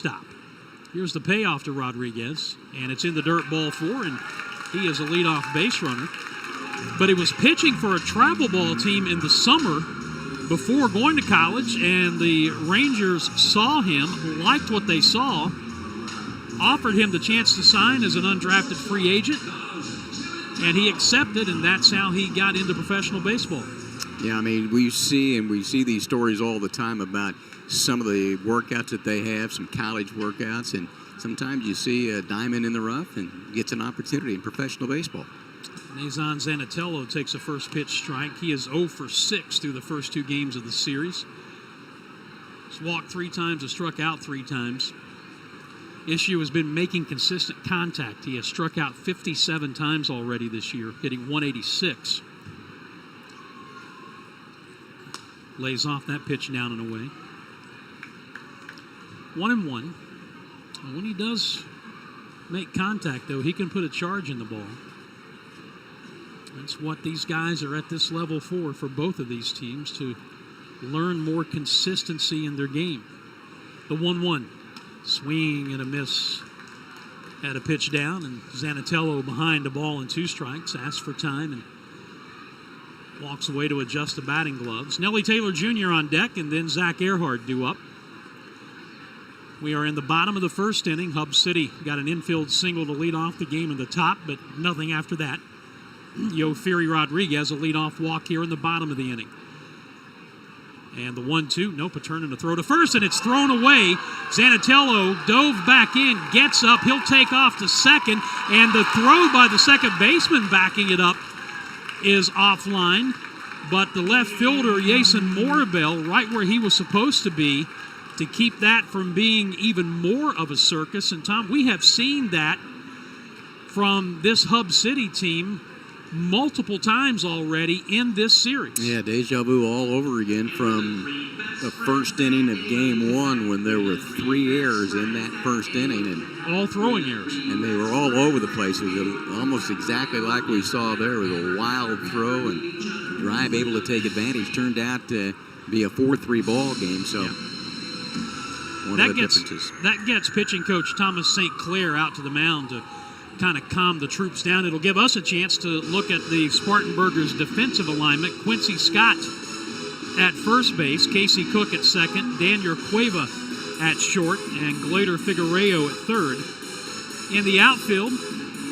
stop. Here's the payoff to Rodriguez, and it's in the dirt, ball 4, and he is a leadoff base runner. But he was pitching for a travel ball team in the summer before going to college, and the Rangers saw him, liked what they saw, offered him the chance to sign as an undrafted free agent, and he accepted, and that's how he got into professional baseball. Yeah, I mean, we see these stories all the time about some of the workouts that they have, some college workouts, and sometimes you see a diamond in the rough and gets an opportunity in professional baseball. Nazan Zanatello takes a first pitch strike. He is 0 for 6 through the first 2 games of the series. He's walked 3 times, has struck out 3 times. Issue has been making consistent contact. He has struck out 57 times already this year, hitting 186. Lays off that pitch down and away. 1-1. And when he does make contact, though, he can put a charge in the ball. That's what these guys are at this level for both of these teams, to learn more consistency in their game. The 1-1. Swing and a miss at a pitch down, and Zanatello behind the ball and 2 strikes, asks for time and walks away to adjust the batting gloves. Nellie Taylor Jr. on deck, and then Zach Earhart due up. We are in the bottom of the first inning. Hub City got an infield single to lead off the game in the top, but nothing after that. Yofiri Rodriguez, a leadoff walk here in the bottom of the inning. And the 1-2, nope, a turn and a throw to first, and it's thrown away. Zanatello dove back in, gets up, he'll take off to second, and the throw by the second baseman backing it up is offline. But the left fielder, Jason Morabel, right where he was supposed to be, to keep that from being even more of a circus. And Tom, we have seen that from this Hub City team multiple times already in this series. Yeah, deja vu all over again from the first inning of game 1, when there were 3 errors in that first inning. And all throwing errors. And they were all over the place. It was almost exactly like we saw there, with a wild throw and drive able to take advantage. Turned out to be a 4-3 ball game, so one of the differences. That gets pitching coach Thomas St. Clair out to the mound to kind of calm the troops down. It'll give us a chance to look at the Spartanburgers' defensive alignment. Quincy Scott at first base, Casey Cook at second, Daniel Cueva at short, and Glader Figueroa at third. In the outfield,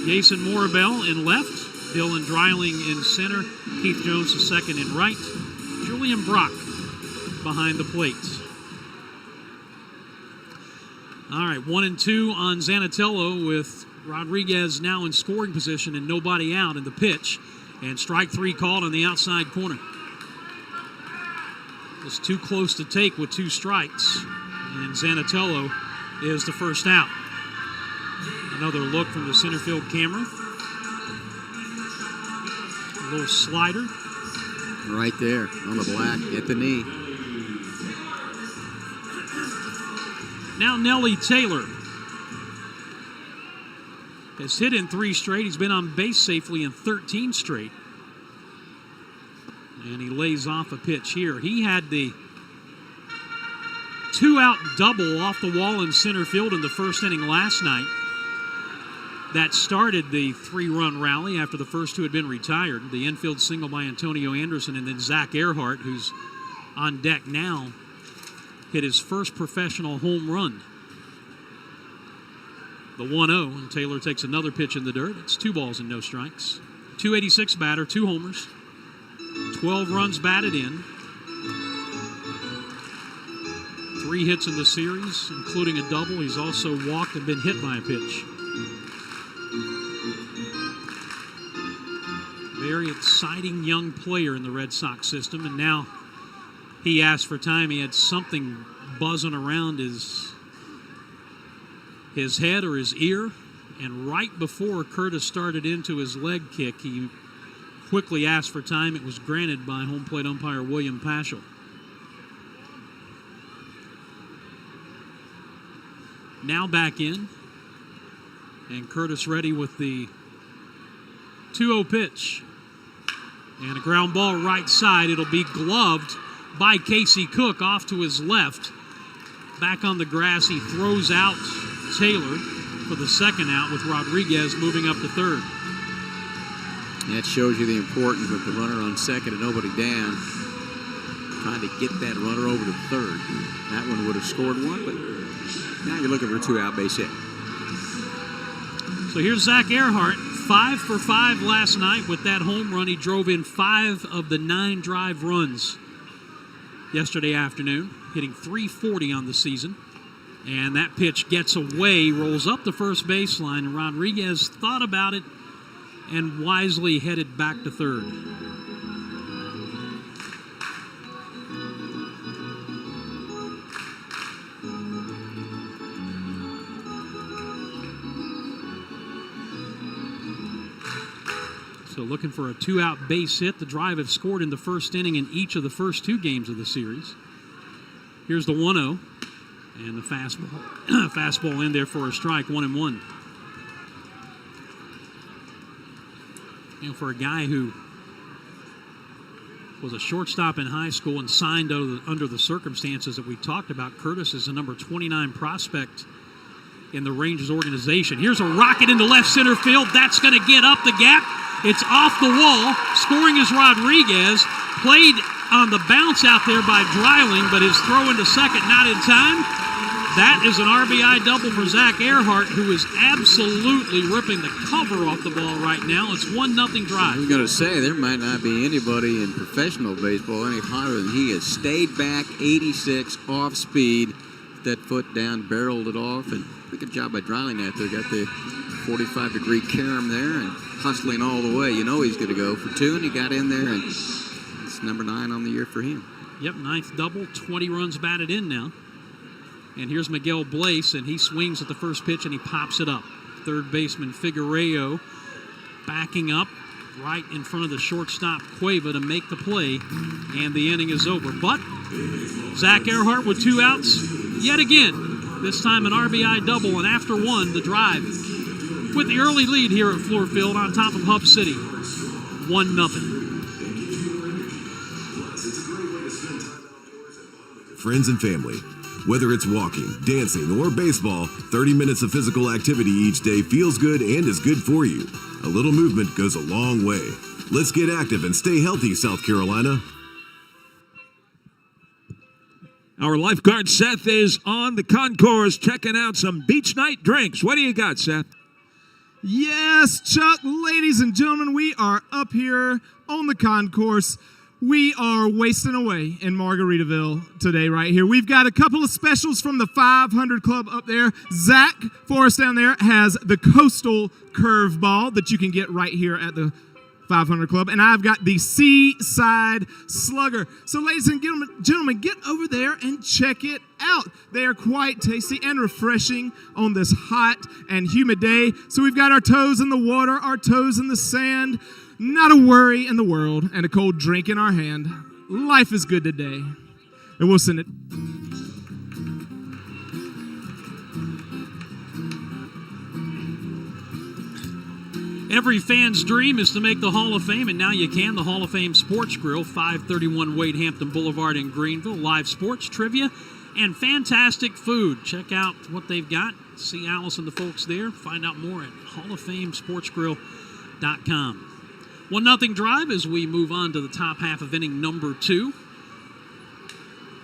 Jason Morabel in left, Dylan Dreiling in center, Keith Jones to second and right, Julian Brock behind the plate. All right, 1-2 on Zanatello, with Rodriguez now in scoring position and nobody out in the pitch. And strike 3 called on the outside corner. It's too close to take with 2 strikes. And Zanatello is the first out. Another look from the center field camera. A little slider. Right there on the black at the knee. Now Nellie Taylor has hit in 3 straight. He's been on base safely in 13 straight. And he lays off a pitch here. He had the 2-out double off the wall in center field in the first inning last night. That started the 3-run rally after the first 2 had been retired. The infield single by Antonio Anderson, and then Zach Earhart, who's on deck now, hit his first professional home run. The 1-0, and Taylor takes another pitch in the dirt. It's 2 balls and no strikes. 286 batter, 2 homers, 12 runs batted in, 3 hits in the series, including a double. He's also walked and been hit by a pitch. Very exciting young player in the Red Sox system, and now he asked for time. He had something buzzing around his head or his ear, and right before Curtis started into his leg kick, he quickly asked for time. It was granted by home plate umpire William Paschal. Now back in, and Curtis ready with the 2-0 pitch, and a ground ball right side. It'll be gloved by Casey Cook off to his left. back on the grass. He throws out Taylor for the second out with Rodriguez moving up to third. That shows you the importance of the runner on second and nobody down. Trying to get that runner over to third. That one would have scored one, but now you're looking for a 2-out base hit. So here's Zach Earhart, 5 for 5 last night with that home run. He drove in 5 of the 9 drive runs yesterday afternoon, hitting .340 on the season. And that pitch gets away, rolls up the first baseline, and Rodriguez thought about it and wisely headed back to third. So looking for a 2-out base hit. The Drive have scored in the first inning in each of the first 2 games of the series. Here's the 1-0. And the fastball in there for a strike, 1-1. You know, for a guy who was a shortstop in high school and signed under the circumstances that we talked about, Curtis is a number 29 prospect in the Rangers organization. Here's a rocket into left center field. That's going to get up the gap. It's off the wall. Scoring is Rodriguez. Played on the bounce out there by Dreiling, but his throw into second not in time. That is an RBI double for Zach Earhart, who is absolutely ripping the cover off the ball right now. It's 1-0 Drive. I was going to say, there might not be anybody in professional baseball any hotter than he has. Stayed back, 86, off speed. That foot down, barreled it off, and good job by Dreiling out there. Got the 45-degree carom there and hustling all the way. You know he's going to go for 2, and he got in there, and it's number 9 on the year for him. Yep, 9th double, 20 runs batted in now. And here's Miguel Blaise, and he swings at the first pitch, and he pops it up. Third baseman Figueroa backing up right in front of the shortstop Cueva to make the play, and the inning is over. But Zach Earhart with 2 outs yet again. This time an RBI double, and after 1, the Drive with the early lead here at Fluor Field on top of Hub City, 1-0. Friends and family. Whether it's walking, dancing, or baseball, 30 minutes of physical activity each day feels good and is good for you. A little movement goes a long way. Let's get active and stay healthy, South Carolina. Our lifeguard Seth is on the concourse checking out some beach night drinks. What do you got, Seth? Yes, Chuck, ladies and gentlemen, we are up here on the concourse. We are wasting away in Margaritaville today right here. We've got a couple of specials from the 500 Club up there. Zach Forrest down there has the Coastal Curveball that you can get right here at the 500 Club. And I've got the Seaside Slugger. So ladies and gentlemen, get over there and check it out. They are quite tasty and refreshing on this hot and humid day. So we've got our toes in the water, our toes in the sand. Not a worry in the world, and a cold drink in our hand. Life is good today. And we'll send it. Every fan's dream is to make the Hall of Fame, and now you can. The Hall of Fame Sports Grill, 531 Wade Hampton Boulevard in Greenville. Live sports, trivia, and fantastic food. Check out what they've got. See Alice and the folks there. Find out more at HallOfFameSportsGrill.com. 1-0 Drive as we move on to the top half of inning number 2.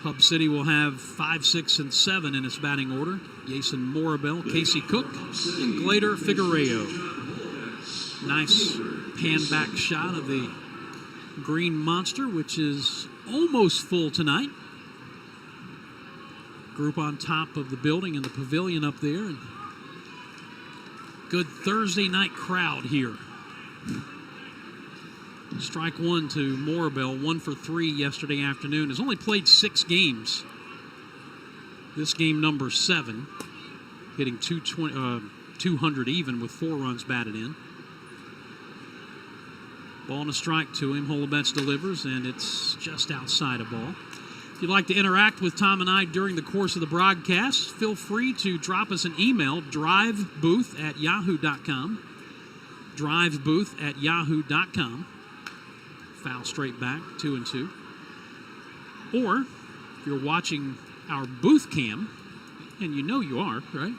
Hub City will have 5, 6, and 7 in its batting order. Jason Morabel, Casey Cook, and Glader Figueroa. Nice pan-back shot of the Green Monster, which is almost full tonight. Group on top of the building in the pavilion up there. And good Thursday night crowd here. Strike 1 to Morabel, 1 for 3 yesterday afternoon. Has only played 6 games. This game number 7, hitting 200 even with 4 runs batted in. Ball and a strike to him. Holobetz delivers, and it's just outside a ball. If you'd like to interact with Tom and I during the course of the broadcast, feel free to drop us an email, drivebooth@yahoo.com. Drivebooth@yahoo.com. Foul straight back, 2-2. Or if you're watching our booth cam And you know you are, right?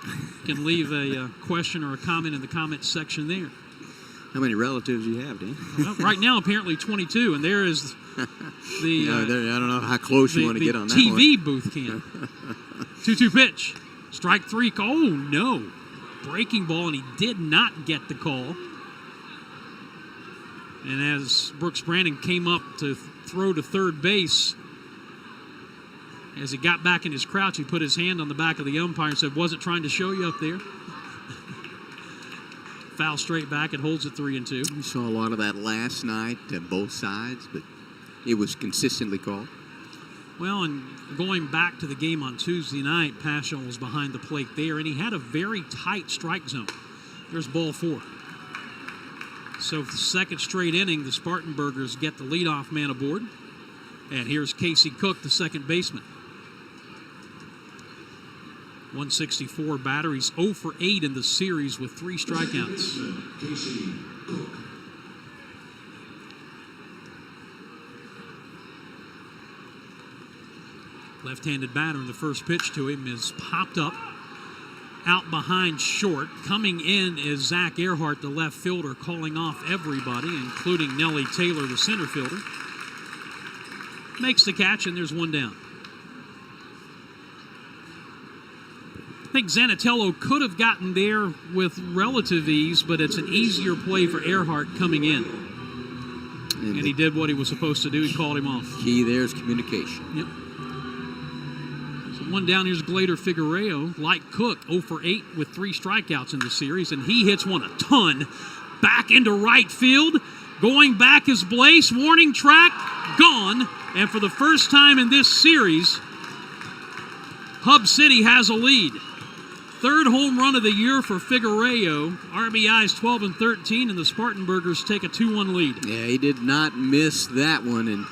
You can leave a question or a comment in the comments section there. How many relatives you have, Dan? Well, right now, apparently 22, and there is the I don't know how close you want to get on that TV one. booth cam. 2-2 pitch. Strike three. Oh, no. Breaking ball, and he did not get the call. And as Brooks Brandon came up to throw to third base, as he got back in his crouch, he put his hand on the back of the umpire and said, "Wasn't trying to show you up there." Foul straight back. It holds at 3-2. We saw a lot of that last night at both sides, but it was consistently called. Well, and going back to the game on Tuesday night, Paschal was behind the plate there, and he had a very tight strike zone. There's ball 4. So for the second straight inning, the Spartanburgers get the leadoff man aboard. And here's Casey Cook, the second baseman. 164 batter. He's 0 for 8 in the series with 3 strikeouts. Left-handed batter, in the first pitch to him is popped up out behind short. Coming in is Zach Earhart, the left fielder, calling off everybody, including Nellie Taylor, the center fielder. Makes the catch, and there's one down. I think Zanatello could have gotten there with relative ease, but it's an easier play for Earhart coming in. And he did what he was supposed to do. He called him off. Key there is communication. Yep. So one down, here's Glader Figueroa. Like Cook, 0 for 8 with 3 strikeouts in the series, and he hits one a ton. Back into right field. Going back is Blaze. Warning track, gone. And for the first time in this series, Hub City has a lead. Third home run of the year for Figueroa. RBIs 12 and 13, and the Spartanburgers take a 2-1 lead. Yeah, he did not miss that one, and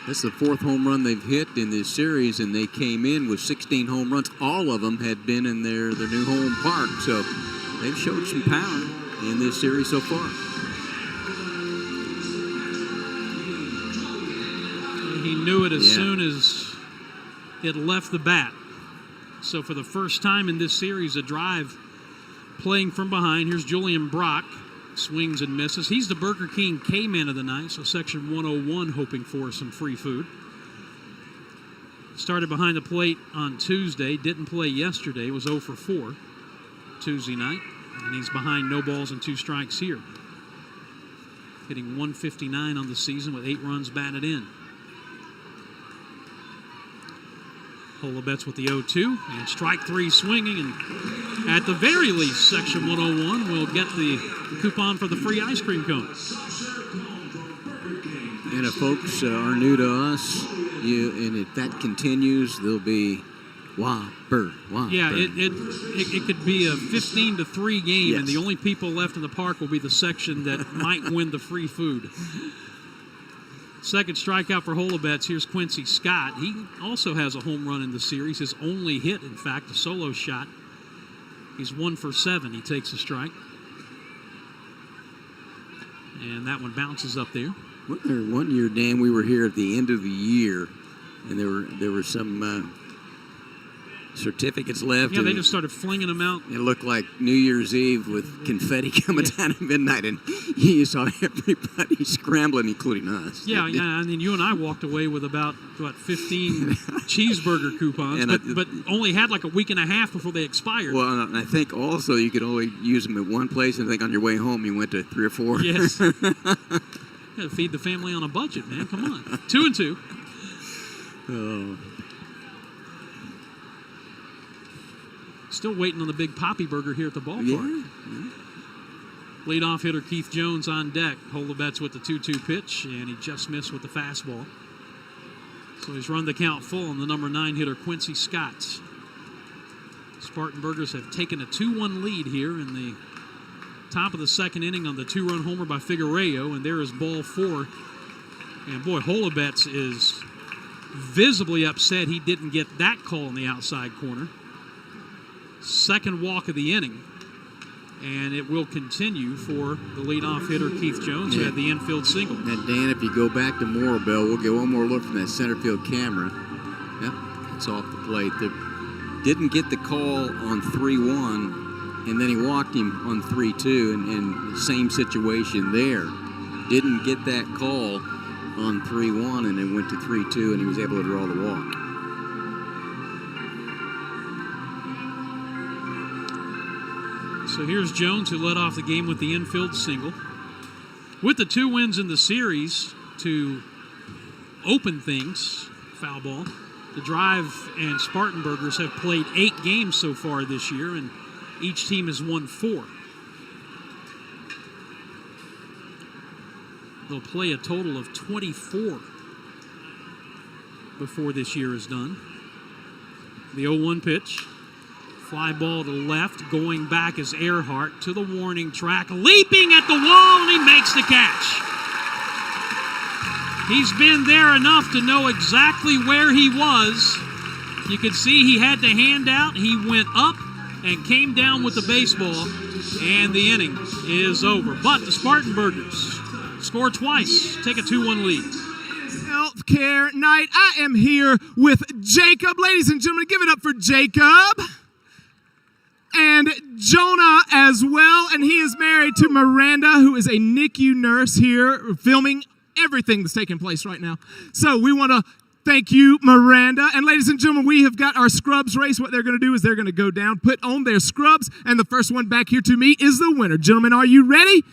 that's the 4th home run they've hit in this series, and they came in with 16 home runs. All of them had been in their new home park, so they've showed some power in this series so far. He knew it as soon as it left the bat. So for the first time in this series, a drive playing from behind. Here's Julian Brock. Swings and misses. He's the Burger King K-Man of the night, so section 101 hoping for some free food. Started behind the plate on Tuesday. Didn't play yesterday. Was 0 for 4 Tuesday night. And he's behind no balls and 2 strikes here. Hitting 159 on the season with 8 runs batted in. Holobet's with the 0-2, and strike 3 swinging, and at the very least, section 101 will get the coupon for the free ice cream cone. And if folks are new to us, and if that continues, there'll be Whopper. Yeah, it could be a 15-3 game, yes. And the only people left in the park will be the section that might win the free food. Second strikeout for Holobets. Here's Quincy Scott. He also has a home run in the series. His only hit, in fact, a solo shot. He's 1 for 7. He takes a strike. And that one bounces up there. One year, Dan, we were here at the end of the year, and there were some certificates left. Yeah, they just started flinging them out. It looked like New Year's Eve with confetti coming down at midnight, and you saw everybody scrambling, including us. Yeah. I mean, you and I walked away with about 15 cheeseburger coupons, but only had like a week and a half before they expired. Well, and I think also you could only use them at one place, and I think on your way home you went to 3 or 4. Yes. Gotta feed the family on a budget, man. Come on. 2-2. Oh. Still waiting on the big Poppy Burger here at the ballpark. Yeah. Leadoff hitter Keith Jones on deck. Holobets with the 2-2 pitch, and he just missed with the fastball. So he's run the count full on the number 9 hitter Quincy Scott. Spartanburgers have taken a 2-1 lead here in the top of the second inning on the 2-run homer by Figueroa, and there is ball 4. And boy, Holobets is visibly upset he didn't get that call in the outside corner. Second walk of the inning, and it will continue for the leadoff hitter Keith Jones, who had the infield single. And Dan, if you go back to Morabel, we'll get one more look from that center field camera. Yep, it's off the plate. The didn't get the call on 3-1, and then he walked him on 3-2, and same situation there. Didn't get that call on 3-1, and then went to 3-2, and he was able to draw the walk. So here's Jones, who led off the game with the infield single. With the 2 wins in the series to open things, foul ball, the Drive and Spartanburgers have played 8 games so far this year, and each team has won 4. They'll play a total of 24 before this year is done. The 0-1 pitch. Fly ball to left. Going back is Earhart to the warning track. Leaping at the wall, and he makes the catch. He's been there enough to know exactly where he was. You could see he had the hand out. He went up and came down with the baseball, and the inning is over. But the Spartanburgers score twice, take a 2-1 lead. Healthcare night. I am here with Jacob. Ladies and gentlemen, give it up for Jacob. And Jonah as well. And he is married to Miranda, who is a NICU nurse here filming everything that's taking place right now. So we want to thank you, Miranda. And ladies and gentlemen, we have got our scrubs race. What they're going to do is they're going to go down, put on their scrubs, and the first one back here to me is the winner. Gentlemen, are you ready?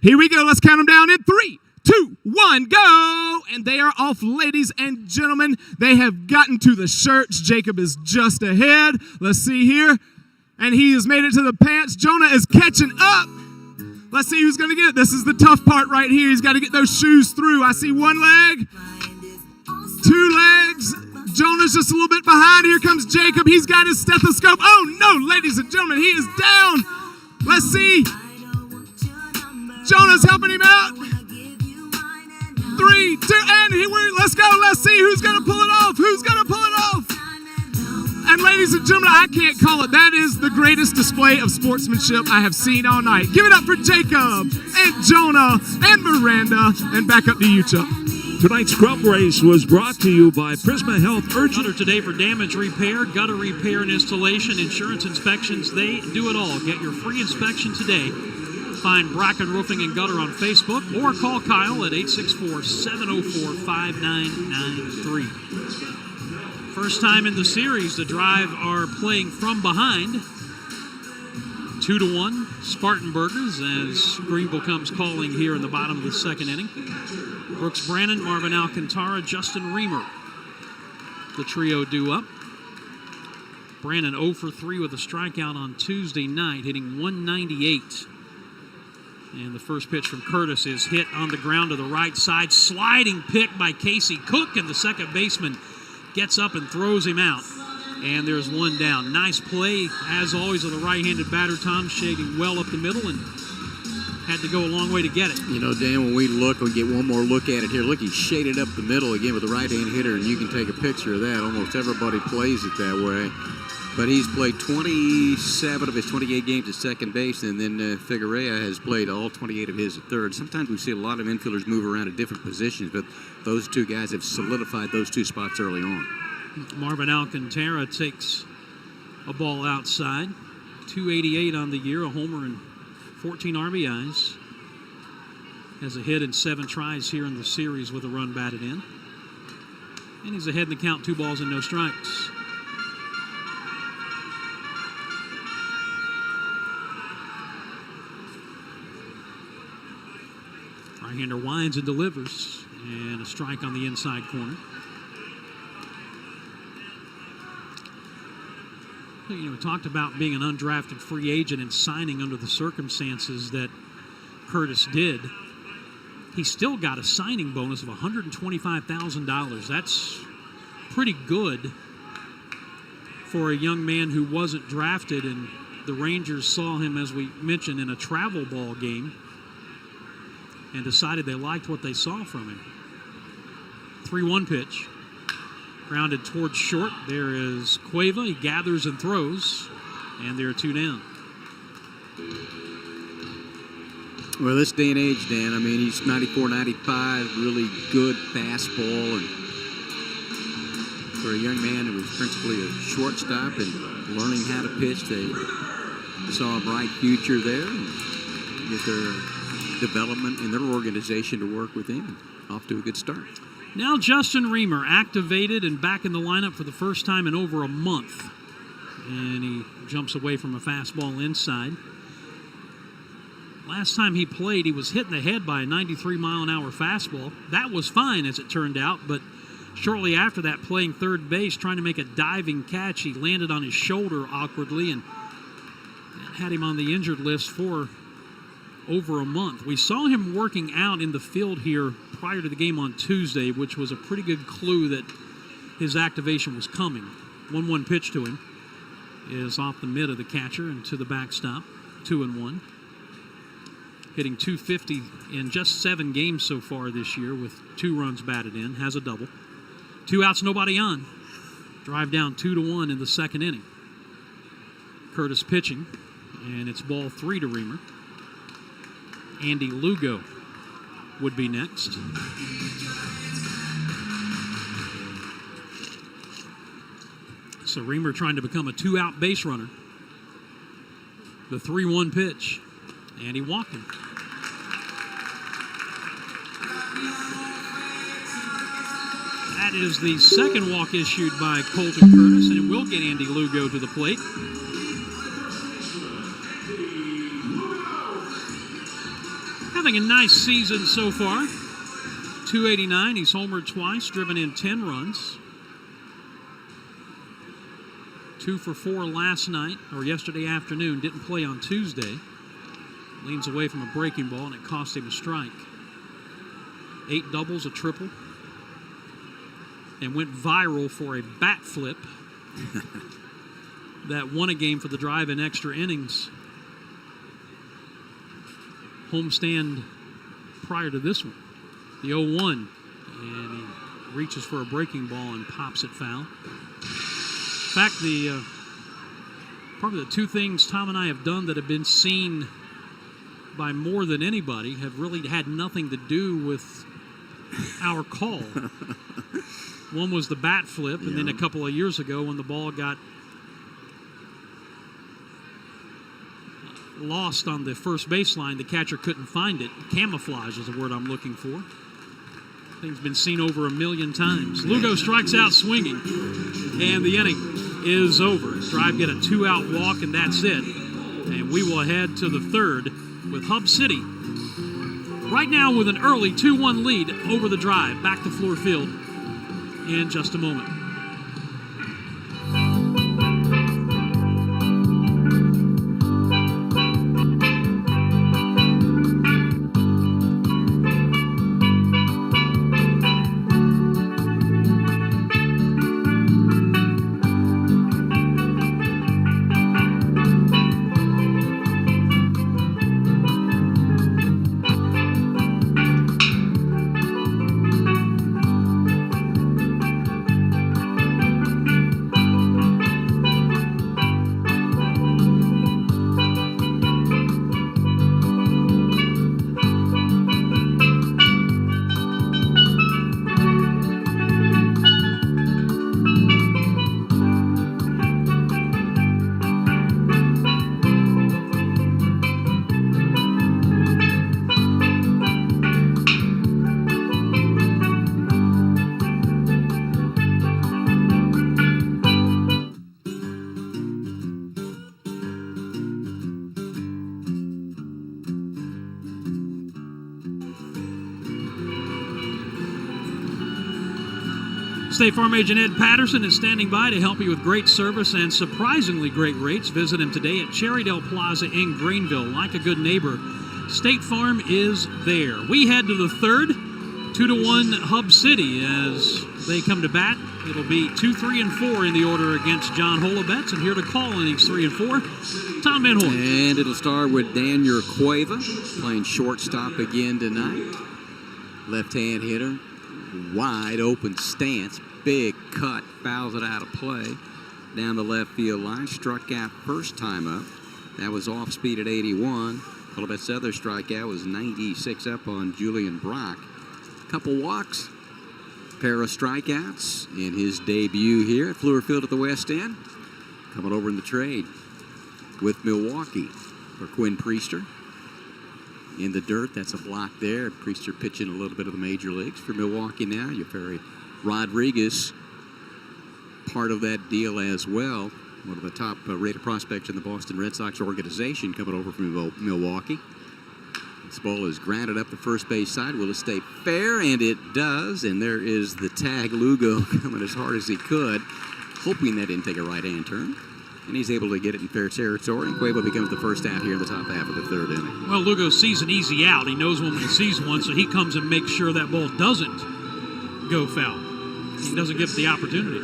Here we go. Let's count them down in 3, 2, 1, go! And they are off, ladies and gentlemen. They have gotten to the shirts. Jacob is just ahead. Let's see here. And he has made it to the pants. Jonah is catching up. Let's see who's going to get it. This is the tough part right here. He's got to get those shoes through. I see 1 leg, 2 legs. Jonah's just a little bit behind. Here comes Jacob. He's got his stethoscope. Oh, no, ladies and gentlemen, he is down. Let's see. Jonah's helping him out. 3, 2, and let's go. Let's see who's going to pull it off. Who's going to pull it off? And ladies and gentlemen, I can't call it. That is the greatest display of sportsmanship I have seen all night. Give it up for Jacob and Jonah and Miranda. And back up to you, Chuck. Tonight's scrub race was brought to you by Prisma Health Urgent today for damage repair, gutter repair and installation, insurance inspections. They do it all. Get your free inspection today. Find Bracken Roofing and Gutter on Facebook or call Kyle at 864-704-5993. First time in the series, the Drive are playing from behind. 2-1 Spartanburgers as Greenville comes calling here in the bottom of the second inning. Brooks Brannon, Marvin Alcantara, Justin Reamer. The trio due up. Brannon 0 for 3 with a strikeout on Tuesday night, hitting 198. And the first pitch from Curtis is hit on the ground to the right side. Sliding pick by Casey Cook, and the second baseman gets up and throws him out. And there's 1 down. Nice play, as always, of the right-handed batter, Tom, shading well up the middle and had to go a long way to get it. You know, Dan, when we get one more look at it here. Look, he's shaded up the middle again with the right-hand hitter, and you can take a picture of that. Almost everybody plays it that way. But he's played 27 of his 28 games at second base, and then Figueroa has played all 28 of his at third. Sometimes we see a lot of infielders move around at different positions, but those 2 guys have solidified those 2 spots early on. Marvin Alcantara takes a ball outside. 288 on the year, a homer and 14 RBIs. Has a hit in 7 tries here in the series with a run batted in. And he's ahead in the count, 2 balls and no strikes. Right-hander winds and delivers, and a strike on the inside corner. You know, we talked about being an undrafted free agent and signing under the circumstances that Curtis did. He still got a signing bonus of $125,000. That's pretty good for a young man who wasn't drafted, and the Rangers saw him, as we mentioned, in a travel ball game and decided they liked what they saw from him. 3-1 pitch. Grounded towards short. There is Cueva. He gathers and throws, and there are 2 down. Well, this day and age, Dan, I mean, he's 94, 95, really good fastball. And for a young man who was principally a shortstop and learning how to pitch. They saw a bright future there with their development in their organization to work with him. Off to a good start. Now Justin Reamer activated and back in the lineup for the first time in over a month. And he jumps away from a fastball inside. Last time he played, he was hit in the head by a 93-mile-an-hour fastball. That was fine, as it turned out, but shortly after that, playing third base, trying to make a diving catch, he landed on his shoulder awkwardly and had him on the injured list for over a month. We saw him working out in the field here prior to the game on Tuesday, which was a pretty good clue that his activation was coming. 1-1 pitch to him is off the mid of the catcher and to the backstop, 2-1. Hitting .250 in just 7 games so far this year with 2 runs batted in, has a double. 2 outs, nobody on. Drive down 2-1 in the second inning. Curtis pitching, and it's ball 3 to Reamer. Andy Lugo would be next. So Reamer trying to become a 2-out base runner. The 3-1 pitch, and he walked him. That is the second walk issued by Colton Curtis, and it will get Andy Lugo to the plate. Having a nice season so far. .289, he's homered twice, driven in 10 runs. 2 for 4 last night, or yesterday afternoon. Didn't play on Tuesday. Leans away from a breaking ball, and it cost him a strike. 8 doubles, a triple. And went viral for a bat flip that won a game for the Drive in extra innings. Homestand prior to this one. The 0-1. And he reaches for a breaking ball and pops it foul. In fact, probably the 2 things Tom and I have done that have been seen by more than anybody have really had nothing to do with our call. One was the bat flip, and then a couple of years ago when the ball got lost on the first baseline, the catcher couldn't find it. Camouflage is the word I'm looking for. Thing's been seen over 1 million times. Lugo strikes out swinging, and the inning is over. Drive get a 2-out walk, and that's it. And we will head to the third with Hub City right now with an early 2-1 lead over the Drive. Back to Fluor Field in just a moment. State Farm agent Ed Patterson is standing by to help you with great service and surprisingly great rates. Visit him today at Cherrydale Plaza in Greenville. Like a good neighbor, State Farm is there. We head to the third, 2-1 Hub City as they come to bat. It'll be 2, 3, and 4 in the order against John Holobetz. And here to call innings 3 and 4, Tom Van Horn. And it'll start with Daniel Cueva playing shortstop again tonight. Left-hand hitter, wide open stance. Big cut, fouls it out of play down the left field line. Struck out first time up. That was off speed at 81. Holobetz's other strikeout was 96 up on Julian Brock. Couple walks, pair of strikeouts in his debut here at Fluor Field at the West End. coming over in the trade with Milwaukee for Quinn Priester. In the dirt, that's a block there. Priester pitching a little bit of the major leagues for Milwaukee now. Yeferi Rodriguez, part of that deal as well. One of the top rated prospects in the Boston Red Sox organization coming over from Milwaukee. This ball is grounded up the first base side. Will it stay fair? And it does. And there is the tag. Lugo coming as hard as he could, hoping that didn't take a right-hand turn. And he's able to get it in fair territory. And Cuevo becomes the first out here in the top half of the third inning. Well, Lugo sees an easy out. He knows when he sees one, so he comes and makes sure that ball doesn't go foul. He doesn't give the opportunity.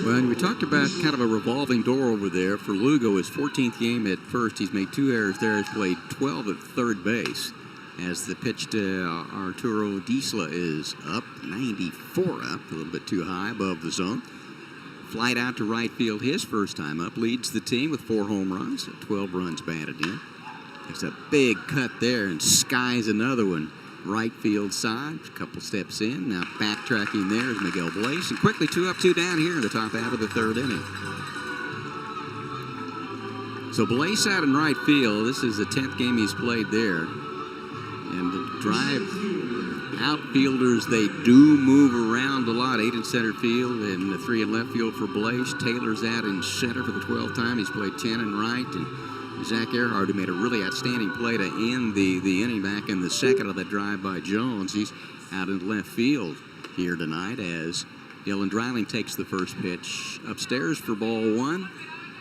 Well, and we talked about kind of a revolving door over there for Lugo. His 14th game at first. He's made 2 errors there. He's played 12 at third base. As the pitch to Arturo Disla is up, 94 up, a little bit too high above the zone. Flight out to right field his first time up, leads the team with 4 home runs, 12 runs batted in. Takes a big cut there and skies another one. Right field side, a couple steps in. Now backtracking there is Miguel Blaze. And quickly 2 up, 2 down here in the top half of the third inning. So Blaze out in right field. This is the 10th game he's played there. And the drive outfielders, they do move around a lot. 8 in center field and 3 in left field for Blaze. Taylor's out in center for the 12th time. He's played 10 in right. And Zach Earhart, who made a really outstanding play to end the inning back in the second of that drive by Jones. He's out in left field here tonight as Dylan Dreiling takes the first pitch upstairs for ball 1.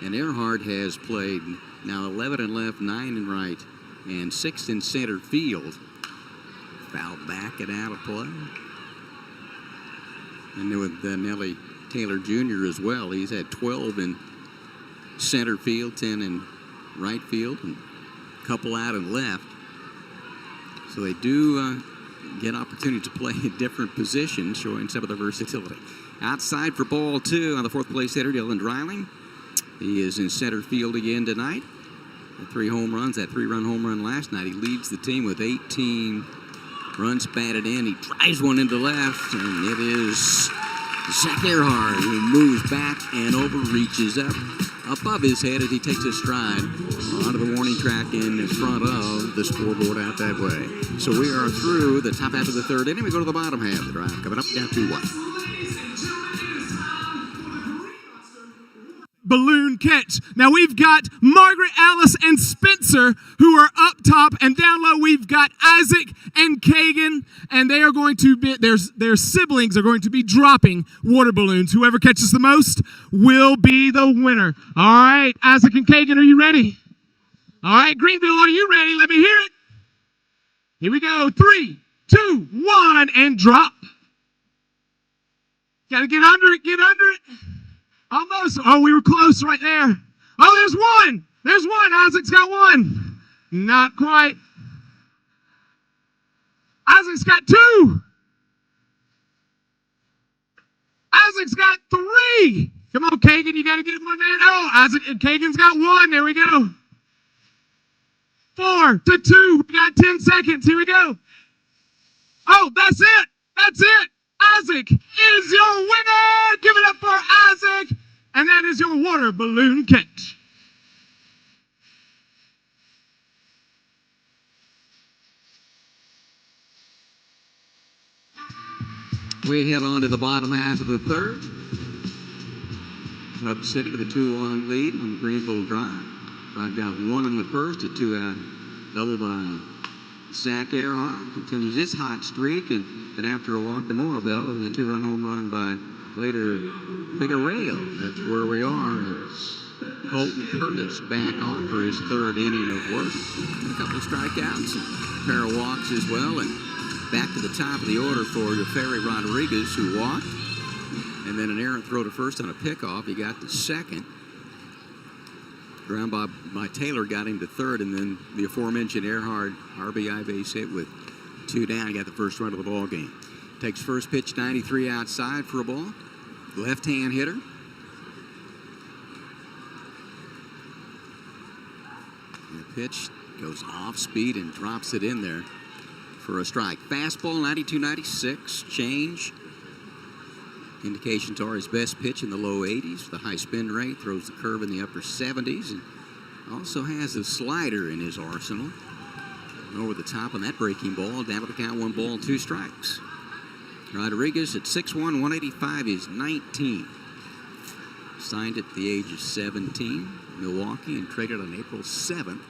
And Earhart has played now 11 in left, 9 in right, and 6 in center field. Foul back and out of play. And then with Nelly Taylor Jr. as well. He's had 12 in center field, 10 in right field, and a couple out in left. So they do get opportunity to play in different positions, showing some of the versatility. Outside for ball 2 on the 4th place hitter, Dylan Dreiling. He is in center field again tonight. 3 home runs, that 3-run home run last night. He leads the team with 18 runs batted in. He drives one into left, and it is Zach Earhart who moves back and over, reaches up above his head as he takes his stride onto the warning track in front of the scoreboard out that way. So we are through the top half of the third inning. We go to the bottom half of the drive. Coming up, down 2-1. Balloon catch. Now we've got Margaret, Alice, and Spencer who are up top, and down low we've got Isaac and Kagan, and they are going to be, their siblings are going to be dropping water balloons. Whoever catches the most will be the winner. All right, Isaac and Kagan, are you ready? All right, Greenville, are you ready? Let me hear it. Here we go. 3, 2, 1, and drop. Got to get under it, get under it. Almost. Oh, we were close right there. Oh, there's one. There's one. Isaac's got one. Not quite. Isaac's got 2. Isaac's got 3. Come on, Kagan. You got to get one, man. Oh, Isaac and Kagan's got 1. There we go. 4 to 2. We got 10 seconds. Here we go. Oh, that's it. That's it. Isaac is your winner. Give it up for Isaac. And that is your water balloon catch. We head on to the bottom half of the third. Hub City with a 2-1 lead on Greenville Drive. I've got 1 in the first, a 2 out double by Zach Earhart. Continues his hot streak, and then after a walk, the Morabelle with a 2-run home run by later Figueroa. That's where we are. Colton Curtis back on for his 3rd inning of work. And a couple of strikeouts, and a pair of walks as well, and back to the top of the order for Yeferi Rodriguez, who walked. And then an errant throw to first on a pickoff. He got the second. Ground by Taylor got him to 3rd, and then the aforementioned Earhart RBI base hit with 2 down. He got the first run of the ball game. Takes first pitch 93 outside for a ball. Left-hand hitter. And the pitch goes off speed and drops it in there for a strike. Fastball 92-96, change. Indications are his best pitch in the low 80s, the high spin rate, throws the curve in the upper 70s, and also has a slider in his arsenal. Over the top on that breaking ball, down to the count, 1 ball, 2 strikes. Rodriguez at 6'1", 185 is 19. Signed at the age of 17, Milwaukee, and traded on April 7th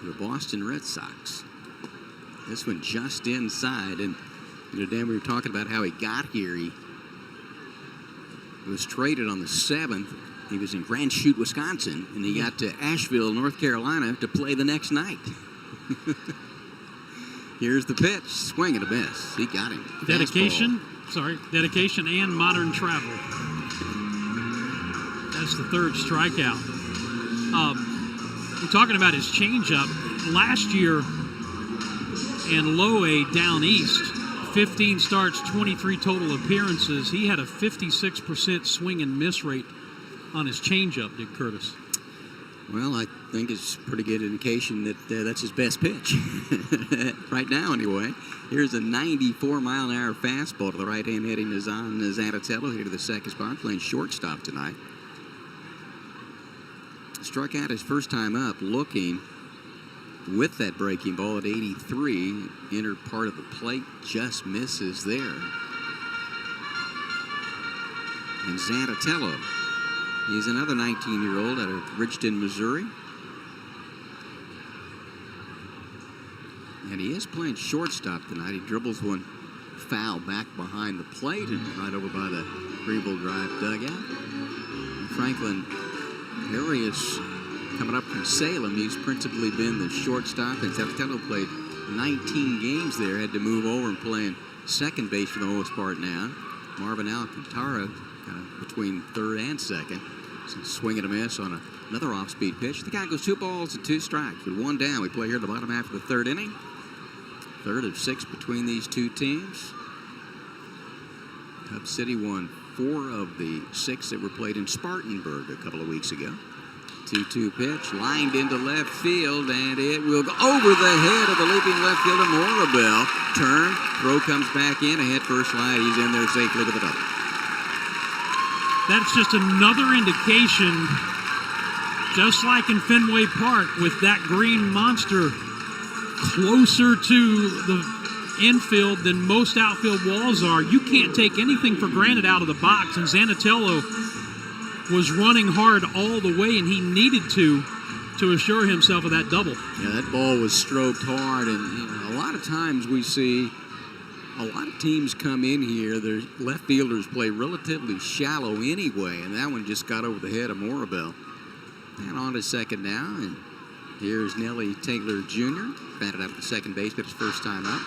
to the Boston Red Sox. This one just inside, and Dan, we were talking about how he got here. He was traded on the 7th. He was in Grand Chute, Wisconsin, and he got to Asheville, North Carolina to play the next night. Here's the pitch. Swing and a miss. He got him. Dedication and modern travel. That's the 3rd strikeout. We're talking about his changeup. Last year in low A down east, 15 starts, 23 total appearances. He had a 56% swing and miss rate on his changeup, Dick Curtis. Well, I think it's a pretty good indication that that's his best pitch. Right now, anyway. Here's a 94-mile-an-hour fastball to the right hand hitting Zanatello here to the second spot, playing shortstop tonight. Struck out his first time up, looking with that breaking ball at 83. Inner part of the plate just misses there. And Zanatello, he's another 19-year-old out of Ridgeton, Missouri. And he is playing shortstop tonight. He dribbles one foul back behind the plate and right over by the Greenville Drive dugout. And Franklin Arias, coming up from Salem, he's principally been the shortstop. And Zanatello played 19 games there, had to move over and play second base for the most part now. Marvin Alcantara kind of between third and second. So swing and a miss on another off-speed pitch. The guy goes 2 balls and 2 strikes with 1 down. We play here at the bottom half of the 3rd inning. 3rd of 6 between these two teams. Hub City won 4 of the 6 that were played in Spartanburg a couple of weeks ago. 2-2 pitch, lined into left field, and it will go over the head of the leaping left fielder, Morabel. Turn, throw comes back in, a head first slide. He's in there safely with a double. That's just another indication, just like in Fenway Park, with that green monster closer to the infield than most outfield walls are. You can't take anything for granted out of the box, and Zanatello was running hard all the way, and he needed to assure himself of that double. Yeah, that ball was stroked hard, and a lot of times we see a lot of teams come in here, their left fielders play relatively shallow anyway, and that one just got over the head of Morabel. And on to second now, and here's Nellie Taylor Jr., batted out to second base, but his first time up.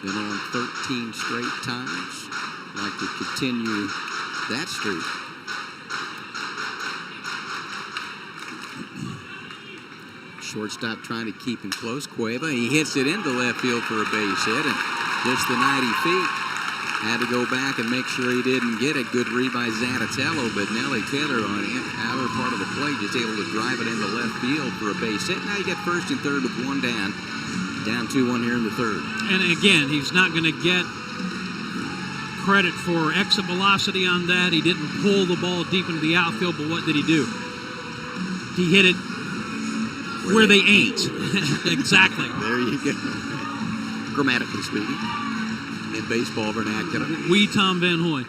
Been on 13 straight times. Like to continue that streak. Shortstop trying to keep him close. Cueva, he hits it into left field for a base hit, and just the 90 feet. Had to go back and make sure he didn't get it. Good read by Zanatello, but Nellie Taylor on the outer part of the plate just able to drive it into left field for a base hit. Now you got first and third with 1 down. Down 2-1 here in the 3rd. And again, he's not going to get credit for exit velocity on that. He didn't pull the ball deep into the outfield, but what did he do? He hit it where they ain't. Exactly. There you go. Grammatically speaking. In baseball vernacular. Wee Tom Van Hoy.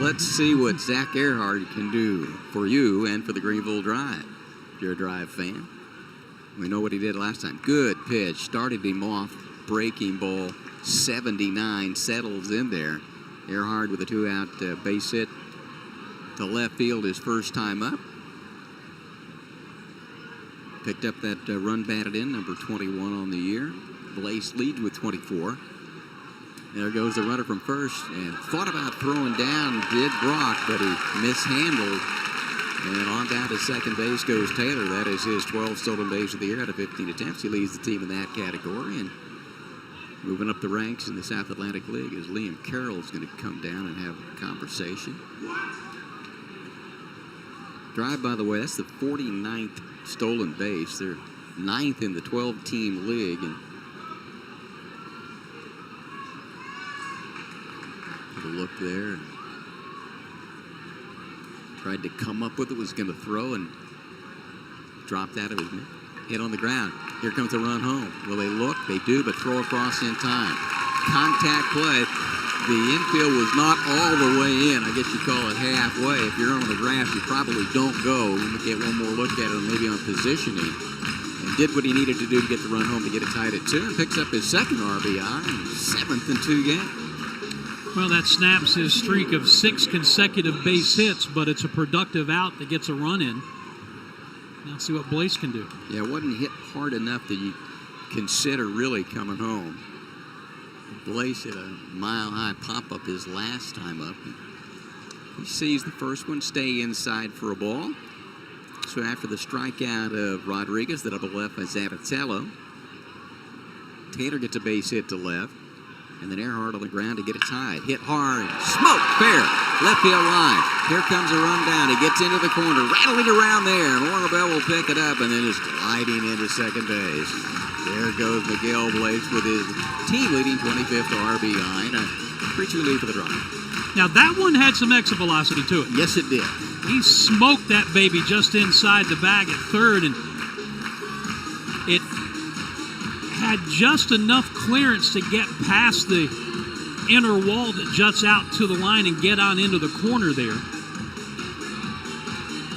Let's see what Zach Earhart can do for you and for the Greenville Drive. If you're a Drive fan. We know what he did last time. Good pitch. Started him off. Breaking ball. 79. Settles in there. Earhart with a 2-out base hit to left field his first time up. Picked up that run batted in, number 21 on the year. Blaze leads with 24. There goes the runner from first, and thought about throwing down, did Brock, but he mishandled. And on down to second base goes Taylor. That is his 12th stolen base of the year out of 15 attempts. He leads the team in that category. And moving up the ranks in the South Atlantic League is Liam Carroll's going to come down and have a conversation. Drive, by the way, that's the 49th stolen base. They're 9th in the 12-team league. And Took a look there and tried to come up with it, was going to throw and dropped out of his mitt. Hit on the ground. Here comes the run home. Will they look? They do, but throw across in time. Contact play. The infield was not all the way in. I guess you call it halfway. If you're on the graph, you probably don't go. We get one more look at it, maybe on positioning. And did what he needed to do to get the run home to get it tied at 2, and picks up his second RBI, 7th in 2 games. Well, that snaps his streak of 6 consecutive base hits, but it's a productive out that gets a run in. Now let's see what Blaze can do. Yeah, it wasn't hit hard enough that you consider really coming home. Blaze hit a mile-high pop-up his last time up. He sees the first one, stay inside for a ball. So after the strikeout of Rodriguez, the double left by Zatatello, Taylor gets a base hit to left. And then Earhart on the ground to get it tied. Hit hard, smoke, fair, left field line. Here comes a run down. He gets into the corner, rattling around there. Morabel will pick it up and then is gliding into second base. There goes Miguel Blaze with his team-leading 25th RBI and a 3-2 lead for the drive. Now that one had some exit velocity to it. Yes, it did. He smoked that baby just inside the bag at third, and it had just enough clearance to get past the inner wall that juts out to the line and get on into the corner there.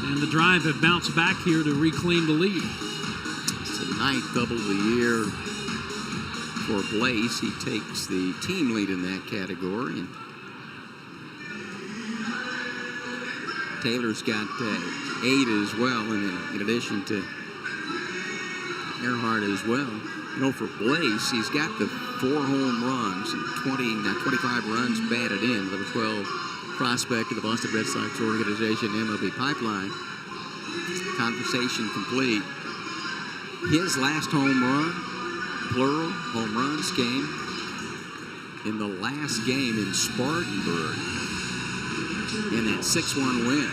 And the drive had bounced back here to reclaim the lead. It's the 9th double of the year for Blaze. He takes the team lead in that category. And Taylor's got 8 as well, and in addition to Earhart as well. You know, for Blaze, he's got the 4 home runs and 25 runs batted in. Number 12 prospect of the Boston Red Sox organization, MLB Pipeline. Conversation complete. His last home run, plural, home runs came in the last game in Spartanburg in that 6-1 win.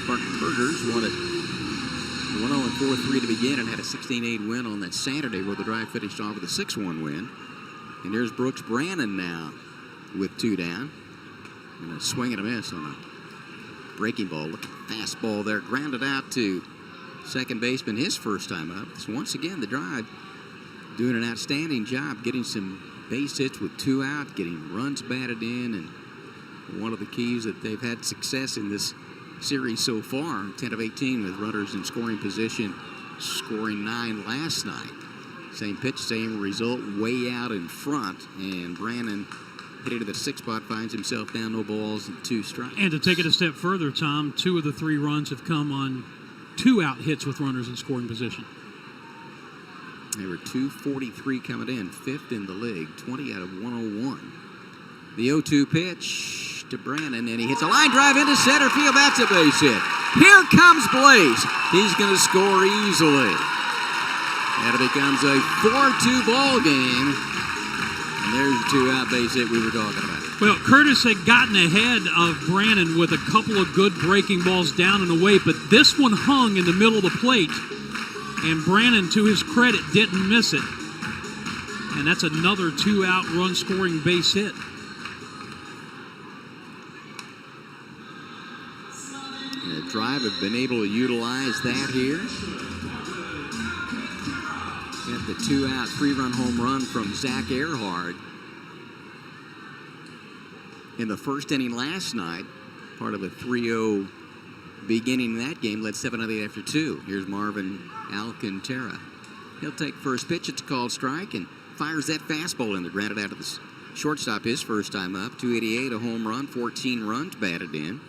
Spartanburgers won it 1-0-4-3 to begin and had a 16-8 win on that Saturday where the drive finished off with a 6-1 win. And there's Brooks Brannon now with 2 down. And a swing and a miss on a breaking ball. Fastball there, grounded out to second baseman his first time up. So once again, the drive doing an outstanding job getting some base hits with 2 out, getting runs batted in, and one of the keys that they've had success in this series so far, 10 of 18 with runners in scoring position, scoring 9 last night. Same pitch, same result, way out in front, and Brannon hit into the 6th spot, finds himself down, no balls and 2 strikes. And to take it a step further, Tom, 2 of the 3 runs have come on 2 out hits with runners in scoring position. They were 243 coming in, 5th in the league, 20 out of 101. The 0-2 pitch to Brannon, and he hits a line drive into center field. That's a base hit. Here comes Blaze. He's going to score easily. And it becomes a 4-2 ball game. And there's the 2-out base hit we were talking about. Well, Curtis had gotten ahead of Brannon with a couple of good breaking balls down and away, but this one hung in the middle of the plate, and Brannon, to his credit, didn't miss it. And that's another 2-out run-scoring base hit. And the Drive have been able to utilize that here. Got the 2-out, 3-run home run from Zach Earhart in the first inning last night, part of a 3-0 beginning that game, led 7-8 after 2. Here's Marvin Alcantara. He'll take first pitch. It's a called strike and fires that fastball in there. Grounded out of the shortstop his first time up. 288, a home run, 14 runs batted in.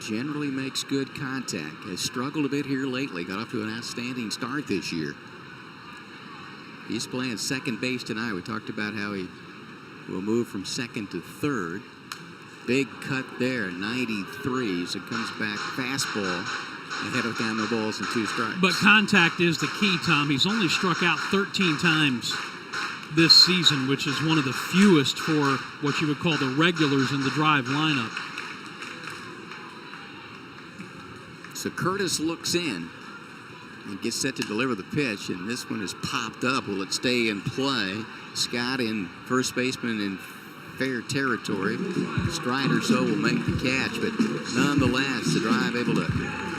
Generally makes good contact. Has struggled a bit here lately. Got off to an outstanding start this year. He's playing second base tonight. We talked about how he will move from second to third. Big cut there, 93. So comes back fastball ahead of down, no balls and 2 strikes. But contact is the key, Tom. He's only struck out 13 times this season, which is one of the fewest for what you would call the regulars in the Drive lineup. So Curtis looks in. and gets set to deliver the pitch, and this one is popped up. Will it stay in play? Scott in first baseman in fair territory. Stride or so will make the catch, but nonetheless, the drive able to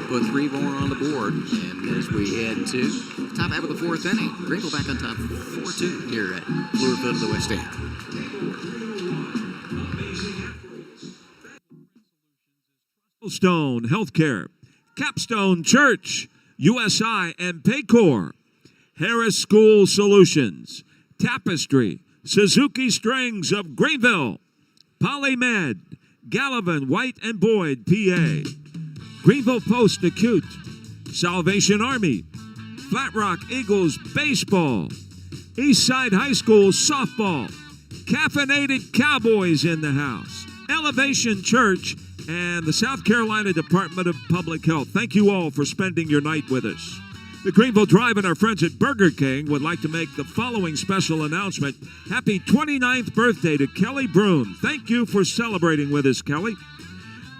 put 3 more on the board. And as we head to top half of the 4th inning, Greenville back on top 4-2 here at Fluor Field of the West End. Stone Healthcare, Capstone Church, USI and Paycor, Harris School Solutions, Tapestry, Suzuki Strings of Greenville, Polymed, Gallivan, White and Boyd, PA, Greenville Post Acute, Salvation Army, Flat Rock Eagles Baseball, Eastside High School Softball, Caffeinated Cowboys in the house, Elevation Church, and the South Carolina Department of Public Health. Thank you all for spending your night with us. The Greenville Drive and our friends at Burger King would like to make the following special announcement. Happy 29th birthday to Kelly Broom. Thank you for celebrating with us, Kelly.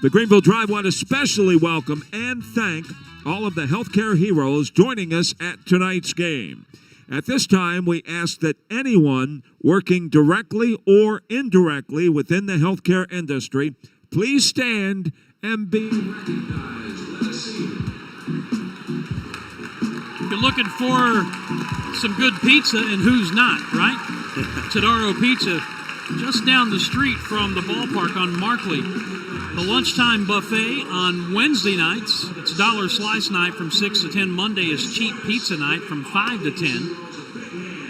The Greenville Drive want to especially welcome and thank all of the healthcare heroes joining us at tonight's game. At this time, we ask that anyone working directly or indirectly within the healthcare industry please stand and be recognized. You're looking for some good pizza, and who's not, right? Todaro Pizza, just down the street from the ballpark on Markley. The lunchtime buffet on Wednesday nights. It's dollar slice night from 6 to 10. Monday is cheap pizza night from 5 to 10.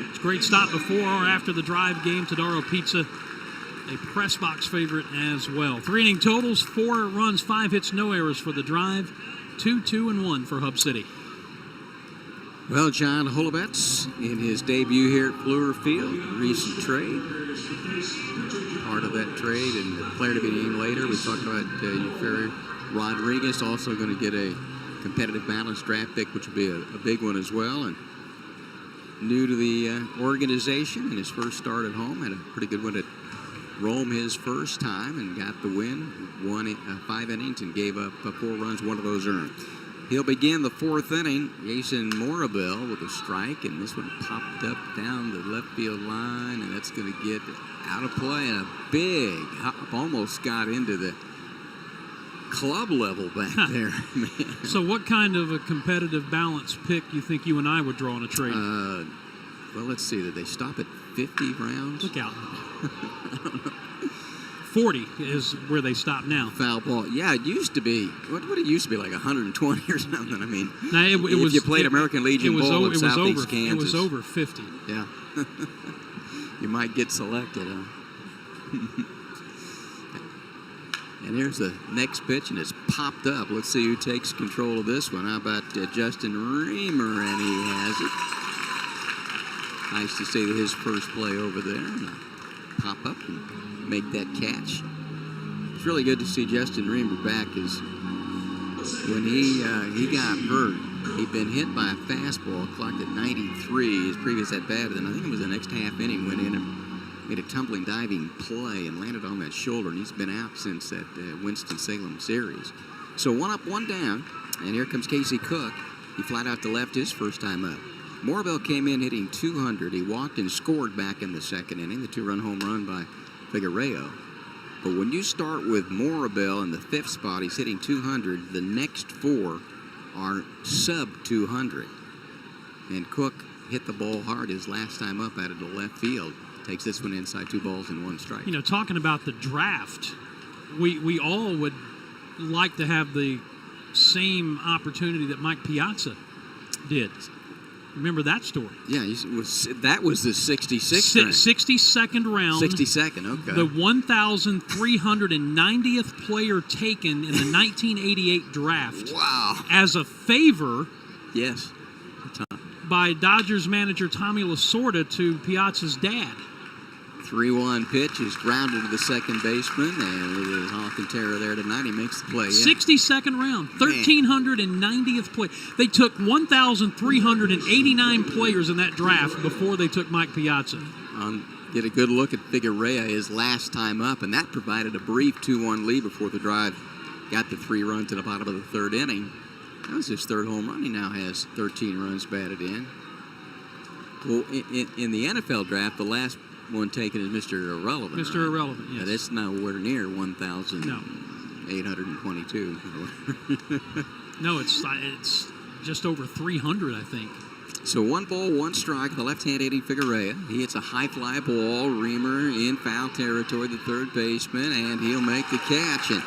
It's a great stop before or after the Drive game. Todaro Pizza, a press box favorite as well. 3 inning totals, 4 runs, 5 hits, no errors for the Drive. 2-2-1 for Hub City. Well, John Holobetz in his debut here at Fluor Field, recent trade. Part of that trade and the player to be named later. We talked about Euferio Rodriguez, also going to get a competitive balance draft pick, which will be a big one as well. And new to the organization in his first start at home, had a pretty good one at Rome his first time and got the win. Won 5 innings and gave up 4 runs, 1 of those earned. He'll begin the 4th inning. Jason Morabel with a strike, and this one popped up down the left field line, and that's going to get out of play. And a big hop almost got into the club level back there. Man. So what kind of a competitive balance pick you think you and I would draw in a trade? Well, let's see. Did they stop at 50 rounds? Look out. 40 is where they stop now. Foul ball. Yeah, it used to be. What it used to be, like 120 or something. I mean, now it if you played American Legion ball in Southeast Kansas. It was over 50. Yeah. You might get selected, huh? And here's the next pitch, and it's popped up. Let's see who takes control of this one. How about Justin Reamer? And he has it. Nice to see his first play over there. And pop up and make that catch. It's really good to see Justin Reamer back. Is when he got hurt, he'd been hit by a fastball, clocked at 93. His previous at bat, and I think it was the next half inning, went in and made a tumbling, diving play and landed on that shoulder, and he's been out since that Winston-Salem series. So 1 up, 1 down, and here comes Casey Cook. He flat out to left his first time up. Morabel came in hitting 200. He walked and scored back in the 2nd inning, the 2-run home run by Figueroa. But when you start with Morabel in the 5th spot, he's hitting 200. The next 4 are sub-200. And Cook hit the ball hard his last time up out of the left field. Takes this one inside, 2 balls and 1 strike. You know, talking about the draft, we all would like to have the same opportunity that Mike Piazza did. Remember that story? Yeah, that was the 66th round. 62nd round. 62nd, okay. The 1,390th player taken in the 1988 draft. Wow. As a favor. Yes. By Dodgers manager Tommy Lasorda to Piazza's dad. 3-1 pitch is grounded to the second baseman, and it is Alcantara there tonight. He makes the play. Yeah. 62nd round, 1,390th play. They took 1,389 players in that draft before they took Mike Piazza. Get a good look at Figueroa his last time up, and that provided a brief 2-1 lead before the Drive got the 3 runs to the bottom of the 3rd inning. That was his third home run. He now has 13 runs batted in. Well, in the NFL draft, the last one taken is Mr. Irrelevant. Mr. Right? Irrelevant, yes. Yeah, that's nowhere near 1,822. No, it's just over 300, I think. So 1 ball, 1 strike. The left-hand Eddie Figueroa. He hits a high fly ball. Reamer in foul territory, the third baseman, and he'll make the catch. And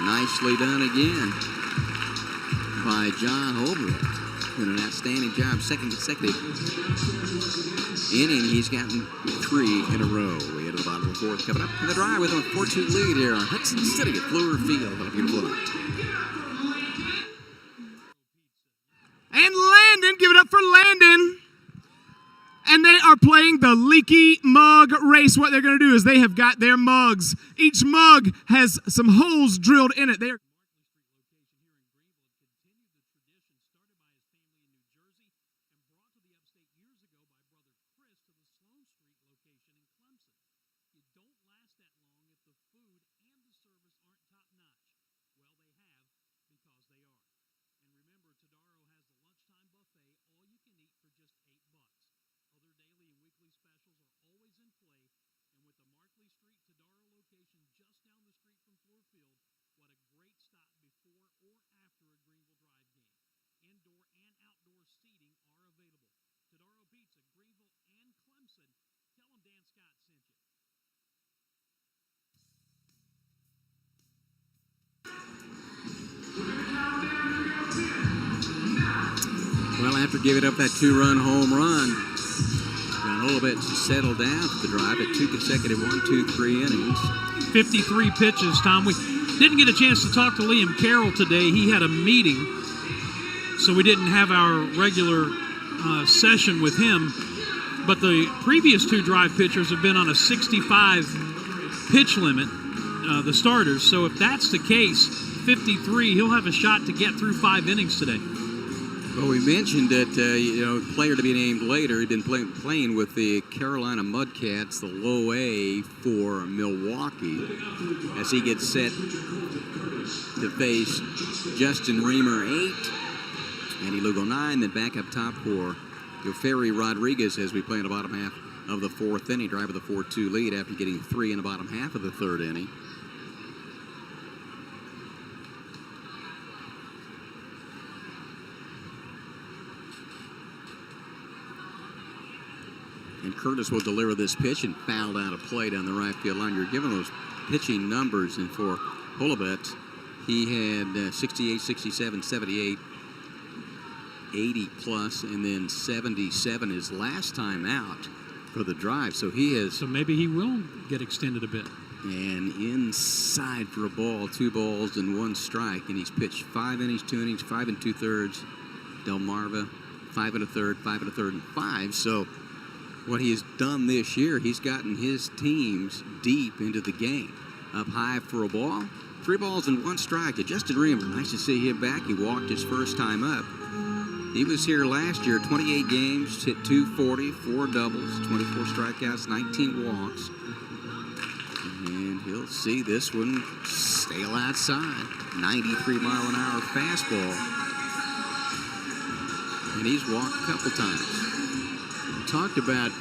nicely done again by John Holbrook. Doing an outstanding job. Second consecutive inning. He's gotten 3 in a row. We get to the bottom of the fourth. Coming up in the drive with a 4-2 lead here on Hudson City at Fluor Field. What a beautiful night. And Landon, give it up for Landon. And they are playing the leaky mug race. What they're going to do is they have got their mugs. Each mug has some holes drilled in it. They are Well, after giving up that 2-run home run, got a little bit settled down for the drive at 2 consecutive 1-2-3 innings. 53 pitches, Tom. We didn't get a chance to talk to Liam Carroll today. He had a meeting, so we didn't have our regular session with him. But the previous 2 drive pitchers have been on a 65 pitch limit, the starters. So if that's the case, 53, he'll have a shot to get through 5 innings today. Well, we mentioned that, player to be named later. He'd been playing with the Carolina Mudcats, the low A for Milwaukee, as he gets set to face Justin Reamer 8, Andy Lugo 9, then back up top for Ferry Rodriguez as we play in the bottom half of the 4th inning, drive with a 4-2 lead after getting 3 in the bottom half of the 3rd inning. And Curtis will deliver this pitch and fouled out of play down the right field line. You're given those pitching numbers, and for Holobet, he had 68, 67, 78, 80 plus, and then 77 his last time out for the drive. So he is. So maybe he will get extended a bit. And inside for a ball, 2 balls and 1 strike, and he's pitched 5 innings, 2 innings, 5 2/3. Delmarva, 5 1/3, 5 1/3, and 5. So what he has done this year, he's gotten his teams deep into the game. Up high for a ball, 3 balls and 1 strike to Justin Reamer. Nice to see him back. He walked his first time up. He was here last year, 28 games, hit 240, 4 doubles, 24 strikeouts, 19 walks. And he'll see this one sail outside. 93-mile-an-hour fastball. And he's walked a couple times. We talked about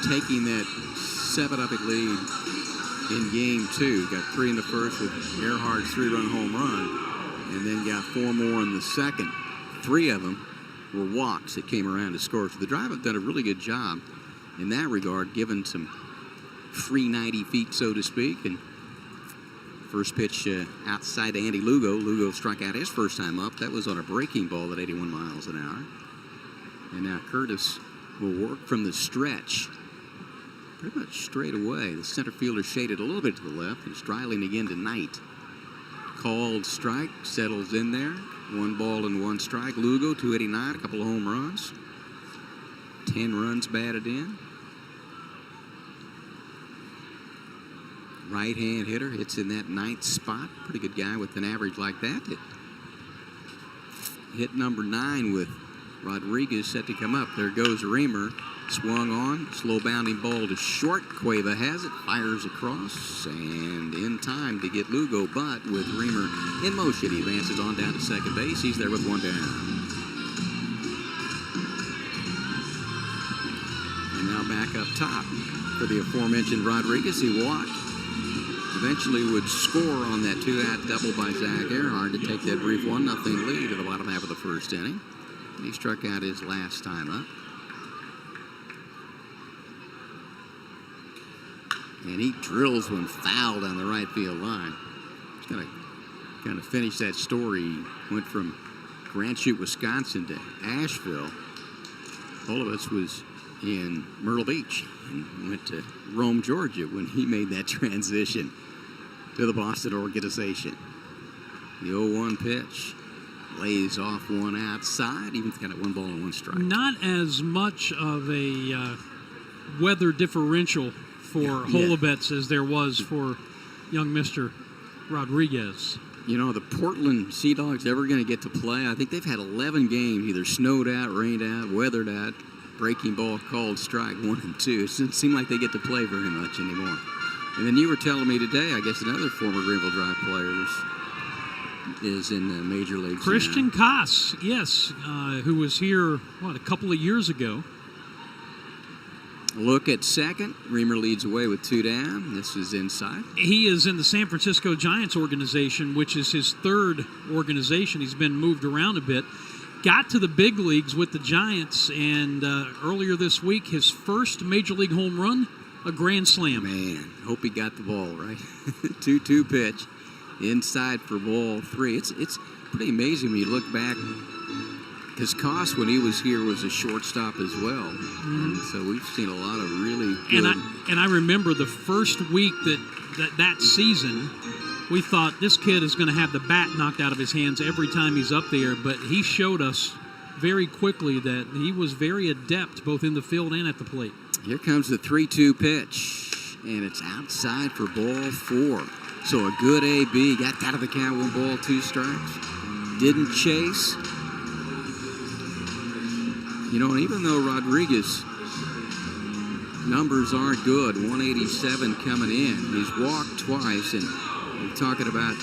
taking that 7-0 lead in game 2. Got 3 in the first with Earhart's 3-run home run, and then got 4 more in the second. 3 of them were walks that came around to score. So the Drive have done a really good job in that regard, given some free 90 feet, so to speak. And first pitch outside to Andy Lugo. Lugo struck out his first time up. That was on a breaking ball at 81 miles an hour. And now Curtis will work from the stretch pretty much straight away. The center fielder shaded a little bit to the left, and Stryling again tonight. Called strike, settles in there. 1 ball and 1 strike. Lugo, 289, a couple of home runs. 10 runs batted in. Right-hand hitter, hits in that 9th spot. Pretty good guy with an average like that. Hit number 9 with Rodriguez set to come up. There goes Reamer. Swung on, slow bounding ball to short. Cueva has it, fires across, and in time to get Lugo, but with Reamer in motion, he advances on down to second base. He's there with one down. And now back up top for the aforementioned Rodriguez. He walked. Eventually would score on that two-out double by Zach Earhart to take that brief 1-0 lead in the bottom half of the first inning. And he struck out his last time up. And he drills one foul down the right field line. He's going to kind of finish that story. Went from Grand Chute, Wisconsin to Asheville. All of us was in Myrtle Beach and went to Rome, Georgia when he made that transition to the Boston organization. The 0-1 pitch lays off one outside. Even got it 1 ball and 1 strike. Not as much of a weather differential for Holubets as there was for young Mr. Rodriguez. You know, the Portland Sea Dogs ever going to get to play? I think they've had 11 games, either snowed out, rained out, weathered out, breaking ball called strike 1 and 2. It doesn't seem like they get to play very much anymore. And then you were telling me today, I guess another former Greenville Drive player is in the major leagues. Christian Koss, yes, who was here, a couple of years ago. Look at second. Reamer leads away with 2 down. This is inside. He is in the San Francisco Giants organization, which is his third organization. He's been moved around a bit. Got to the big leagues with the Giants, and earlier this week, his first major league home run, a grand slam. Man, hope he got the ball, right? 2-2 pitch. Inside for ball 3. It's pretty amazing when you look back. Because Koss, when he was here, was a shortstop as well. And so we've seen a lot of really good... And I remember the first week that season, we thought this kid is going to have the bat knocked out of his hands every time he's up there. But he showed us very quickly that he was very adept both in the field and at the plate. Here comes the 3-2 pitch. And it's outside for ball 4. So a good AB. Got out of the count, 1 ball, 2 strikes. Didn't chase. You know, even though Rodriguez numbers aren't good, 187 coming in, he's walked twice, and we're talking about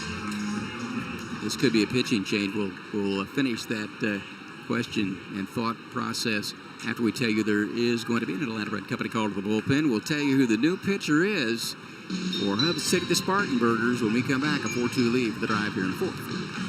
this could be a pitching change. We'll finish that question and thought process after we tell you there is going to be an Atlanta Bread Company call to the bullpen. We'll tell you who the new pitcher is for Hub City, the Spartanburgers, when we come back. A 4-2 lead for the Drive here in 4th.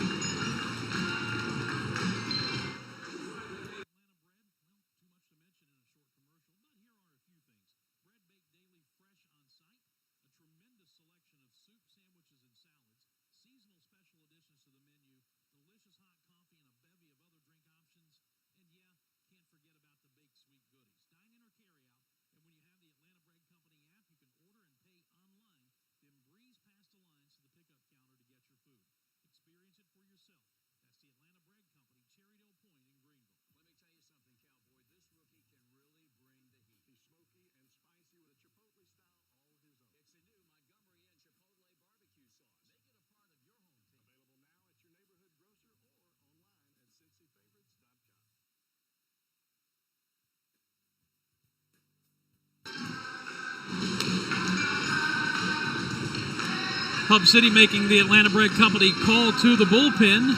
Hub City making the Atlanta Bread Company call to the bullpen,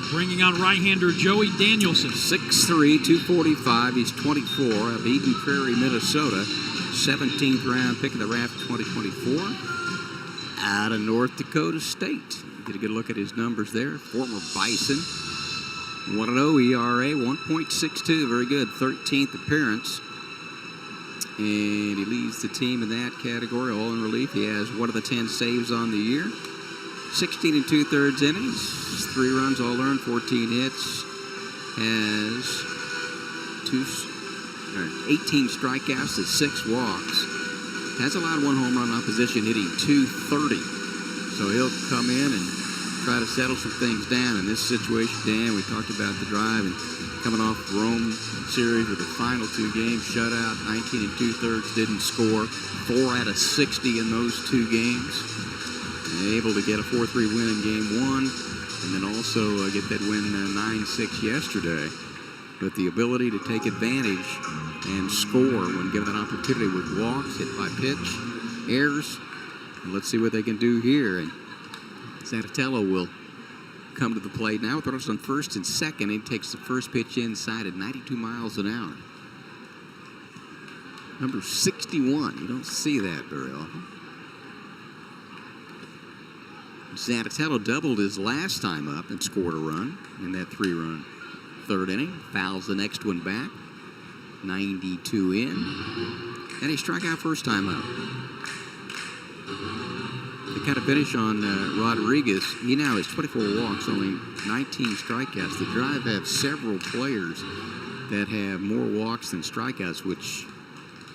bringing on right-hander Joey Danielson. 6'3", 245. He's 24 of Eden Prairie, Minnesota. 17th round pick of the draft 2024. Out of North Dakota State. Get a good look at his numbers there. Former Bison. 1-0 ERA, 1.62. Very good. 13th appearance. And he leads the team in that category, all in relief. He has 1 of the 10 saves on the year. 16 2/3 innings, 3 runs all earned, 14 hits. Has 18 strikeouts to 6 walks. Has allowed 1 home run opposition, hitting .230. So he'll come in and try to settle some things down in this situation. Dan, we talked about the Drive and coming off the Rome series with the final 2 games shutout, 19 2/3, didn't score. 4 out of 60 in those 2 games. And able to get a 4-3 win in game 1, and then also get that win 9-6 yesterday. but the ability to take advantage and score when given an opportunity with walks, hit by pitch, errors. And let's see what they can do here. And Zanatello will come to the plate now. Throws on first and second. He takes the first pitch inside at 92 miles an hour. Number 61. You don't see that very often. Zanatello doubled his last time up and scored a run in that 3-run third inning. Fouls the next one back. 92 in. And he struck out first time up. The kind of finish on Rodriguez, he now has 24 walks, only 19 strikeouts. The Drive have several players that have more walks than strikeouts, which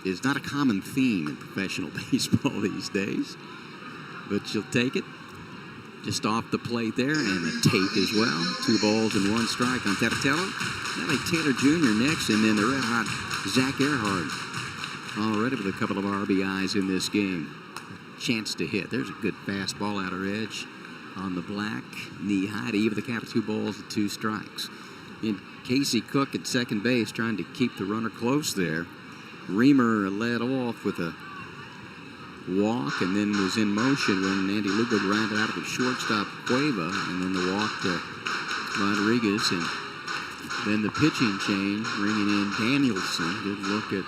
is not a common theme in professional baseball these days. But you'll take it. Just off the plate there, and the tape as well. 2 balls and 1 strike on Zanatello. Nelly Taylor Jr. next, and then the red-hot Zach Earhart already with a couple of RBIs in this game. Chance to hit. There's a good fastball outer edge on the black, knee high to even the count of 2 balls and 2 strikes. And Casey Cook at second base trying to keep the runner close there. Reamer led off with a walk and then was in motion when Andy Lugo grounded out of the shortstop Cueva, and then the walk to Rodriguez, and then the pitching change, bringing in Danielson. Good look at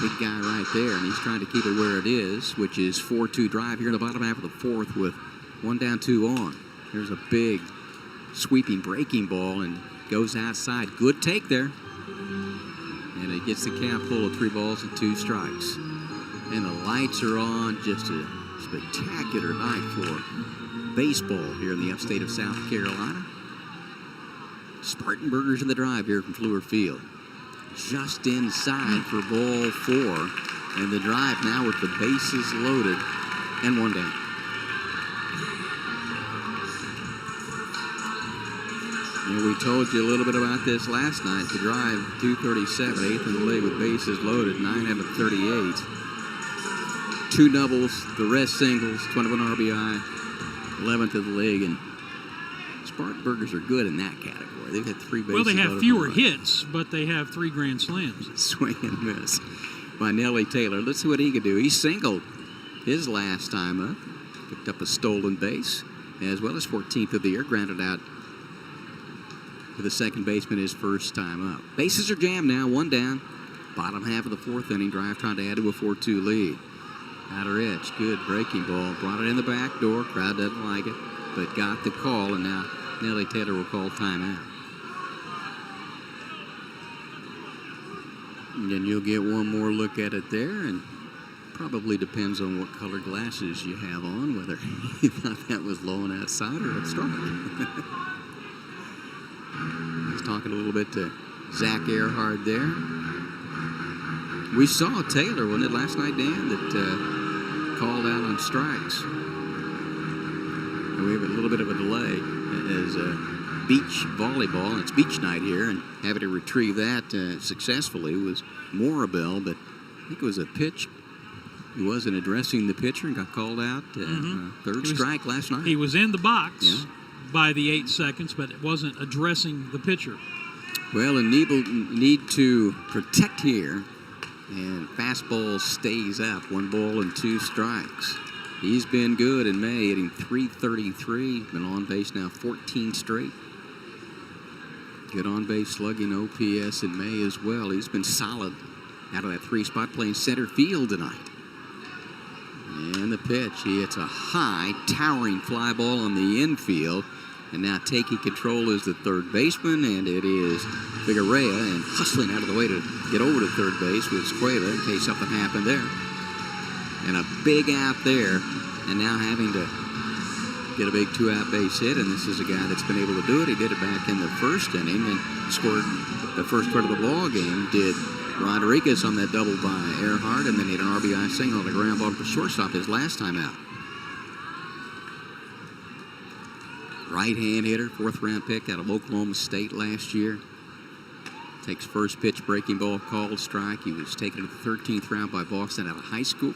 big guy right there, and he's trying to keep it where it is, which is 4-2 drive here in the bottom half of the 4th with 1 down, 2 on. Here's a big sweeping breaking ball and goes outside. Good take there. And it gets the count full of 3 balls and 2 strikes. And the lights are on. Just a spectacular night for baseball here in the upstate of South Carolina. Spartanburgers in the Drive here from Fluor Field. Just inside for ball 4. And the Drive now with the bases loaded and 1 down. And we told you a little bit about this last night. The Drive, 237, 8th in the league with bases loaded, 9 out of 38. 2 doubles, the rest singles, 21 RBI, 11th of the league, and Spartanburgers are good in that category. They've had 3 bases. Well, they have fewer hits, but they have 3 grand slams. Swing and miss by Nelly Taylor. Let's see what he can do. He singled his last time up, picked up a stolen base, as well as 14th of the year, grounded out to the second baseman his first time up. Bases are jammed now, 1 down. Bottom half of the 4th inning, Drive trying to add to a 4-2 lead. Outer edge, good breaking ball. Brought it in the back door. Crowd doesn't like it, but got the call, and now Nelly Taylor will call timeout. And then you'll get one more look at it there, and probably depends on what color glasses you have on, whether you thought that was low and outside or a strike. He's talking a little bit to Zach Earhart there. We saw Taylor, wasn't it, last night, Dan, that called out on strikes. And we have a little bit of a delay as beach volleyball, and it's beach night here, and having to retrieve that successfully was Morabel, but I think it was a pitch. He wasn't addressing the pitcher and got called out. Third strike last night. He was in the box by the 8 seconds, but it wasn't addressing the pitcher. Well, and need to protect here. And fastball stays up. 1 ball and 2 strikes. He's been good in May, hitting .333. Been on base now 14 straight. Good on base slugging OPS in May as well. He's been solid out of that 3 spot, playing center field tonight. And the pitch, he hits a high, towering fly ball on the infield. And now taking control is the third baseman, and it is Figueroa, and hustling out of the way to get over to third base with Cueva in case something happened there. And a big out there, and now having to get a big 2-out base hit, and this is a guy that's been able to do it. He did it back in the first inning and scored the first part of the ball game. Did Rodriguez on that double by Earhart, and then he had an RBI single on the ground ball to shortstop his last time out. Right-hand hitter, 4th-round pick out of Oklahoma State last year. Takes first pitch, breaking ball, called strike. He was taken to the 13th round by Boston out of high school.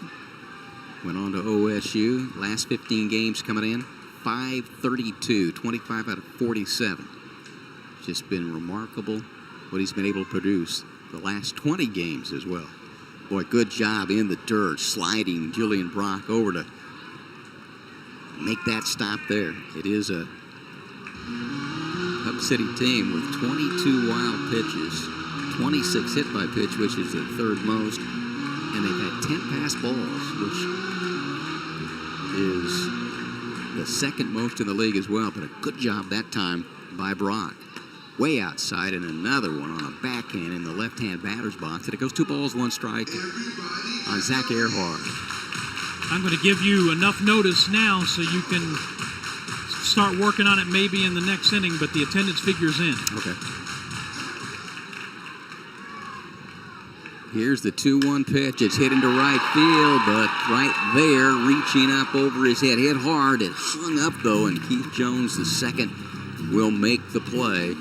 Went on to OSU. Last 15 games coming in, .532, 25 out of 47. Just been remarkable what he's been able to produce the last 20 games as well. Boy, good job in the dirt, sliding Julian Brock over to make that stop there. It is a Hub City team with 22 wild pitches, 26 hit by pitch, which is the third most, and they've had 10 pass balls, which is the second most in the league as well. But a good job that time by Brock. Way outside, and another one on a backhand in the left-hand batter's box. And it goes 2 balls, 1 strike on Zach Earhart. I'm going to give you enough notice now so you can start working on it maybe in the next inning, but the attendance figure's in. Okay. Here's the 2-1 pitch. It's hit into right field, but right there, reaching up over his head. Hit hard. It hung up, though, and Keith Jones, the second, will make the play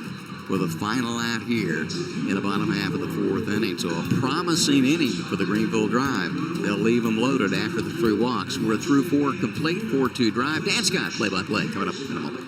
with a final out here in the bottom half of the 4th inning. So a promising inning for the Greenville Drive. They'll leave them loaded after the 3 walks. We're through 4 complete, 4-2 drive. Dan Scott, play-by-play, coming up in a moment.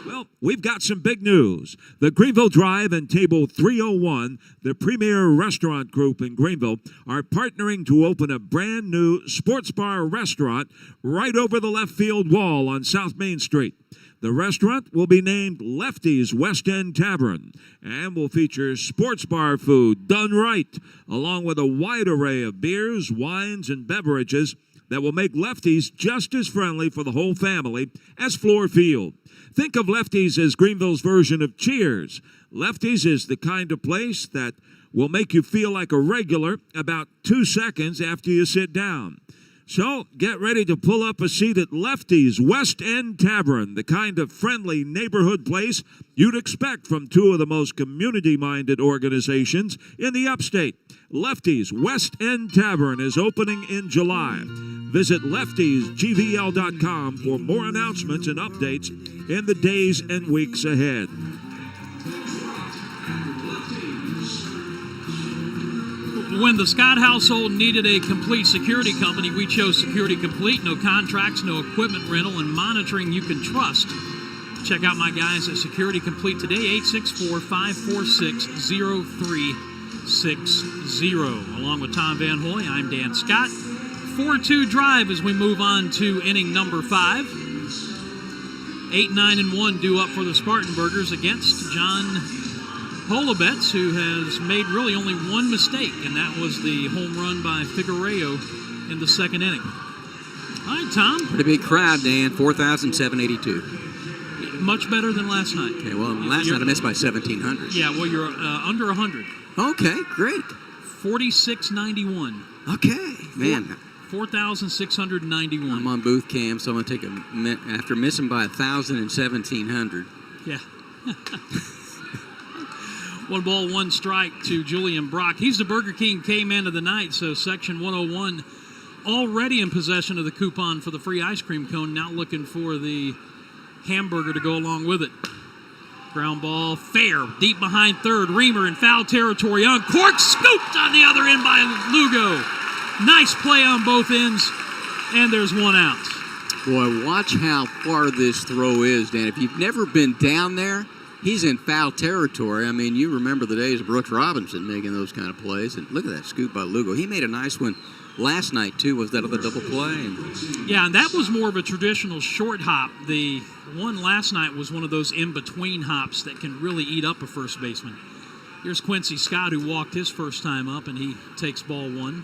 Well, we've got some big news. The Greenville Drive and Table 301, the premier restaurant group in Greenville, are partnering to open a brand new sports bar restaurant right over the left field wall on South Main Street. The restaurant will be named Lefty's West End Tavern and will feature sports bar food done right, along with a wide array of beers, wines, and beverages that will make Lefty's just as friendly for the whole family as Floor Field. Think of Lefty's as Greenville's version of Cheers. Lefty's is the kind of place that will make you feel like a regular about 2 seconds after you sit down. So get ready to pull up a seat at Lefty's West End Tavern, the kind of friendly neighborhood place you'd expect from 2 of the most community-minded organizations in the upstate. Lefty's West End Tavern is opening in July. Visit leftysgvl.com for more announcements and updates in the days and weeks ahead. When the Scott household needed a complete security company, we chose Security Complete. No contracts, no equipment rental, and monitoring you can trust. Check out my guys at Security Complete today, 864-546-0360. Along with Tom Van Hoy, I'm Dan Scott. 4-2 drive as we move on to inning number 5. 8-9-1 due up for the Spartanburgers against John Holobetz, who has made really only one mistake, and that was the home run by Figueroa in the 2nd inning. All right, Tom. Pretty big crowd, Dan. 4,782. Much better than last night. Okay, well, last night I missed by 1,700. Yeah, well, you're under 100. Okay, great. 4691. Okay, man. 4,691. I'm on booth cam, so I'm going to take after missing by 1,000 and 1,700. Yeah. 1 ball, 1 strike to Julian Brock. He's the Burger King K-Man of the night, so Section 101 already in possession of the coupon for the free ice cream cone, now looking for the hamburger to go along with it. Ground ball, fair, deep behind third. Reamer in foul territory on Cork, scooped on the other end by Lugo. Nice play on both ends, and there's 1 out. Boy, watch how far this throw is, Dan. If you've never been down there, he's in foul territory. I mean, you remember the days of Brooks Robinson making those kind of plays. And look at that scoop by Lugo. He made a nice one last night, too, was that other double play. Yeah, and that was more of a traditional short hop. The one last night was one of those in-between hops that can really eat up a first baseman. Here's Quincy Scott, who walked his first time up, and he takes ball 1.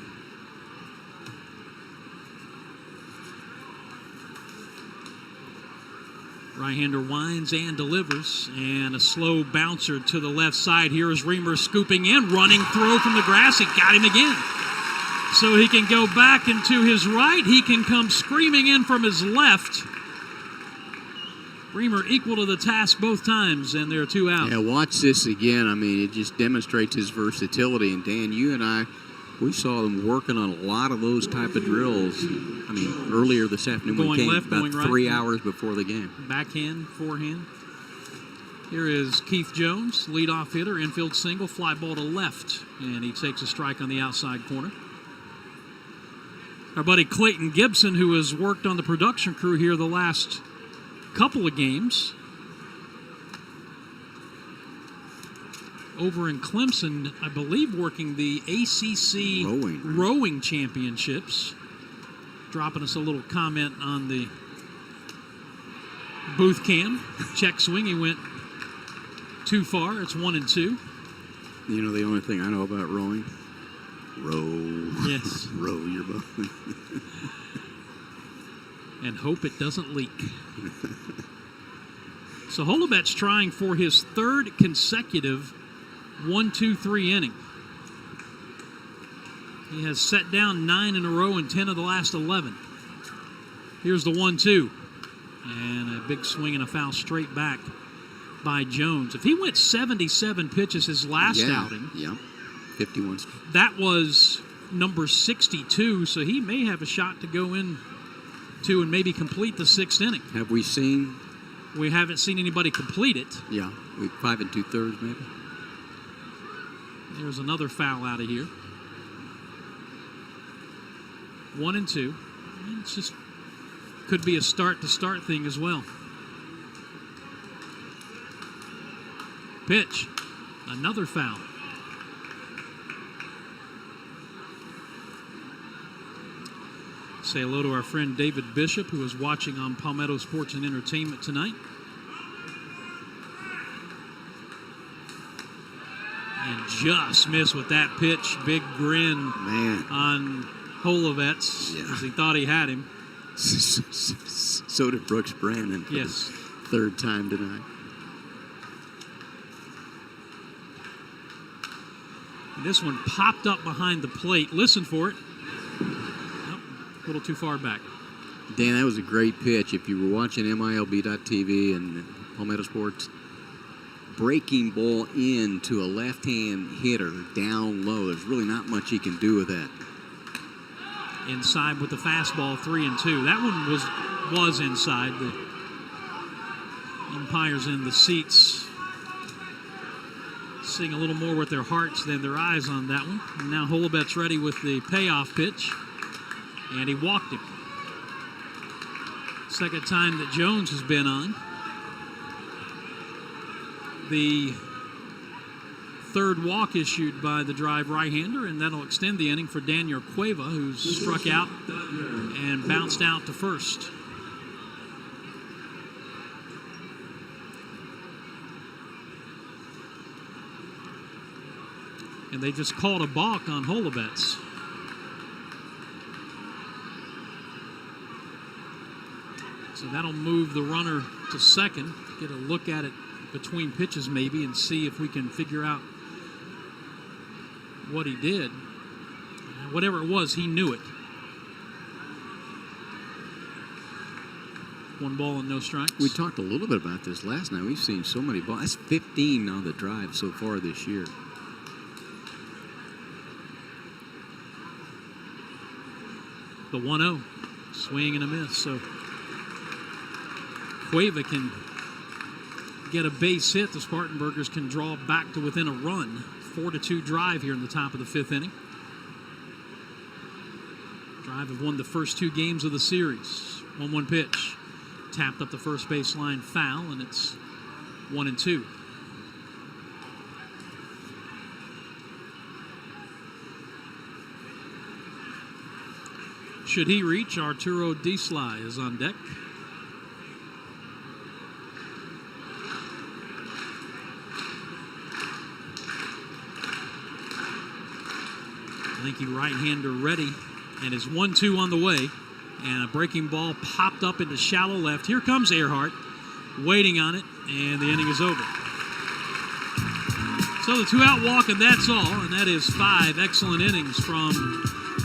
Right-hander winds and delivers, and a slow bouncer to the left side. Here is Reamer scooping in, running throw from the grass. He got him again. So he can go back into his right. He can come screaming in from his left. Reamer equal to the task both times, and there are 2 out. Yeah, watch this again. I mean, it just demonstrates his versatility. And Dan, you and I, we saw them working on a lot of those type of drills. I mean, earlier this afternoon when we came, left, about right. 3 hours before the game. Backhand, forehand. Here is Keith Jones, leadoff hitter, infield single, fly ball to left, and he takes a strike on the outside corner. Our buddy Clayton Gibson, who has worked on the production crew here the last couple of games, over in Clemson, I believe working the ACC rowing championships. Dropping us a little comment on the booth cam. Check swing, he went too far. It's 1-2. You know, the only thing I know about rowing, row. Yes. Row your boat. And hope it doesn't leak. So Holobet's trying for his third consecutive 1-2-3 inning. He has set down 9 in a row in 10 of the last 11. Here's the 1-2. And a big swing and a foul straight back by Jones. If he went 77 pitches his last outing. Yeah, 51. That was number 62, so he may have a shot to go in to and maybe complete the 6th inning. Have we seen? We haven't seen anybody complete it. Yeah, 5 2/3 maybe. There's another foul out of here. 1-2. It's just could be a start-to-start thing as well. Pitch. Another foul. Say hello to our friend David Bishop, who is watching on Palmetto Sports and Entertainment tonight. And just missed with that pitch. Big grin on Holobet's as he thought he had him. So did Brooks Brandon for the third time tonight. This one popped up behind the plate. Listen for it. Nope, a little too far back. Dan, that was a great pitch. If you were watching MILB.TV and Palmetto Sports, breaking ball into a left-hand hitter down low. There's really not much he can do with that. Inside with the fastball, 3-2. That one was inside. The umpires in the seats seeing a little more with their hearts than their eyes on that one. And now Holobet's ready with the payoff pitch, and he walked him. Second time that Jones has been on. The third walk issued by the drive right-hander, and that'll extend the inning for Daniel Cueva, who's struck out and bounced out to first. And they just called a balk on Holobet's. So that'll move the runner to second, get a look at it between pitches maybe, and see if we can figure out what he did. Whatever it was, he knew it. 1 ball and no strikes. We talked a little bit about this last night. We've seen so many balls. That's 15 on the drive so far this year. The 1-0. Swing and a miss. So Cueva can get a base hit. The Spartanburgers can draw back to within a run. 4-2 drive here in the top of the 5th inning. Drive have won the first 2 games of the series. 1-1 pitch. Tapped up the first baseline, foul, and it's 1-2. Should he reach, Arturo Diesly is on deck. Lanky right-hander ready, and his 1-2 on the way. And a breaking ball popped up into shallow left. Here comes Earhart, waiting on it, and the inning is over. So the 2-out walk, and that's all. And that is 5 excellent innings from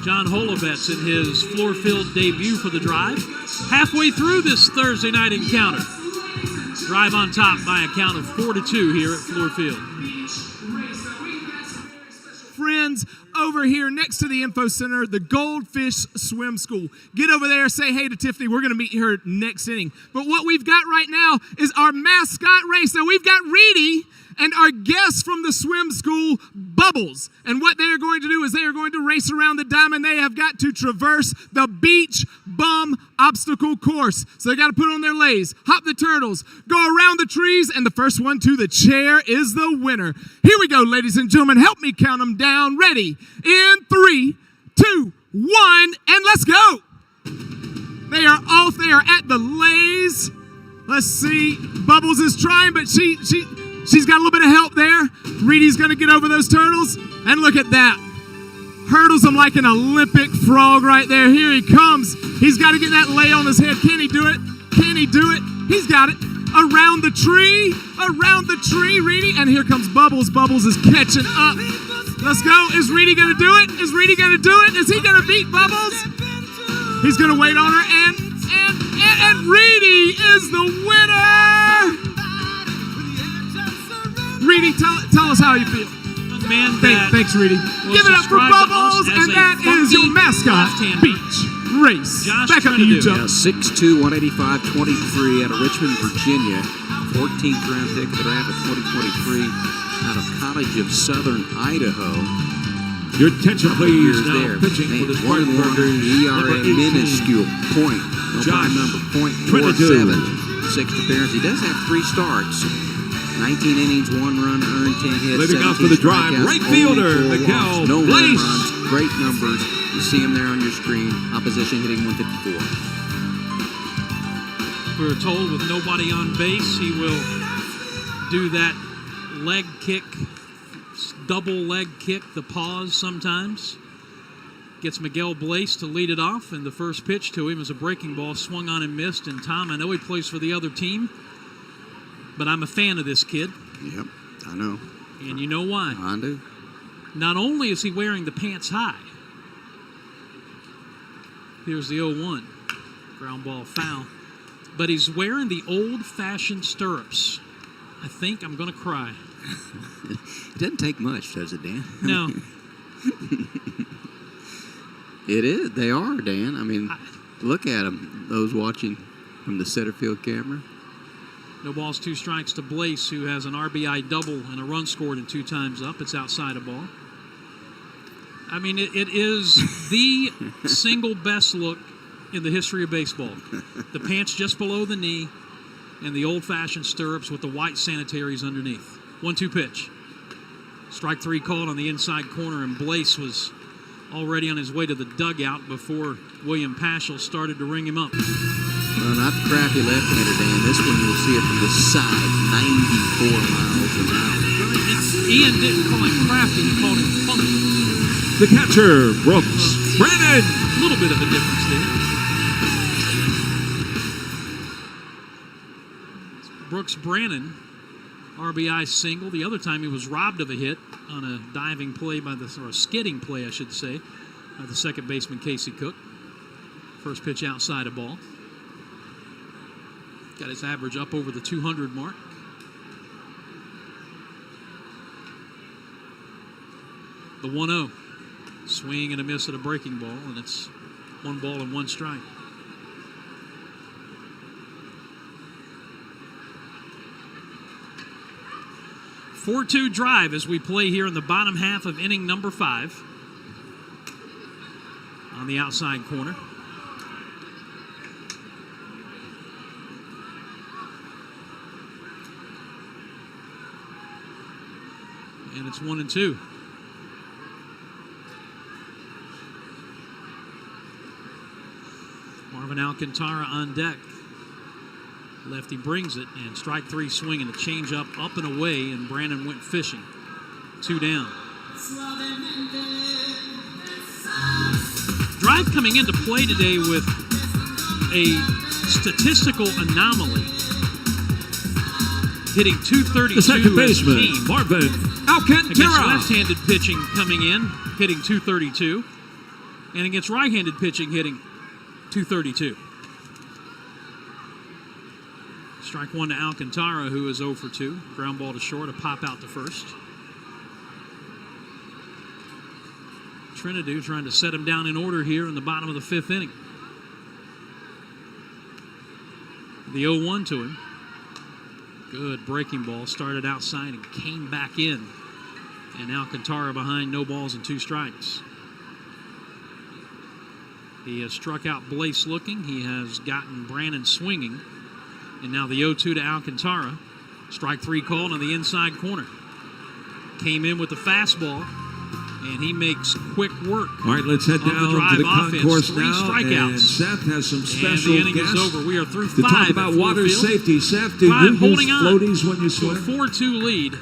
John Holobet's in his floor-filled debut for the drive. Halfway through this Thursday night encounter. Drive on top by a count of 4-2 here at Fluor Field. Friends, over here next to the Info Center, the Goldfish Swim School. Get over there, say hey to Tiffany. We're going to meet her next inning. But what we've got right now is our mascot race. Now we've got Reedy and our guest from the swim school, Bubbles. And what they are going to do is they are going to race around the diamond. They have got to traverse the beach bum obstacle course. So they got to put on their leis, hop the turtles, go around the trees, and the first one to the chair is the winner. Here we go, ladies and gentlemen. Help me count them down. Ready? In 3, 2, 1, and let's go. They are off. They are at the leis. Let's see. Bubbles is trying, but she's got a little bit of help there. Reedy's going to get over those turtles. And look at that. Hurdles him like an Olympic frog right there. Here he comes. He's got to get that lei on his head. Can he do it? Can he do it? He's got it. Around the tree, Reedy. And here comes Bubbles. Bubbles is catching up. Let's go. Is Reedy going to do it? Is Reedy going to do it? Is he going to beat Bubbles? He's going to wait on her, and Reedy is the winner. Reedy, tell us how you feel. Man, thanks, Reedy. Give it up for Bubbles, and that is your mascot beach race. Back up to you, Joe. 6'2", 185-23 out of Richmond, Virginia. 14th round pick of the draft of 2023 out of College of Southern Idaho. Your attention, please. Here's Now there. pitching for the 1-1 Spartanburgers. ERA minuscule point. Josh Number Trinidad. .47. Sixth appearance. He does have 3 starts. 19 innings, 1 run, earned 10 hits. Leading off for the drive, strikeouts, right fielder, only 4 Miguel walks, no home Blaze. runs, great numbers. You see him there on your screen. Opposition hitting 154. We were told with nobody on base, he will do that leg kick, double leg kick, the pause sometimes. Gets Miguel Blaze to lead it off, and the first pitch to him is a breaking ball, swung on and missed. And Tom, I know he plays for the other team, but I'm a fan of this kid. Yep, I know. And you know why? I do. Not only is he wearing the pants high, here's the 0-1, ground ball foul, but he's wearing the old-fashioned stirrups. I think I'm going to cry. It doesn't take much, does it, Dan? No. It is. They are, Dan. I mean, look at them, those watching from the center field camera. No balls, 2 strikes to Blaze, who has an RBI double and a run scored in 2 times up. It's outside a ball. I mean, it is the single best look in the history of baseball. The pants just below the knee and the old-fashioned stirrups with the white sanitaries underneath. 1-2 pitch. Strike 3 called on the inside corner, and Blaze was already on his way to the dugout before William Paschal started to ring him up. Well, not the crappy left-hander, Dan. This one you'll see it from the side, 94 miles an hour. Ian didn't call him crafty, he called him funky. The catcher, Brooks Brennan. A little bit of a difference there. Brooks Brannon, RBI single. The other time he was robbed of a hit on a diving play or a skidding play, I should say, by the second baseman Casey Cook. First pitch outside a ball. Got his average up over the 200 mark. The 1-0. Swing and a miss at a breaking ball, and it's 1 ball and 1 strike. Four-2 drive as we play here in the bottom half of inning number 5 on the outside corner. And it's 1-2. Marvin Alcantara on deck. Lefty brings it, and strike 3 swing and a changeup up and away, and Brandon went fishing. 2 down. Drive coming into play today with a statistical anomaly. Hitting 232 The second baseman, as a team. Marvin Against Alcantara. left-handed pitching coming in, hitting 232. And against right-handed pitching, hitting 232. Strike 1 to Alcantara, who is 0 for 2. Ground ball to short, a pop out to first. Trinidad trying to set him down in order here in the bottom of the 5th inning. The 0-1 to him. Good breaking ball. Started outside and came back in. And Alcantara behind, no balls and 2 strikes. He has struck out Blaze looking. He has gotten Brannon swinging. And now the 0-2 to Alcantara. Strike 3 called on the inside corner. Came in with the fastball, and he makes quick work. All right, let's head of the down drive to the concourse offense. 3 now. strikeouts. And Seth has some And special the inning guests is over. We are through to 5 talk at about Ford water Field. safety. Seth, do 5 you holding use on floaties when you to a swim? 4-2 lead.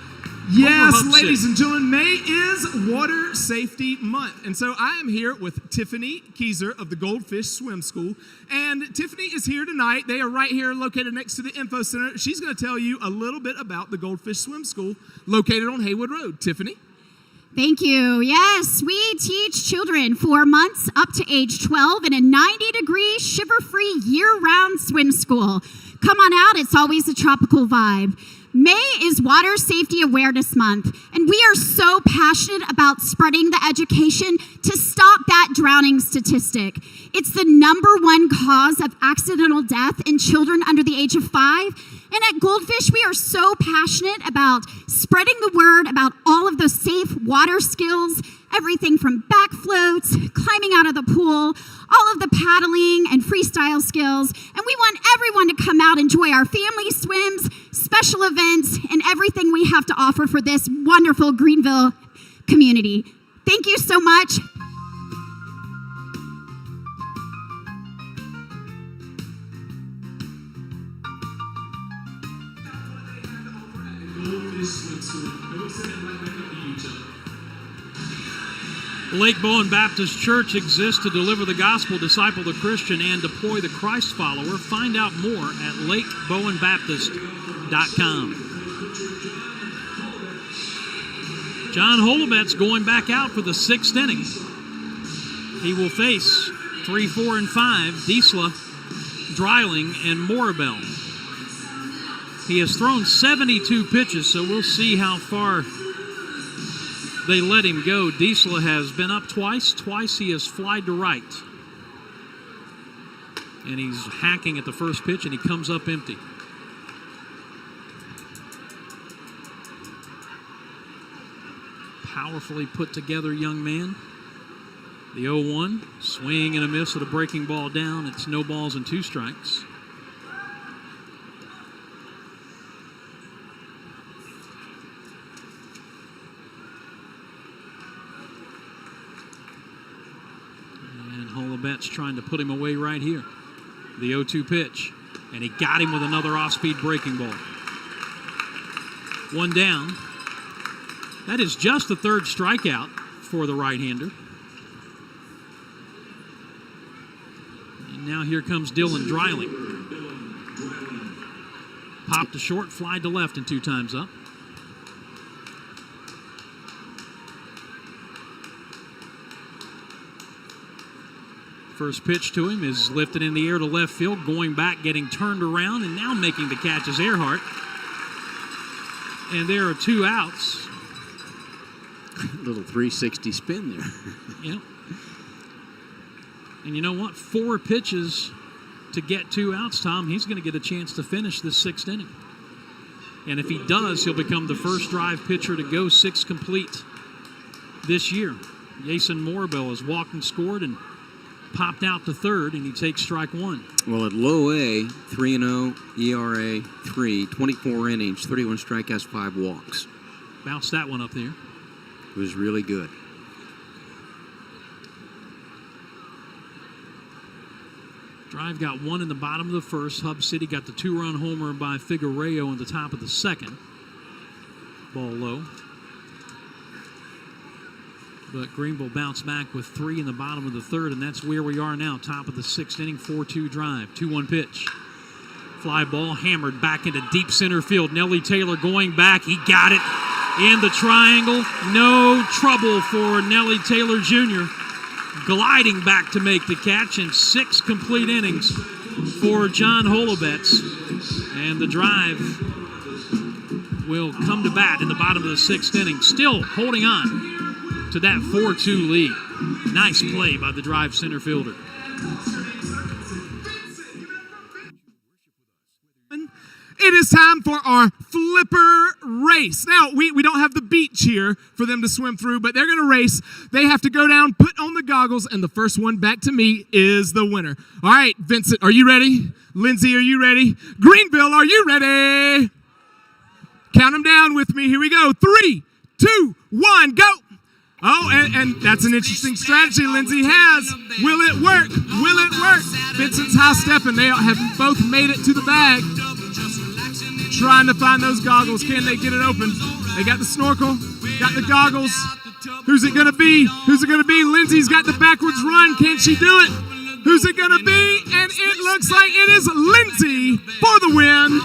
Yes, over Hub ladies City. and gentlemen, May is Water Safety Month. And so I am here with Tiffany Keyser of the Goldfish Swim School. And Tiffany is here tonight. They are right here located next to the Info Center. She's going to tell you a little bit about the Goldfish Swim School located on Haywood Road. Tiffany? Thank you. Yes, we teach children 4 months up to age 12 in a 90-degree, shiver-free, year-round swim school. Come on out. It's always a tropical vibe. May is Water Safety Awareness Month, and we are so passionate about spreading the education to stop that drowning statistic. It's the #1 cause of accidental death in children under the age of 5. And at Goldfish, we are so passionate about spreading the word about all of those safe water skills, everything from back floats, climbing out of the pool, all of the paddling and freestyle skills. And we want everyone to come out, enjoy our family swims, special events, and everything we have to offer for this wonderful Greenville community. Thank you so much. Lake Bowen Baptist Church exists to deliver the gospel, disciple the Christian, and deploy the Christ follower. Find out more at lakebowenbaptist.com. John Holobet's going back out for the 6th inning. He will face 3, 4, and 5, Diesla, Dreiling, and Morabel. He has thrown 72 pitches, so we'll see how far they let him go. Diesel has been up twice. Twice he has flied to right. And he's hacking at the first pitch, and he comes up empty. Powerfully put together young man. The 0-1, swing and a miss with a breaking ball down. It's no balls and 2 strikes. Holobet's trying to put him away right here. The 0-2 pitch. And he got him with another off-speed breaking ball. 1 down. That is just the 3rd strikeout for the right-hander. And now here comes Dylan Dreiling. Popped to short, fly to left, and 2 times up. First pitch to him is lifted in the air to left field, going back, getting turned around, and now making the catch is Earhart. And there are 2 outs. Little 360 spin there. Yep. And you know what? 4 pitches to get 2 outs, Tom. He's going to get a chance to finish this 6th inning. And if he does, he'll become the first drive pitcher to go 6 complete this year. Jason Morabel has walked and scored and popped out to 3rd, and he takes strike 1. Well, at low A, 3-0, ERA 3, 24 innings, 31 strikeouts, 5 walks. Bounced that one up there. It was really good. Drive got 1 in the bottom of the 1st. Hub City got the 2-run homer by Figueroa in the top of the 2nd. Ball low. But Greenville bounced back with 3 in the bottom of the 3rd, and that's where we are now. Top of the 6th inning, 4-2 drive. 2-1 pitch. Fly ball hammered back into deep center field. Nellie Taylor going back. He got it in the triangle. No trouble for Nellie Taylor Jr. Gliding back to make the catch, and 6 complete innings for John Holobetz. And the drive will come to bat in the bottom of the 6th inning. Still holding on to that 4-2 lead. Nice play by the drive center fielder. It is time for our flipper race. Now, we don't have the beach here for them to swim through, but they're going to race. They have to go down, put on the goggles, and the first one back to me is the winner. All right, Vincent, are you ready? Lindsay, are you ready? Greenville, are you ready? Count them down with me. Here we go. 3, 2, 1, go. Oh, and that's an interesting strategy Lindsay has. Will it work? Will it work? Vincent's high stepping. They have both made it to the bag. Trying to find those goggles. Can they get it open? They got the snorkel, got the goggles. Who's it going to be? Who's it going to be? Lindsay's got the backwards run. Can she do it? Who's it going to be? And it looks like it is Lindsay for the win.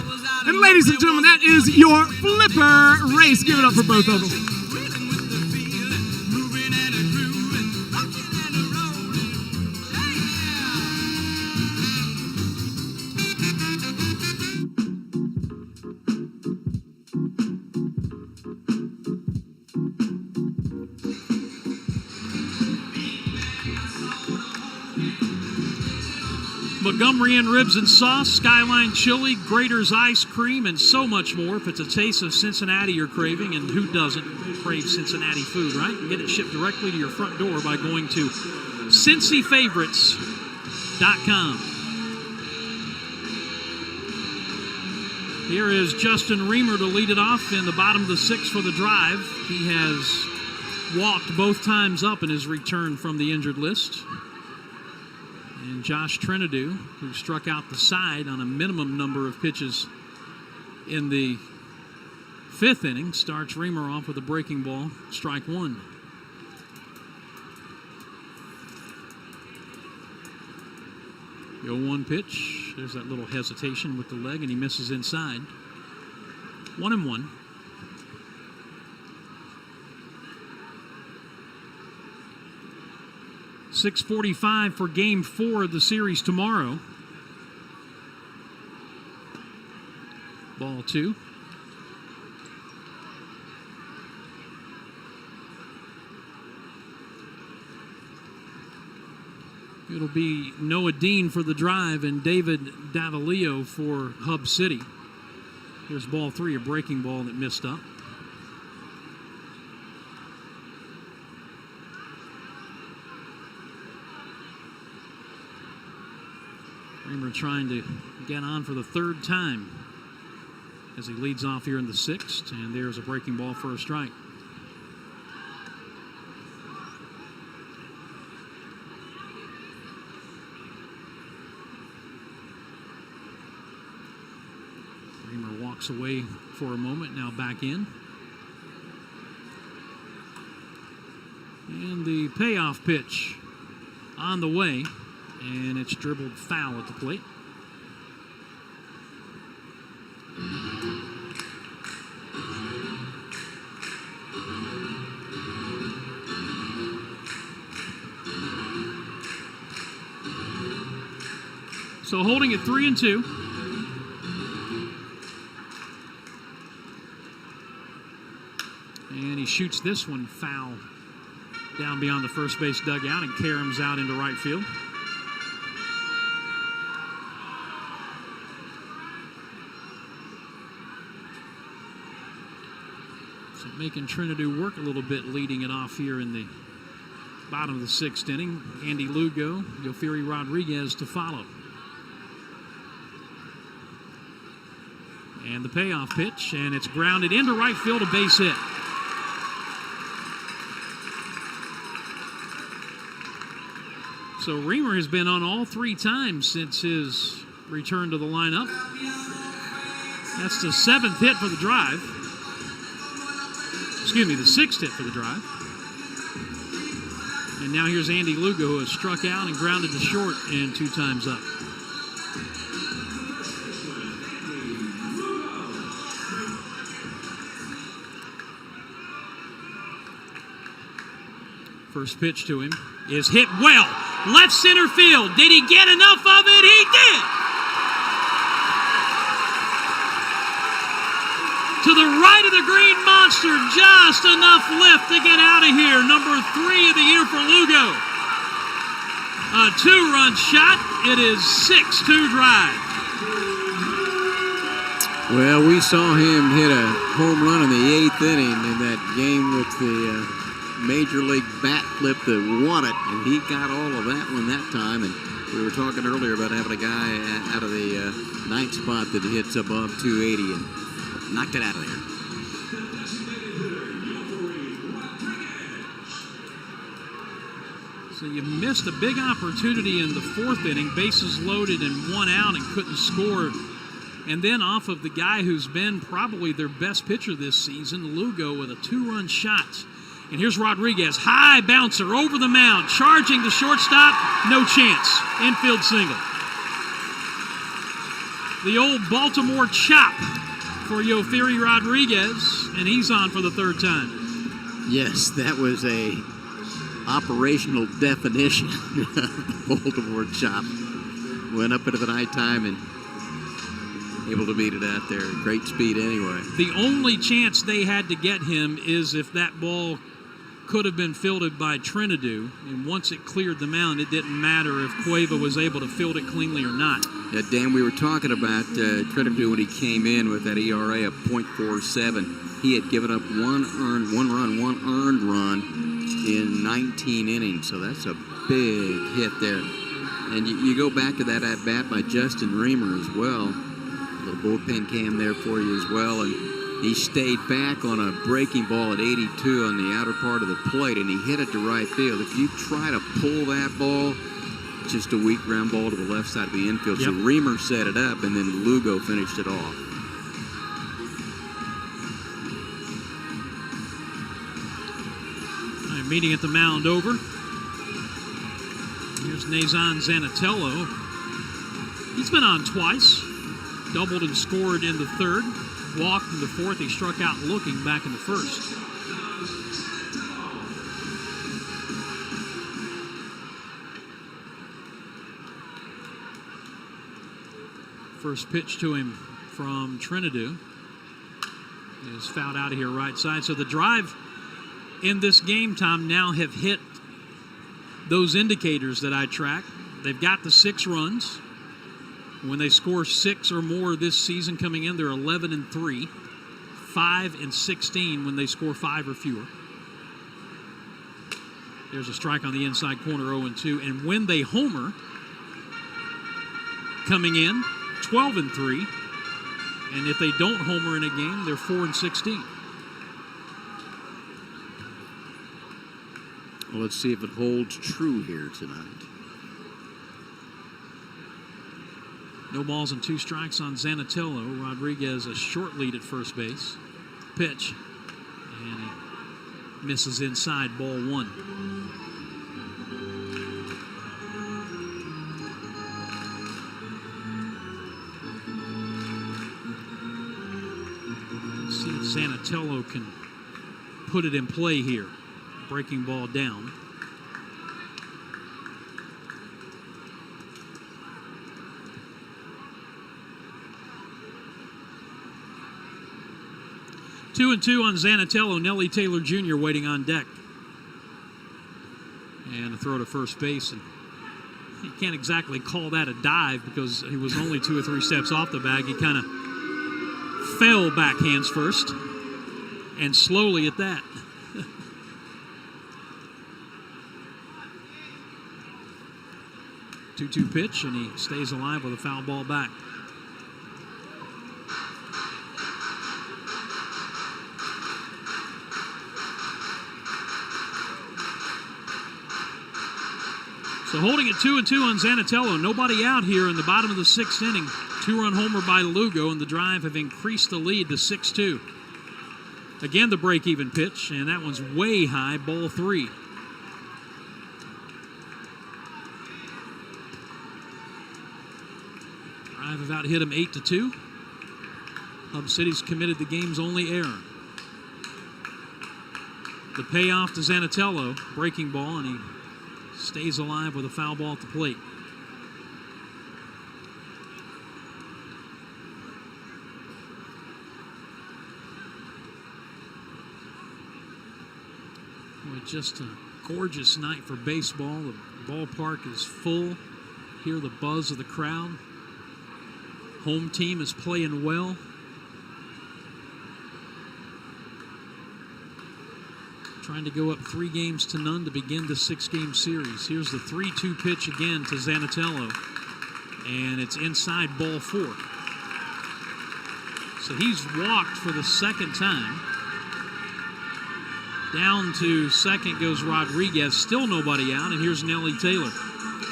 And ladies and gentlemen, that is your flipper race. Give it up for both of them. Montgomery Inn ribs and sauce, Skyline chili, Grater's ice cream, and so much more. If it's a taste of Cincinnati you're craving, and who doesn't crave Cincinnati food, right? Get it shipped directly to your front door by going to CincyFavorites.com. Here is Justin Reamer to lead it off in the bottom of the 6th for the drive. He has walked both times up in his return from the injured list. And Josh Trinidou, who struck out the side on a minimum number of pitches in the 5th inning, starts Reamer off with a breaking ball, strike 1. The 0-1 pitch. There's that little hesitation with the leg, and he misses inside. 1-1. .645 for Game 4 of the series tomorrow. Ball 2. It'll be Noah Dean for the drive and David Davalillo for Hub City. Here's ball 3, a breaking ball that missed up. Reamer trying to get on for the 3rd time as he leads off here in the 6th, and there's a breaking ball for a strike. Reamer walks away for a moment, now back in. And the payoff pitch on the way. And it's dribbled foul at the plate. So holding it 3-2. And he shoots this one foul down beyond the first base dugout and caroms out into right field. Making Trinidou work a little bit, leading it off here in the bottom of the 6th inning. Andy Lugo, Yofiri Rodriguez to follow. And the payoff pitch, and it's grounded into right field, a base hit. So Reamer has been on all 3 times since his return to the lineup. That's the 7th hit for the drive. Excuse me, the 6th hit for the drive. And now here's Andy Lugo, who has struck out and grounded to short and 2 times up. First pitch to him is hit well. Left center field. Did he get enough of it? He did. To the right of the green monster, just enough lift to get out of here. Number 3 of the year for Lugo. A 2-run shot. It is 6-2 drive. Well, we saw him hit a home run in the 8th inning in that game with the Major League bat flip that won it, and he got all of that one that time. And we were talking earlier about having a guy out of the 9th spot that hits above 280 and knocked it out of there. So you missed a big opportunity in the 4th inning, bases loaded and 1 out, and couldn't score. And then off of the guy who's been probably their best pitcher this season, Lugo, with a 2-run shot. And here's Rodriguez, high bouncer over the mound, charging the shortstop, no chance. Infield single. The old Baltimore chop for Yofiri Rodriguez, and he's on for the 3rd time. Yes, that was a operational definition of the Baltimore chop. Went up into the nighttime and able to beat it out there. Great speed anyway. The only chance they had to get him is if that ball could have been fielded by Trinidad, and once it cleared the mound, it didn't matter if Cueva was able to field it cleanly or not. Yeah, Dan, we were talking about Trinidad when he came in with that ERA of .47. He had given up one earned run in 19 innings, so that's a big hit there. And you go back to that at-bat by Justin Reamer as well. A little bullpen cam there for you as well, and he stayed back on a breaking ball at 82 on the outer part of the plate, and he hit it to right field. If you try to pull that ball, just a weak ground ball to the left side of the infield. Yep. So Reamer set it up, and then Lugo finished it off. All right, meeting at the mound over. Here's Nazan Zanatello. He's been on twice. Doubled and scored in the 3rd. Walked in the 4th. He struck out looking back in the 1st. First pitch to him from Trinidad is fouled out of here right side. So the drive in this game, Tom, now have hit those indicators that I track. They've got the 6 runs. When they score 6 or more this season coming in, they're 11-3, 5-16 when they score 5 or fewer. There's a strike on the inside corner, 0-2. And when they homer, coming in, 12-3. And if they don't homer in a game, they're 4-16. Well, let's see if it holds true here tonight. No balls and 2 strikes on Zanatello. Rodriguez a short lead at first base. Pitch. And he misses inside, ball 1. Let's see if Zanatello can put it in play here. Breaking ball down. Two and 2 on Zanatello. Nelly Taylor Jr. waiting on deck. And a throw to first base. And you can't exactly call that a dive because he was only 2 or 3 steps off the bag. He kind of fell back hands first. And slowly at that. 2-2 pitch, and he stays alive with a foul ball back. So holding it 2-2 on Zanatello. Nobody out here in the bottom of the 6th inning. 2-run homer by Lugo, and the Drive have increased the lead to 6-2. Again, the break-even pitch, and that one's way high, ball 3. Drive have out hit him 8-2. Hub City's committed the game's only error. The payoff to Zanatello, breaking ball, and he stays alive with a foul ball at the plate. Boy, just a gorgeous night for baseball. The ballpark is full. Hear the buzz of the crowd. Home team is playing well. trying to go up 3-0 to begin the 6-game series. Here's the 3-2 pitch again to Zanatello, and it's inside ball 4. So he's walked for the second time. Down to second goes Rodriguez, still nobody out, and here's Nellie Taylor.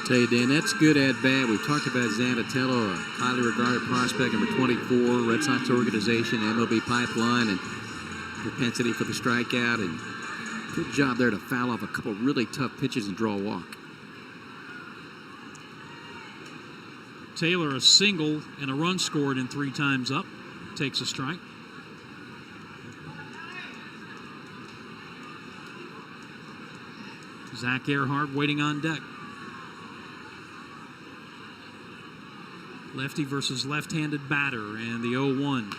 Tell you, Dan, that's good at bat. We've talked about Zanatello, a highly regarded prospect, number 24, Red Sox organization, MLB pipeline, and propensity for the strikeout, and good job there to foul off a couple really tough pitches and draw a walk. Taylor, a single and a run scored in 3 times up, takes a strike. Zach Earhart waiting on deck. Lefty versus left-handed batter, and the 0-1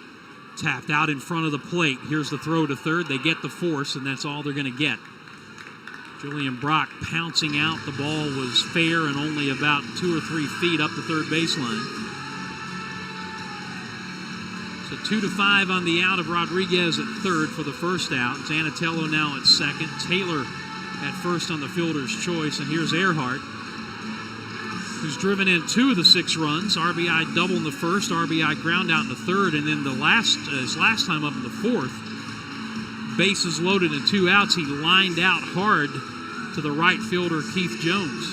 tapped out in front of the plate. Here's the throw to third. They get the force, and that's all they're going to get. Julian Brock pouncing out. The ball was fair and only about 2 or 3 feet up the third baseline. So 2-5 on the out of Rodriguez at third for the first out. Zanatello now at second. Taylor at first on the fielder's choice, and here's Earhart, who's driven in 2 of the 6 runs. RBI double in the first, RBI ground out in the third, and then his last time up in the fourth, bases loaded and 2 outs, he lined out hard to the right fielder, Keith Jones.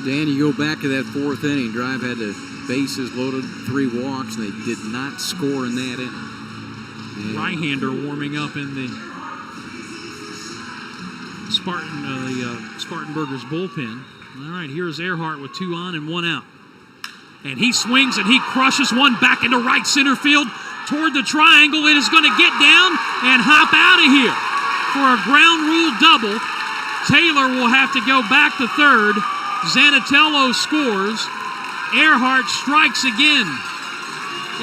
Dan, you go back to that 4th inning, Drive had the bases loaded, 3 walks, and they did not score in that inning. And Right-hander warming up in the Spartanburgers bullpen. All right, here's Earhart with 2 on and 1 out. And he swings and he crushes one back into right center field toward the triangle. It is going to get down and hop out of here for a ground rule double. Taylor will have to go back to third. Zanatello scores. Earhart strikes again.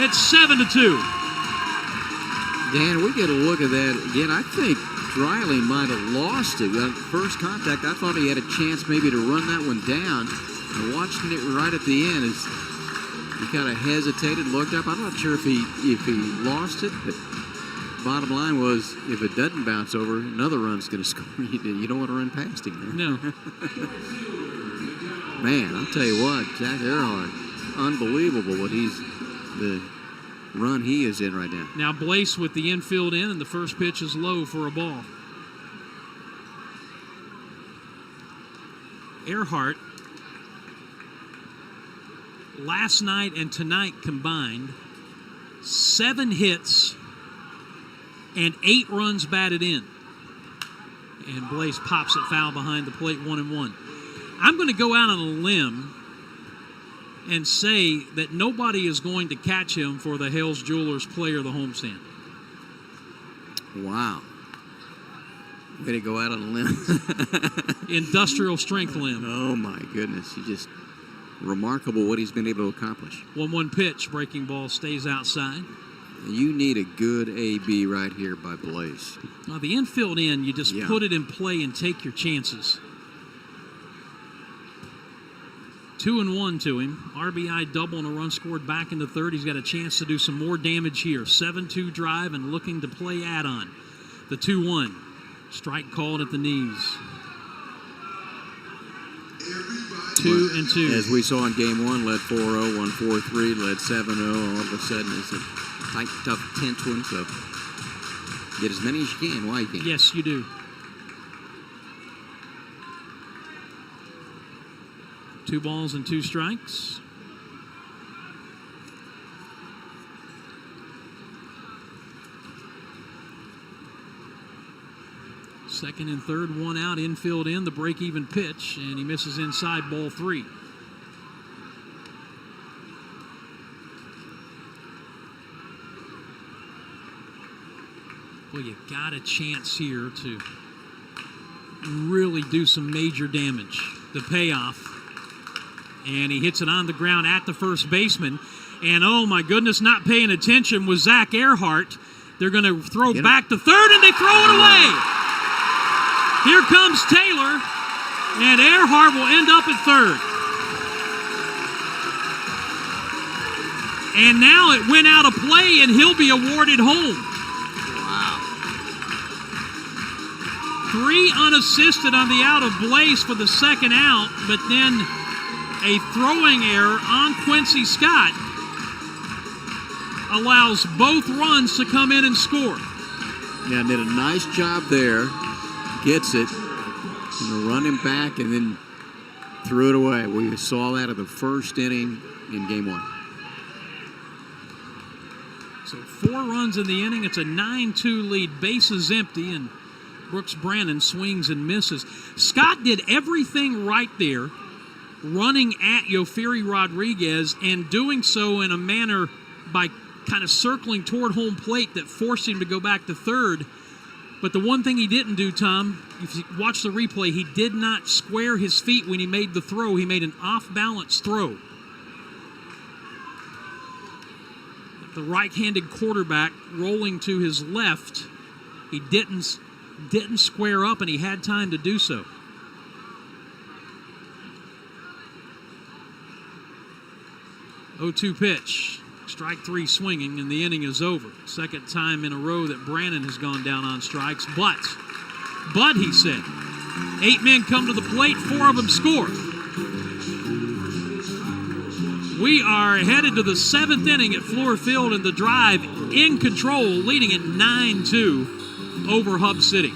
It's 7-2. Dan, we get a look at that again. I think Driley might have lost it. First contact, I thought he had a chance maybe to run that one down. And watching it right at the end, he kind of hesitated, looked up. I'm not sure if he lost it, but bottom line was, if it doesn't bounce over, another run's going to score. You don't want to run past him there. No. Man, I'll tell you what, Zach Earhart, unbelievable the run he is in right now. Now Blaise with the infield in, and the first pitch is low for a ball. Earhart, last night and tonight combined, 7 hits and 8 runs batted in. And Blaise pops it foul behind the plate, 1-1. I'm going to go out on a limb and say that nobody is going to catch him for the Hales Jewelers Player of the Homestand. Wow. Way to go out on a limb. Industrial strength limb. Oh, my goodness. Just remarkable what he's been able to accomplish. 1-1 pitch. Breaking ball stays outside. You need a good AB right here by Blaise. Now, the infield in, you just put it in play and take your chances. 2-1 to him. RBI double and a run scored back in the third. He's got a chance to do some more damage here. 7-2 drive and looking to play add-on. The 2-1. Strike called at the knees. 2-2. As we saw in game 1, led 4-0, won 4-3, led 7-0. All of a sudden, it's a tight, tough, tense one. So get as many as you can while you can. Yes, you do. 2 balls and 2 strikes. Second and third, 1 out, infield in, the break-even pitch, and he misses inside ball 3. Well, you got a chance here to really do some major damage. The payoff. And he hits it on the ground at the first baseman. And oh my goodness, not paying attention was Zach Earhart. They're going to throw back to third, and they throw it away. Here comes Taylor, and Earhart will end up at third. And now it went out of play, and he'll be awarded home. Wow. 3 unassisted on the out of Blaze for the second out, but then a throwing error on Quincy Scott allows both runs to come in and score. Yeah, did a nice job there. Gets it. And run him back and then threw it away. We saw that in the first inning in game 1. So 4 runs in the inning. It's a 9-2 lead. Bases empty, and Brooks Brannon swings and misses. Scott did everything right there, running at Yofiri Rodriguez and doing so in a manner by kind of circling toward home plate that forced him to go back to third. But the one thing he didn't do, Tom, if you watch the replay, he did not square his feet when he made the throw. He made an off-balance throw. The right-handed quarterback rolling to his left, he didn't square up, and he had time to do so. Oh-2 pitch. Strike 3 swinging, and the inning is over. Second time in a row that Brannon has gone down on strikes. But, he said, 8 men come to the plate, 4 of them score. We are headed to the 7th inning at Fluor Field, and the Drive in control, leading it 9-2 over Hub City.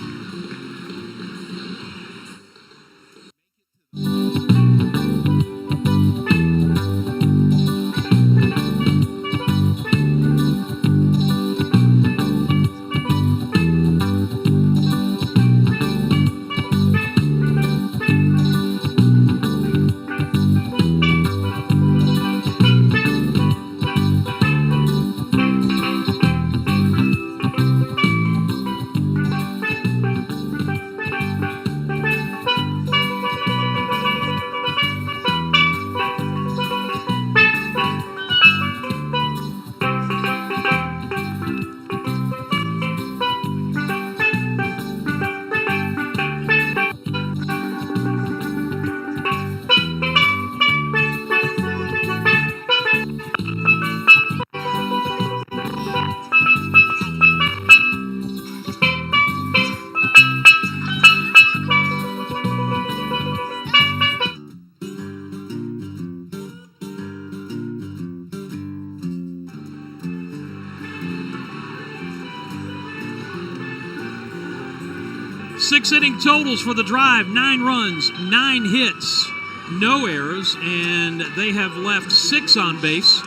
Six inning totals for the Drive, 9 runs, 9 hits, no errors, and they have left 6 on base.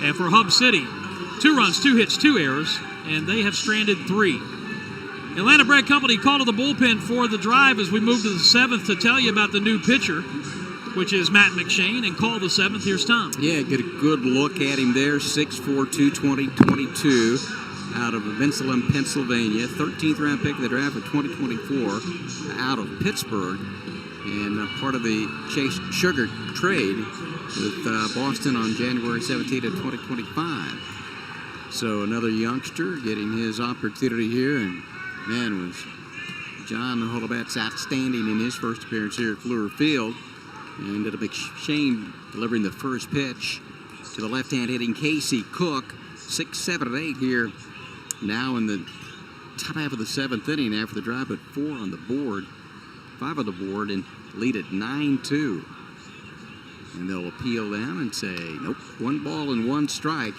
And for Hub City, 2 runs, 2 hits, 2 errors, and they have stranded 3. Atlanta Bread Company called to the bullpen for the Drive as we move to the 7th to tell you about the new pitcher, which is Matt McShane, and call the 7th. Here's Tom. Yeah, get a good look at him there. 6'4", 220, 22. Out of Vincennes, Pennsylvania, 13th round pick of the draft of 2024, out of Pittsburgh, and part of the Chase Sugar trade with Boston on January 17th of 2025. So another youngster getting his opportunity here, and man, was John Holobat's outstanding in his first appearance here at Fluor Field, and it'll be McShane delivering the first pitch to the left-hand hitting Casey Cook. 6, 7, and 8 here. Now in the top half of the 7th inning after the Drive, but 4 on the board, 5 on the board, and lead at 9-2. And they'll appeal them and say, nope, 1 ball and 1 strike.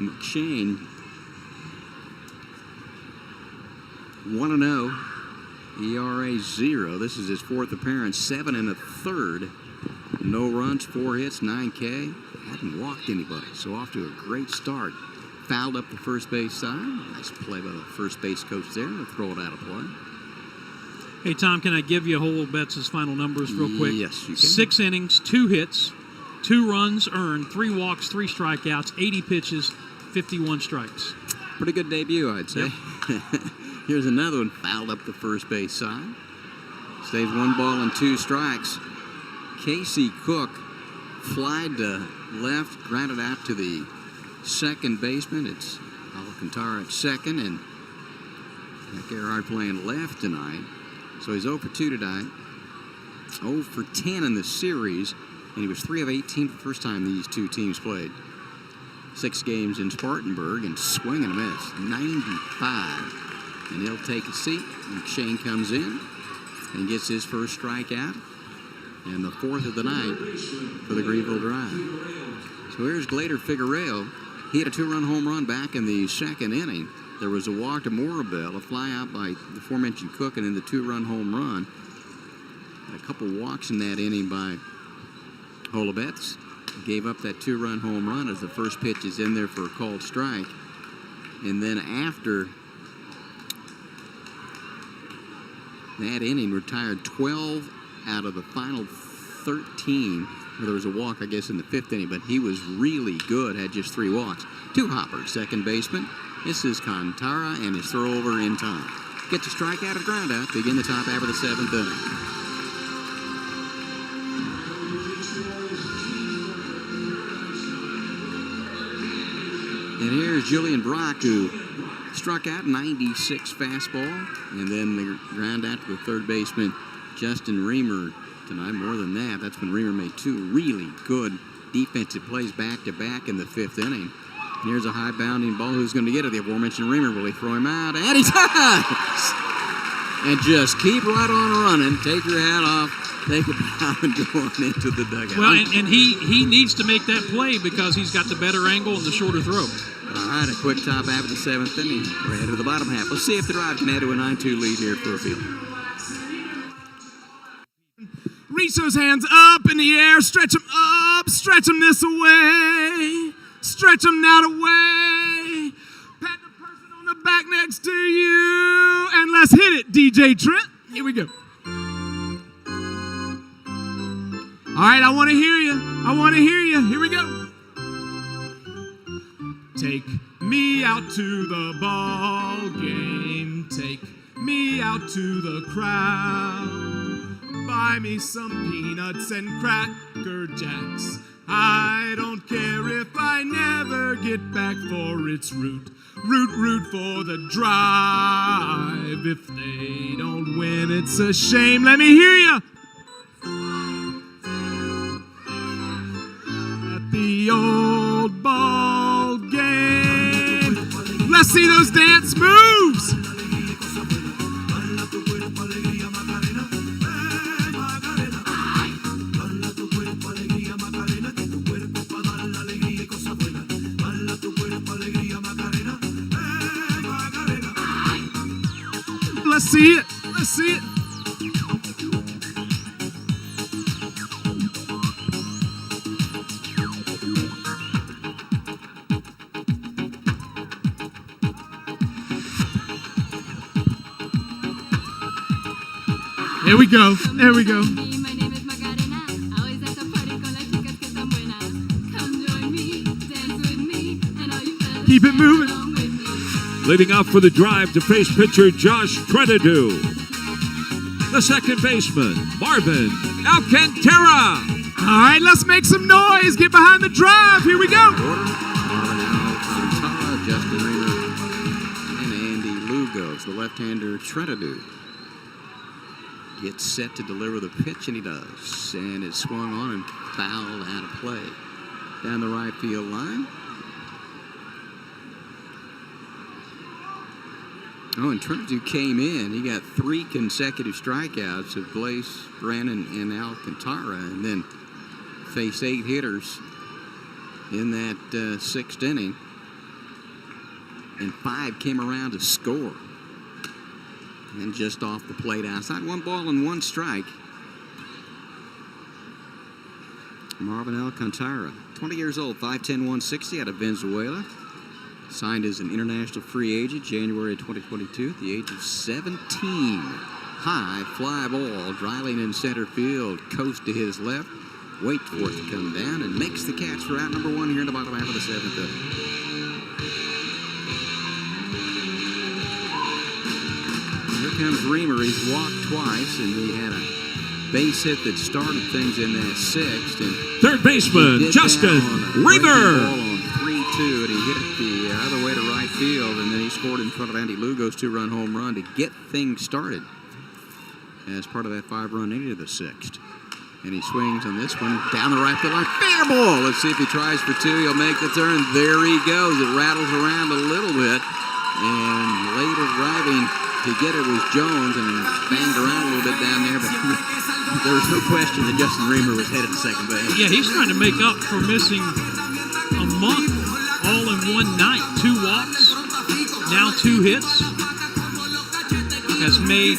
McShane, 1-0, ERA 0. This is his 4th appearance, 7 1/3. No runs, 4 hits, 9 K. Hadn't walked anybody, so off to a great start. Fouled up the first base side. Nice play by the first base coach there to throw it out of play. Hey, Tom, can I give you Holobet's final numbers real quick? Yes, you can. 6 innings, 2 hits, 2 runs earned, 3 walks, 3 strikeouts, 80 pitches, 51 strikes. Pretty good debut, I'd say. Yep. Here's another one, fouled up the first base side. Stays 1 ball and 2 strikes. Casey Cook flied to left, grounded out to the second baseman. It's Alcantara at second, and Gerhard playing left tonight. So he's 0 for 2 tonight. 0 for 10 in the series, and he was 3 of 18 the first time these two teams played. 6 games in Spartanburg, and swing and a miss. 95. and he'll take a seat. And Shane comes in and gets his first strikeout, and the 4th of the night for the Greenville Drive. So here's Glader Figueroa. He had a 2-run home run back in the 2nd inning. There was a walk to Morabel, a fly out by the aforementioned Cook, and then the 2-run home run. A couple walks in that inning by Holobetz. Gave up that 2-run home run as the first pitch is in there for a called strike. And then after that inning, retired 12 out of the final 13. There was a walk, I guess, in the 5th inning, but he was really good, had just 3 walks. 2 hoppers, second baseman. This is Cantara, and his throw over in time. Gets a strikeout, a ground out, begin the top half of the 7th inning. And here's Julian Brock, who struck out 96 fastball, and then the ground out to the third baseman, Justin Reamer. Tonight, more than that, that's when Reamer made 2 really good defensive plays back-to-back in the 5th inning. And here's a high-bounding ball. Who's going to get it? The aforementioned Reamer. Will he throw him out? And he does! And just keep right on running. Take your hat off. Take a bow and go on into the dugout. Well, and he needs to make that play because he's got the better angle and the shorter throw. All right, a quick top half of the 7th inning. We're headed to the bottom half. Let's see if the Drive can add to a 9-2 lead here at Fairfield. Reach those hands up in the air, stretch them up, stretch them this away, stretch them that away. Pat the person on the back next to you, and let's hit it, DJ Trent. Here we go. All right, I want to hear you. I want to hear you. Here we go. Take me out to the ball game. Take me out to the crowd. Buy me some peanuts and Cracker Jacks. I don't care if I never get back, for it's root for the Drive. If they don't win, it's a shame. Let me hear you. At the old ball game. Let's see those dance moves. Let's see it. Let's see it. There we go. There we go. Keep it moving. Leading off for the Drive to face pitcher Josh Trenadue. The second baseman, Marvin Alcantara. All right, let's make some noise. Get behind the Drive. Here we go. Marvin Alcantara, Justin Reamer, and Andy Lugos. The left-hander Trenadue gets set to deliver the pitch, and he does. And it's swung on and fouled out of play. Down the right field line. Oh, and Trenadue came in. He got 3 consecutive strikeouts of Blaze, Brannon, and Alcantara, and then faced 8 hitters in that 6th inning. And 5 came around to score. And just off the plate outside. 1 ball and 1 strike. Marvin Alcantara, 20 years old, 5'10", 160, out of Venezuela. Signed as an international free agent January of 2022 at the age of 17. High fly ball, drilling in center field, coast to his left. Waits for it to come down and makes the catch for out number 1 here in the bottom half of the 7th inning. Here comes Reamer. He's walked twice, and he had a base hit that started things in that 6th. And third baseman, Justin Reamer. 3-2, and he hit it the other way to right field, and then he scored in front of Andy Lugos' 2-run home run to get things started as part of that 5-run inning of the 6th. And he swings on this one down the right field line. Fair ball. Let's see if he tries for 2. He'll make the turn. There he goes. It rattles around a little bit. And late arriving to get it was Jones, and banged around a little bit down there, but there was no question that Justin Reamer was headed to second base. Yeah, he's trying to make up for missing a month all in one night. 2 walks, now 2 hits. Has made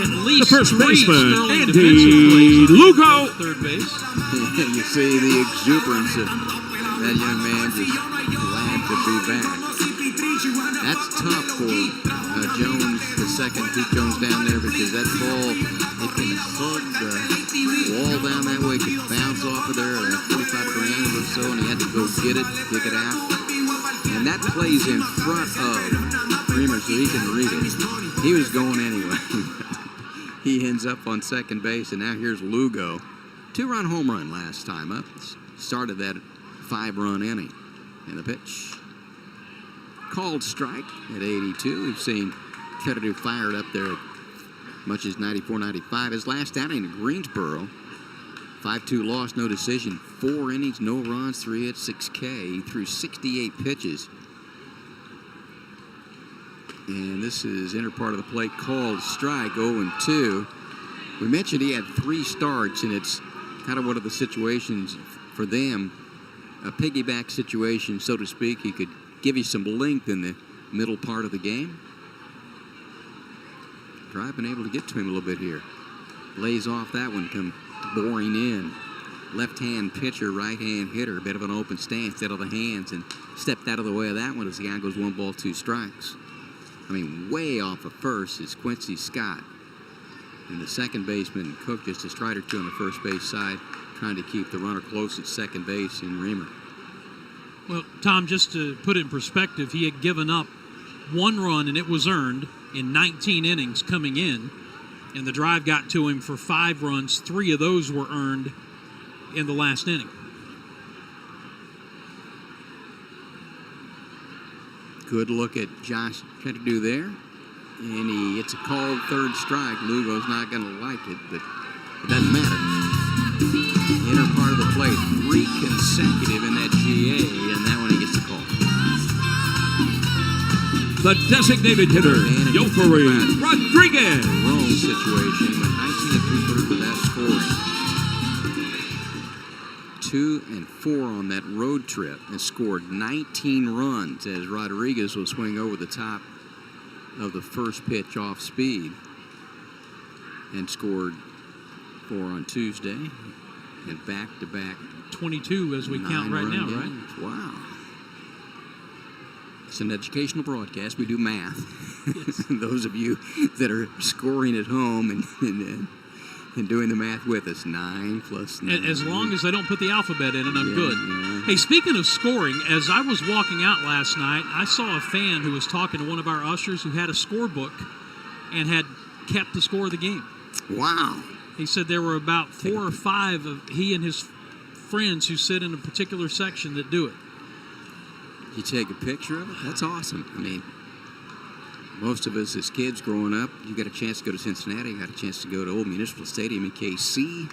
at least The first 3 baseman, sterling Andy defensive plays on Lugo. third base. You see the exuberance of that young man, just glad to be back. That's tough for Jones, the second, Pete Jones down there, because that ball, it can hug the wall down that way, could bounce off of there at a 45-degree angle or so, and he had to go get it, dig it out. And that plays in front of Reamer, so he can read it. He was going anyway. He ends up on second base, and now here's Lugo. 2-run home run last time up. Started that 5-run inning. And the pitch. Called strike at 82. We've seen Kennedy fired up there as much as 94, 95. His last outing in Greensboro. 5-2 loss, no decision. 4 innings, no runs, 3 hits, 6 K. Threw 68 pitches. And this is inner part of the plate, called strike, 0-2. We mentioned he had 3 starts, and it's kind of one of the situations for them, a piggyback situation, so to speak. He could give you some length in the middle part of the game. Drive been able to get to him a little bit here. Lays off that one, come boring in. Left-hand pitcher, right-hand hitter, a bit of an open stance out of the hands, and stepped out of the way of that one as the guy goes 1 ball, 2 strikes. I mean, way off of first is Quincy Scott. And the second baseman, Cook, just a stride or 2 on the first base side, trying to keep the runner close at second base in Reamer. Well, Tom, just to put it in perspective, he had given up 1 run, and it was earned in 19 innings coming in. And the drive got to him for 5 runs. 3 of those were earned in the last inning. Good look at Josh Pettigrew there. And it's a called third strike. Lugo's not going to like it, but it doesn't matter. Inner part of the plate, 3 consecutive in that GA, and that one he gets a call. The designated hitter, Yofari Rodriguez. Wrong situation, but 19 3/4 for that scoring. 2 and 4 on that road trip and scored 19 runs as Rodriguez will swing over the top of the first pitch off speed and scored 4 on Tuesday and back-to-back 22 as we count right now, right? Wow. It's an educational broadcast. We do math. Yes. Those of you that are scoring at home and doing the math with us, 9 plus 9. As long as they don't put the alphabet in it, I'm good. Yeah. Hey, speaking of scoring, as I was walking out last night, I saw a fan who was talking to one of our ushers who had a scorebook and had kept the score of the game. Wow. He said there were about 4 or 5 of he and his friends who sit in a particular section that do it. You take a picture of it? That's awesome. I mean, most of us as kids growing up, you got a chance to go to Cincinnati, you got a chance to go to Old Municipal Stadium in KC.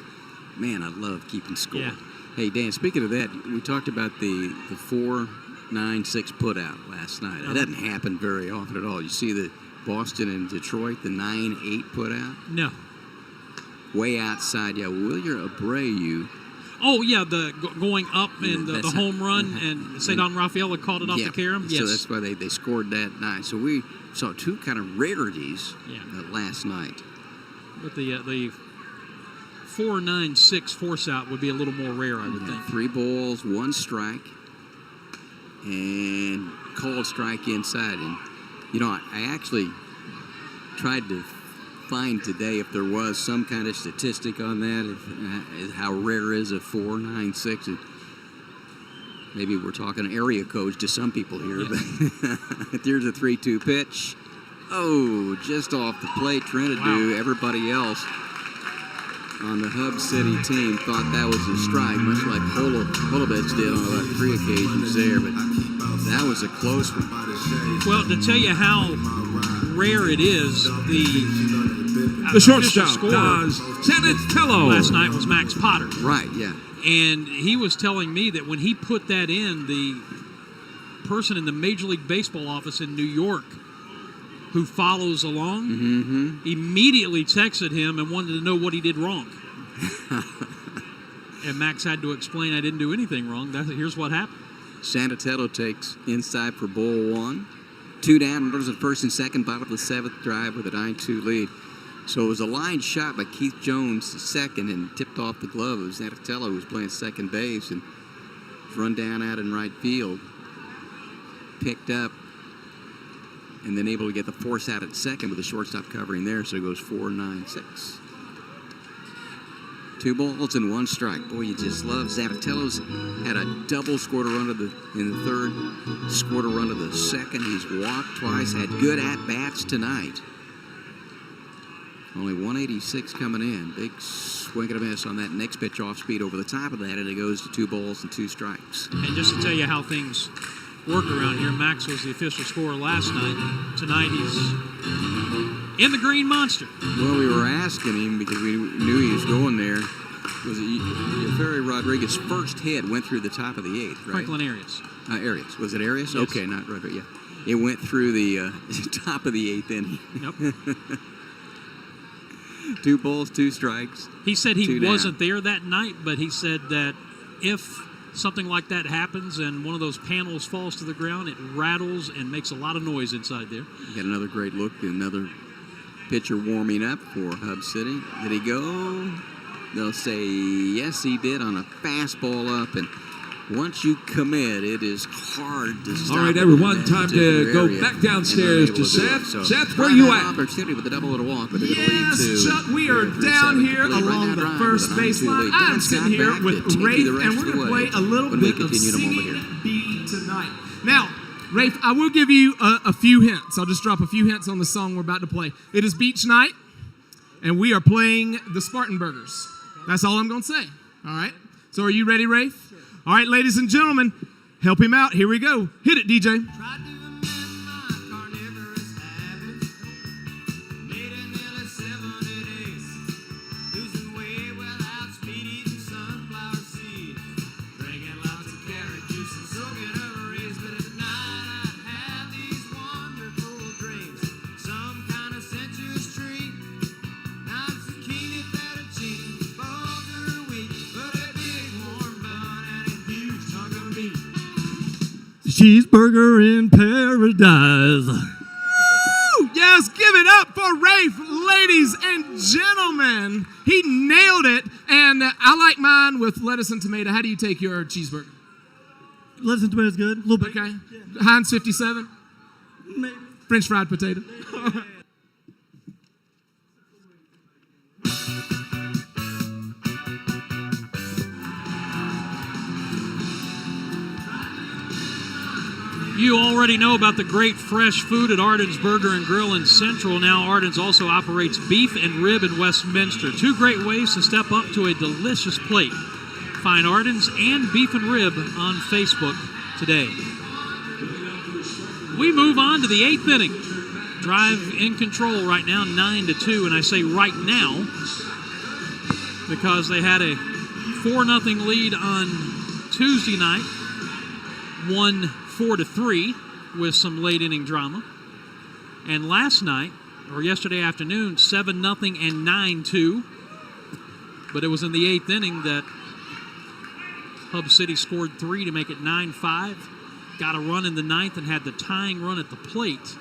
Man, I love keeping score. Yeah. Hey, Dan, speaking of that, we talked about the 4-9-6 put out last night. That doesn't happen very often at all. You see the Boston and Detroit, the 9-8 put out? No. Way outside. Yeah, William Abreu. Oh, yeah, the going up and the That's home run, and St. Don Rafaela called it off the carom. So Yes. that's why they scored that night. So we saw 2 kind of rarities last night. But the 4-9-6 force out would be a little more rare, I would think. 3 balls, 1 strike, and called strike inside. And, you know, I actually tried to find today if there was some kind of statistic on that, if, how rare is a 4-9-6. Maybe we're talking area codes to some people here, but there's a 3-2 pitch. Oh, just off the plate, trying to do. Everybody else on the Hub City team thought that was a strike, much like Holovitz did on about 3 occasions there, but that was a close one. Well, to tell you how rare it is, The shortstop, scorer Sanatello. last night was Max Potter. Right, yeah. And he was telling me that when he put that in, the person in the Major League Baseball office in New York who follows along immediately texted him and wanted to know what he did wrong. And Max had to explain, I didn't do anything wrong. Here's what happened. Sanatello takes inside for ball one. 2 down, runners at first and second, bottom of the 7th drive with a 9-2 lead. So it was a line shot by Keith Jones, second, and tipped off the glove of Sanatello, who was playing second base, and run down out in right field. Picked up, and then able to get the force out at second with the shortstop covering there, so it goes 4-9-6. 2 balls and 1 strike. Boy, you just love Zanatello's had a double, scored a run in the third, scored a run to the second. He's walked twice, had good at-bats tonight. Only 186 coming in. Big swing and a miss on that next pitch off speed over the top of that, and it goes to 2 balls and 2 strikes. And just to tell you how things work around here, Max was the official scorer last night. Tonight he's in the Green Monster. Well, we were asking him because we knew he was going there. Was it Ferry Rodriguez's first hit went through the top of the 8th, right? Franklin Arias. Arias. Was it Arias? Yes. Okay, not Rodriguez. Yeah. It went through the top of the 8th inning. Yep. 2 balls, 2 strikes. He said he 2 down. wasn't there that night, but he said that if something like that happens and one of those panels falls to the ground, it rattles and makes a lot of noise inside there. You got another great look, another pitcher warming up for Hub City. Did he go? They'll say yes, he did on a fastball up, and once you commit, it is hard to stop. All right, everyone, time to go back downstairs to Seth. Seth, where you at? Opportunity with a double and a walk, but Yes, Chuck, we are down here along the first baseline. I'm sitting here with Rafe, and we're going to play a little bit of Singing Bee tonight. Now, Rafe, I will give you a few hints. I'll just drop a few hints on the song we're about to play. It is beach night, and we are playing the Spartan Burgers. That's all I'm going to say. All right? So are you ready, Rafe? Sure. All right, ladies and gentlemen, help him out. Here we go. Hit it, DJ. Cheeseburger in paradise. Woo! Yes, give it up for Rafe, ladies and gentlemen. He nailed it, and I like mine with lettuce and tomato. How do you take your cheeseburger? Lettuce and tomato is good. A little bit. Okay. Heinz 57? Maybe. French fried potato. You already know about the great fresh food at Arden's Burger and Grill in Central. Now Arden's also operates beef and rib in Westminster. 2 great ways to step up to a delicious plate. Find Arden's and Beef and Rib on Facebook today. We move on to the 8th inning. Drive in control right now, 9-2, and I say right now because they had a 4-0 lead on Tuesday night, won 4-3 with some late inning drama. And last night, or yesterday afternoon, 7-0 and 9-2. But it was in the 8th inning that Hub City scored 3 to make it 9-5. Got a run in the 9th and had the tying run at the plate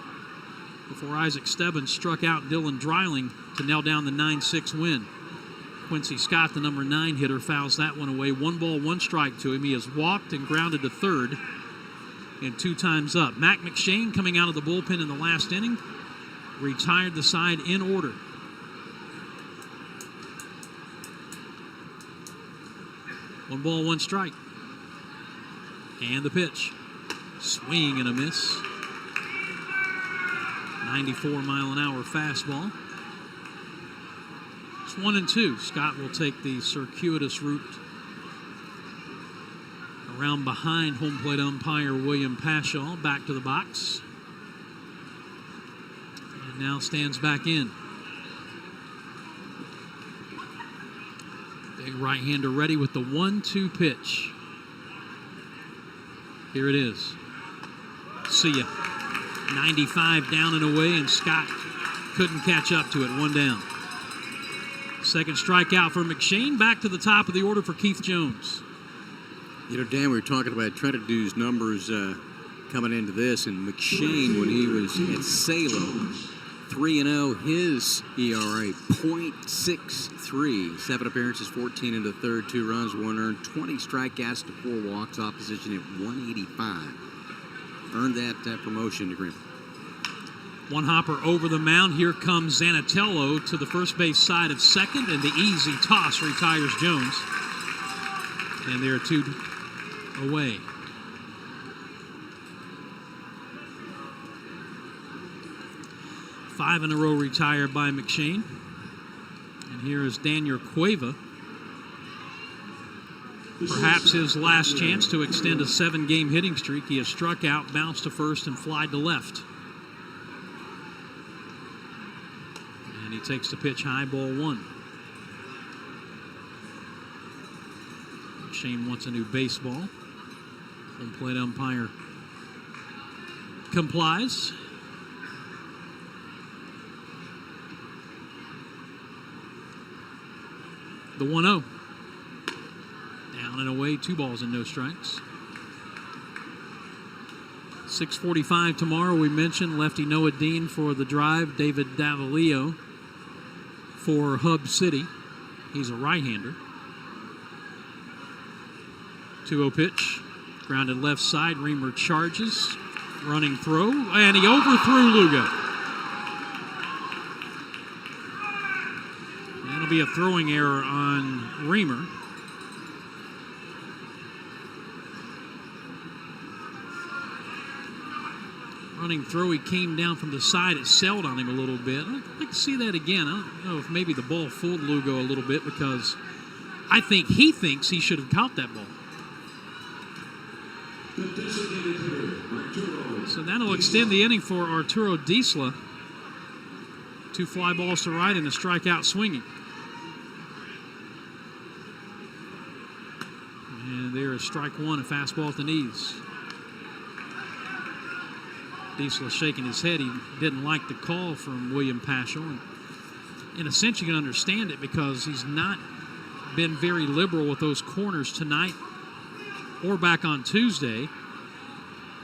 before Isaac Stebbins struck out Dylan Dreiling to nail down the 9-6 win. Quincy Scott, the number 9 hitter, fouls that one away. 1 ball, 1 strike to him. He has walked and grounded to third and 2 times up. Mac McShane coming out of the bullpen in the last inning, retired the side in order. One ball, 1 strike. And the pitch. Swing and a miss. 94-mile-an-hour fastball. It's 1-2. Scott will take the circuitous route around behind home plate umpire William Pashaw, back to the box. And now stands back in. Big right-hander ready with the 1-2 pitch. Here it is. See ya. 95 down and away, and Scott couldn't catch up to it. 1 down. Second strikeout for McShane. Back to the top of the order for Keith Jones. You know, Dan, we were talking about trying to do his numbers coming into this, and McShane, when he was at Salem, 3-0, his ERA .63, 7 appearances, 14 in the third, 2 runs, 1 earned, 20 strikeouts to 4 walks, opposition at 185. Earned that promotion to Greenville. One hopper over the mound. Here comes Zanatello to the first base side of second, and the easy toss retires Jones. And they're 2 away. Five in a row retired by McShane. And here is Daniel Cueva. Perhaps his last chance to extend a 7-game hitting streak. He has struck out, bounced to first, and flied to left. And he takes the pitch high, ball 1. McShane wants a new baseball. Home plate umpire complies. The 1-0. Down and away, 2 balls and no strikes. 6:45 tomorrow. We mentioned lefty Noah Dean for the drive. David Davalillo for Hub City. He's a right-hander. 2-0 pitch. Grounded left side. Reamer charges. Running throw. And he overthrew Lugo. That'll be a throwing error on Reamer. Running throw, he came down from the side. It sailed on him a little bit. I'd like to see that again. I don't know if maybe the ball fooled Lugo a little bit, because I think he thinks he should have caught that ball. So that'll extend the inning for Arturo Diesla. 2 fly balls to right and a strikeout swinging. And there is strike 1, a fastball at the knees. Diesel shaking his head. He didn't like the call from William Paschal. And in a sense, you can understand it, because he's not been very liberal with those corners tonight or back on Tuesday.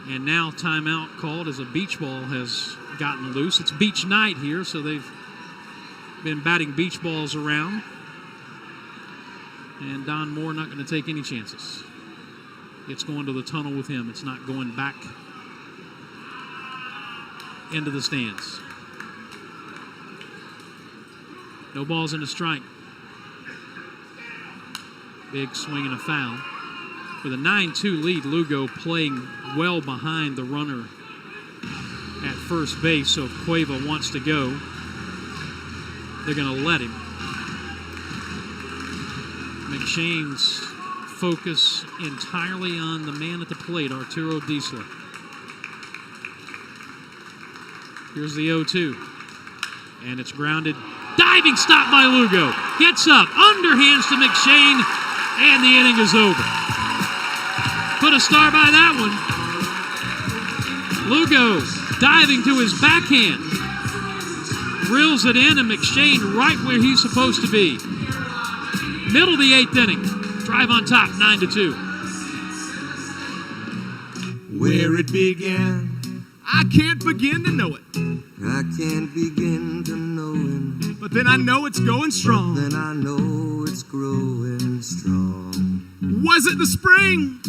And now timeout called as a beach ball has gotten loose. It's beach night here, so they've been batting beach balls around. And Don Moore not going to take any chances. It's going to the tunnel with him. It's not going back into the stands. No balls and a strike. Big swing and a foul. With a 9-2 lead, Lugo playing well behind the runner at first base. So if Cueva wants to go, they're going to let him. McShane's focus entirely on the man at the plate, Arturo Diesla. Here's the 0-2. And it's grounded. Diving stop by Lugo. Gets up. Underhands to McShane. And the inning is over. Put a star by that one. Lugo diving to his backhand. Drills it in, and McShane right where he's supposed to be. Middle of the 8th inning. Drive on top, 9-2. Where it began, I can't begin to know it. I can't begin to know it. But then I know it's going strong. Then I know it's growing strong. Was it the spring?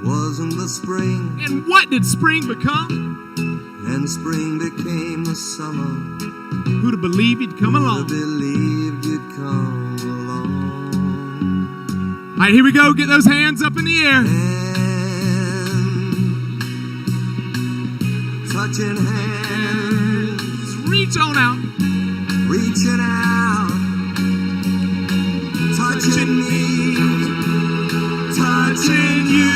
Wasn't the spring, And what did spring become? and spring became the summer. Who'd have believed he'd come Who'd along? have believed you'd come along? All right, here we go. Get those hands up in the air. And touching hands, Reach on out. reaching out, touching me, touching you.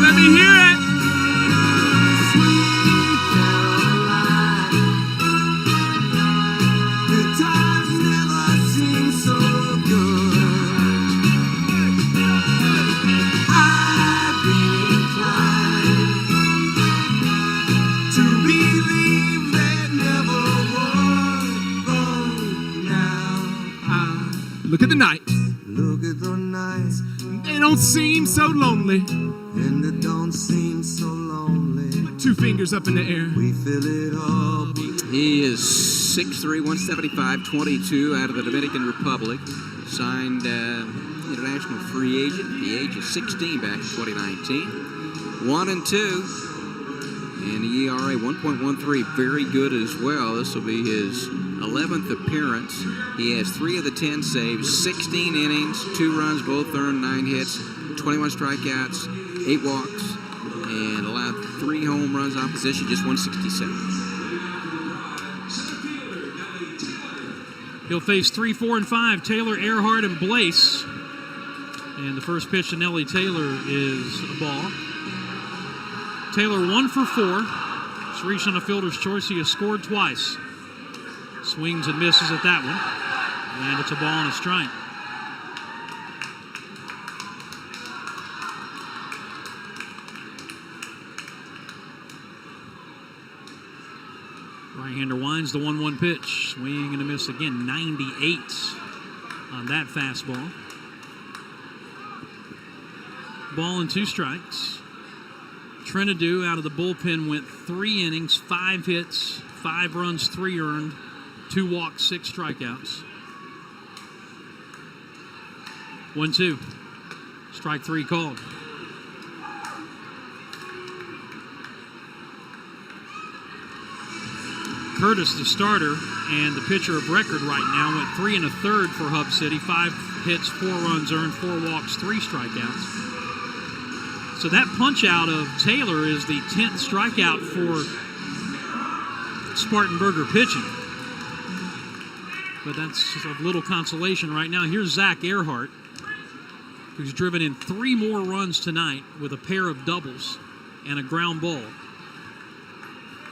Let me hear it. Sweet Caroline, good times never seem so good. I've been inclined it don't seem so lonely. And it don't seem so lonely. Put 2 fingers up in the air. We feel it all. He is 6'3", 175, 22 out of the Dominican Republic. Signed international free agent at the age of 16 back in 2019. 1-2. And the ERA 1.13, very good as well. This will be his 11th appearance. He has 3 of the 10 saves, 16 innings, 2 runs, both earned, 9 hits, 21 strikeouts, 8 walks, and allowed 3 home runs opposition, just 167. He'll face 3, 4, and 5, Taylor, Earhart, and Blaze. And the first pitch to Nellie Taylor is a ball. Taylor 1 for 4. He's reached on a fielder's choice. He has scored twice. Swings and misses at that one. And it's a ball and a strike. Right-hander winds the 1-1 pitch. Swing and a miss again. 98 on that fastball. Ball and 2 strikes. Trinidad out of the bullpen went 3 innings, 5 hits, 5 runs, 3 earned, 2 walks, 6 strikeouts. 1-2. Strike 3 called. Curtis, the starter, and the pitcher of record right now, went 3 1/3 for Hub City. 5 hits, 4 runs earned, 4 walks, 3 strikeouts. So that punch out of Taylor is the 10th strikeout for Spartanburger pitching. But that's of little consolation right now. Here's Zach Earhart, who's driven in 3 more runs tonight with a pair of doubles and a ground ball.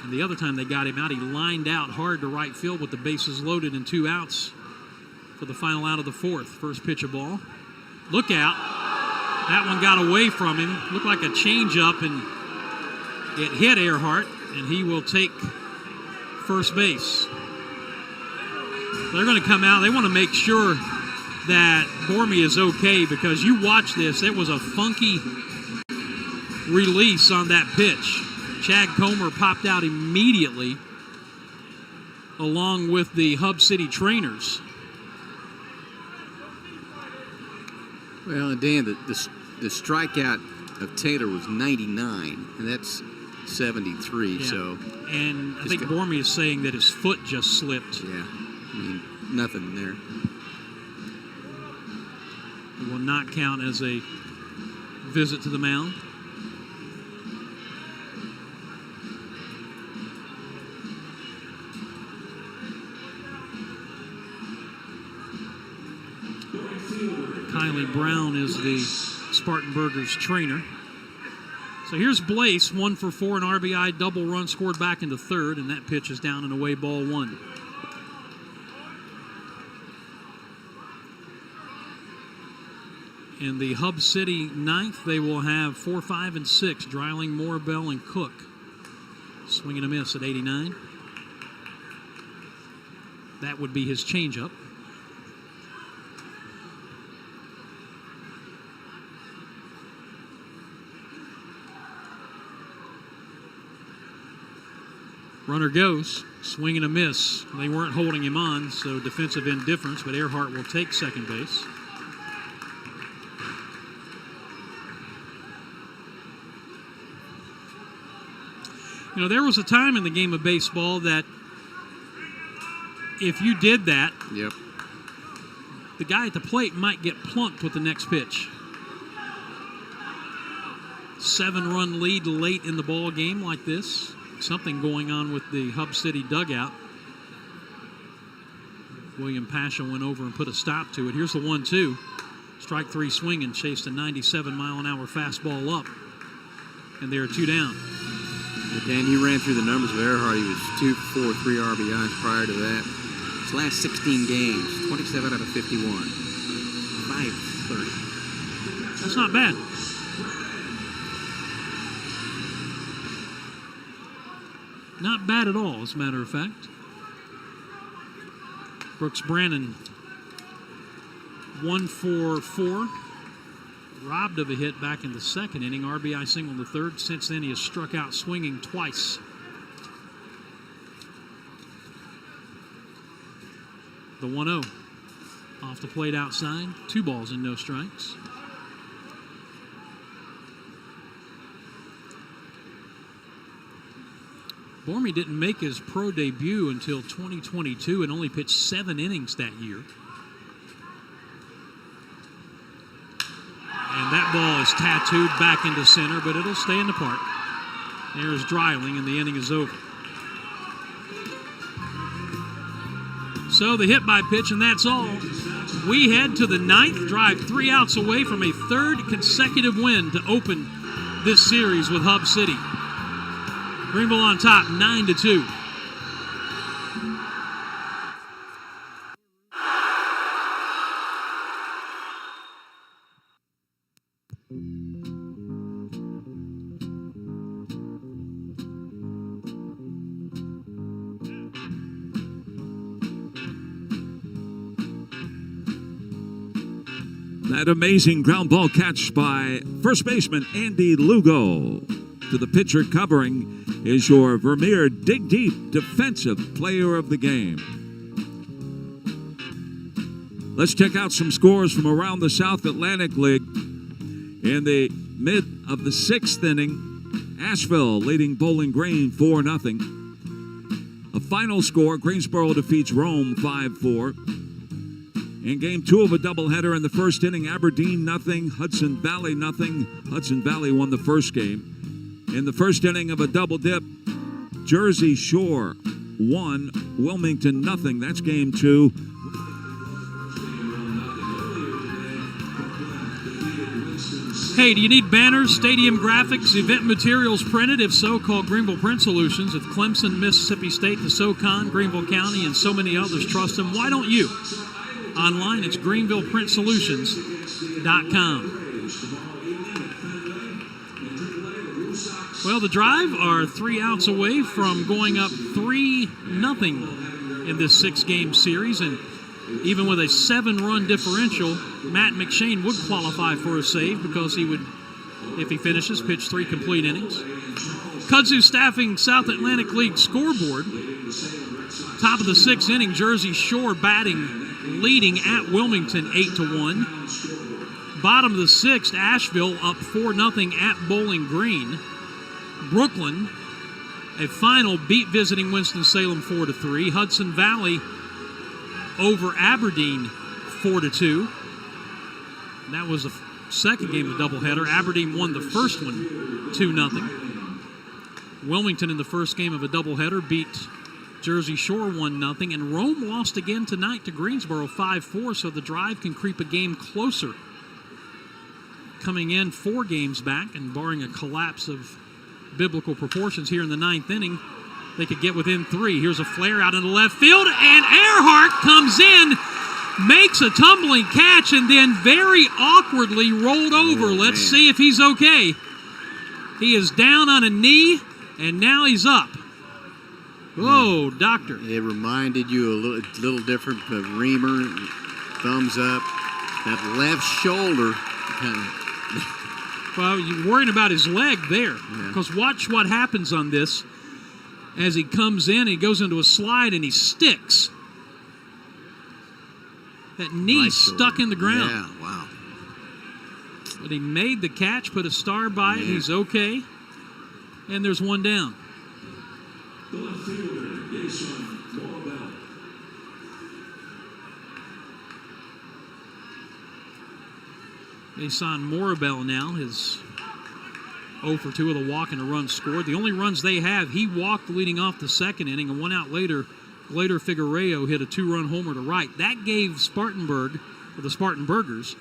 And the other time they got him out, he lined out hard to right field with the bases loaded and 2 outs for the final out of the 4th. First pitch of ball. Look out. That one got away from him. Looked like a changeup, and it hit Earhart, and he will take first base. They're going to come out. They want to make sure that Bormy is okay, because you watch this. It was a funky release on that pitch. Chad Comer popped out immediately along with the Hub City trainers. Well, and Dan, the strikeout of Taylor was 99, and that's 73. Yeah. So, and I think Bormy is saying that his foot just slipped. Yeah, I mean, nothing there. It will not count as a visit to the mound. Kylie Brown is the Spartanburgers trainer. So here's Blaze, 1 for 4, an RBI double run scored back into 3rd, and that pitch is down and away, ball 1. In the Hub City 9th, they will have 4, 5, and 6, Dreiling, Moorbell, and Cook. Swing and a miss at 89. That would be his changeup. Runner goes, swing and a miss. They weren't holding him on, so defensive indifference, but Earhart will take second base. You know, there was a time in the game of baseball that if you did that, Yep. the guy at the plate might get plunked with the next pitch. 7-run lead late in the ball game like this. Something going on with the Hub City dugout. William Pasha went over and put a stop to it. Here's the 1-2. Strike 3 swing and chased a 97-mile-an-hour fastball up. And there are 2 down. But Dan, you ran through the numbers of Earhart. He was 2 for 4, 3 RBIs prior to that. His last 16 games, 27 out of 51. 530. That's not bad. Not bad at all, as a matter of fact. Brooks Brannon, 1 for 4. robbed of a hit back in the second inning. RBI single in the third. Since then, he has struck out swinging twice. The 1-0 off the plate outside. 2 balls and no strikes. Bormy didn't make his pro debut until 2022 and only pitched 7 innings that year. And that ball is tattooed back into center, but it'll stay in the park. There's Dreiling, and the inning is over. So the hit by pitch, and that's all. We head to the 9th, drive 3 outs away from a 3rd consecutive win to open this series with Hub City. Greenville on top, 9-2. That amazing ground ball catch by first baseman Andy Lugo to the pitcher covering is your Vermeer Dig Deep Defensive Player of the Game. Let's check out some scores from around the South Atlantic League. In the mid of the 6th inning, Asheville leading Bowling Green 4-0. A final score, Greensboro defeats Rome 5-4. In game 2 of a doubleheader in the first inning, Aberdeen 0, Hudson Valley 0. Hudson Valley won the first game. In the first inning of a double dip, Jersey Shore 1, Wilmington 0. That's game 2. Hey, do you need banners, stadium graphics, event materials printed? If so, call Greenville Print Solutions. If Clemson, Mississippi State, the SoCon, Greenville County, and so many others trust them, why don't you? Online, it's GreenvillePrintSolutions.com. Well, the Drive are 3 outs away from going up 3-0 in this 6-game series, and even with a 7-run differential, Matt McShane would qualify for a save because he would, if he finishes, pitch 3 complete innings. Kudzu staffing South Atlantic League scoreboard. Top of the 6th inning, Jersey Shore batting, leading at Wilmington 8-1. Bottom of the 6th, Asheville up 4-0 at Bowling Green. Brooklyn, a final beat visiting Winston-Salem 4-3. Hudson Valley over Aberdeen 4-2. That was the second game of the doubleheader. Aberdeen won the first one 2-0. Wilmington in the first game of a doubleheader beat Jersey Shore 1-0, and Rome lost again tonight to Greensboro 5-4, so the Drive can creep a game closer. Coming in 4 games back, and barring a collapse of biblical proportions here in the 9th inning, they could get within 3. Here's a flare out into left field, and Earhart comes in, makes a tumbling catch, and then very awkwardly rolled over. Let's see if he's okay. He is down on a knee, and now he's up. Whoa, doctor. It reminded you a little different, but Reamer, thumbs up. That left shoulder kind of. Well, you're worrying about his leg there, because watch what happens on this. As he comes in, he goes into a slide and he sticks. That knee stuck in the ground. Yeah, wow. But he made the catch, put a star by it. He's okay. And there's one down. Jason Morabel now is 0 for 2 with a walk and a run scored. The only runs they have, he walked leading off the second inning, and 1 out later, Glader Figueroa hit a 2-run homer to right. That gave Spartanburg, or the Spartanburgers,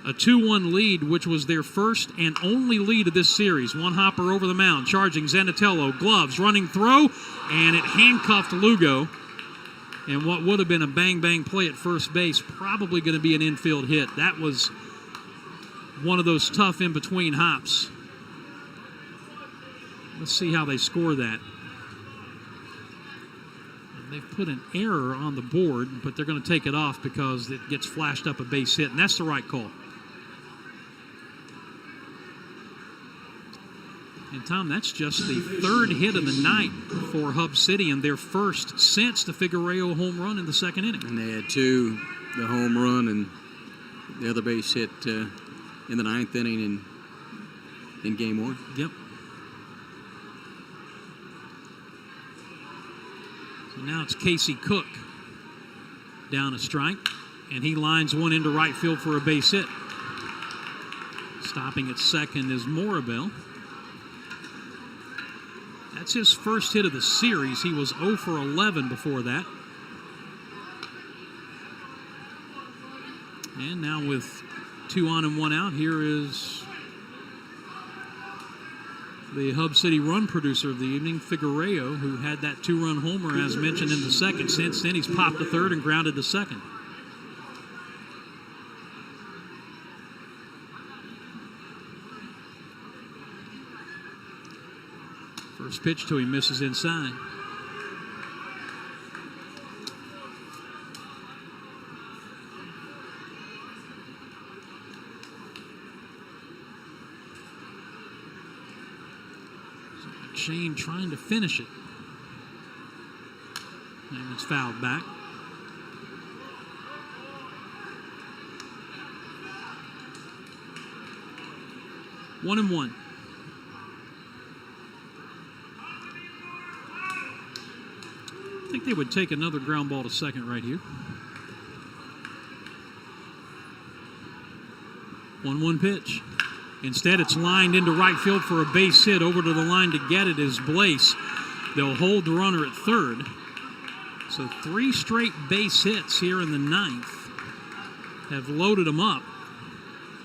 a 2-1 lead, which was their first and only lead of this series. One hopper over the mound, charging Zanatello, gloves, running throw, and it handcuffed Lugo. And what would have been a bang-bang play at first base, probably going to be an infield hit. That was one of those tough in-between hops. Let's see how they score that. They've put an error on the board, but they're going to take it off because it gets flashed up a base hit, and that's the right call. And Tom, that's just the third hit of the night for Hub City and their first since the Figueroa home run in the second inning. And they had two, the home run and the other base hit in the ninth inning in game one. Yep. So now it's Casey Cook down a strike, and he lines one into right field for a base hit. Stopping at second is Morabel. That's his first hit of the series. He was 0 for 11 before that. And now with 2 on and 1 out, here is the Hub City run producer of the evening, Figueroa, who had that 2-run homer, as mentioned, in the second. Since then, he's popped to third and grounded to second. First pitch to him misses inside. Shane trying to finish it. And it's fouled back. One and one. I think they would take another ground ball to second right here. 1-1 pitch. Instead, it's lined into right field for a base hit. Over to the line to get it is Blaze. They'll hold the runner at third. So 3 straight base hits here in the ninth have loaded them up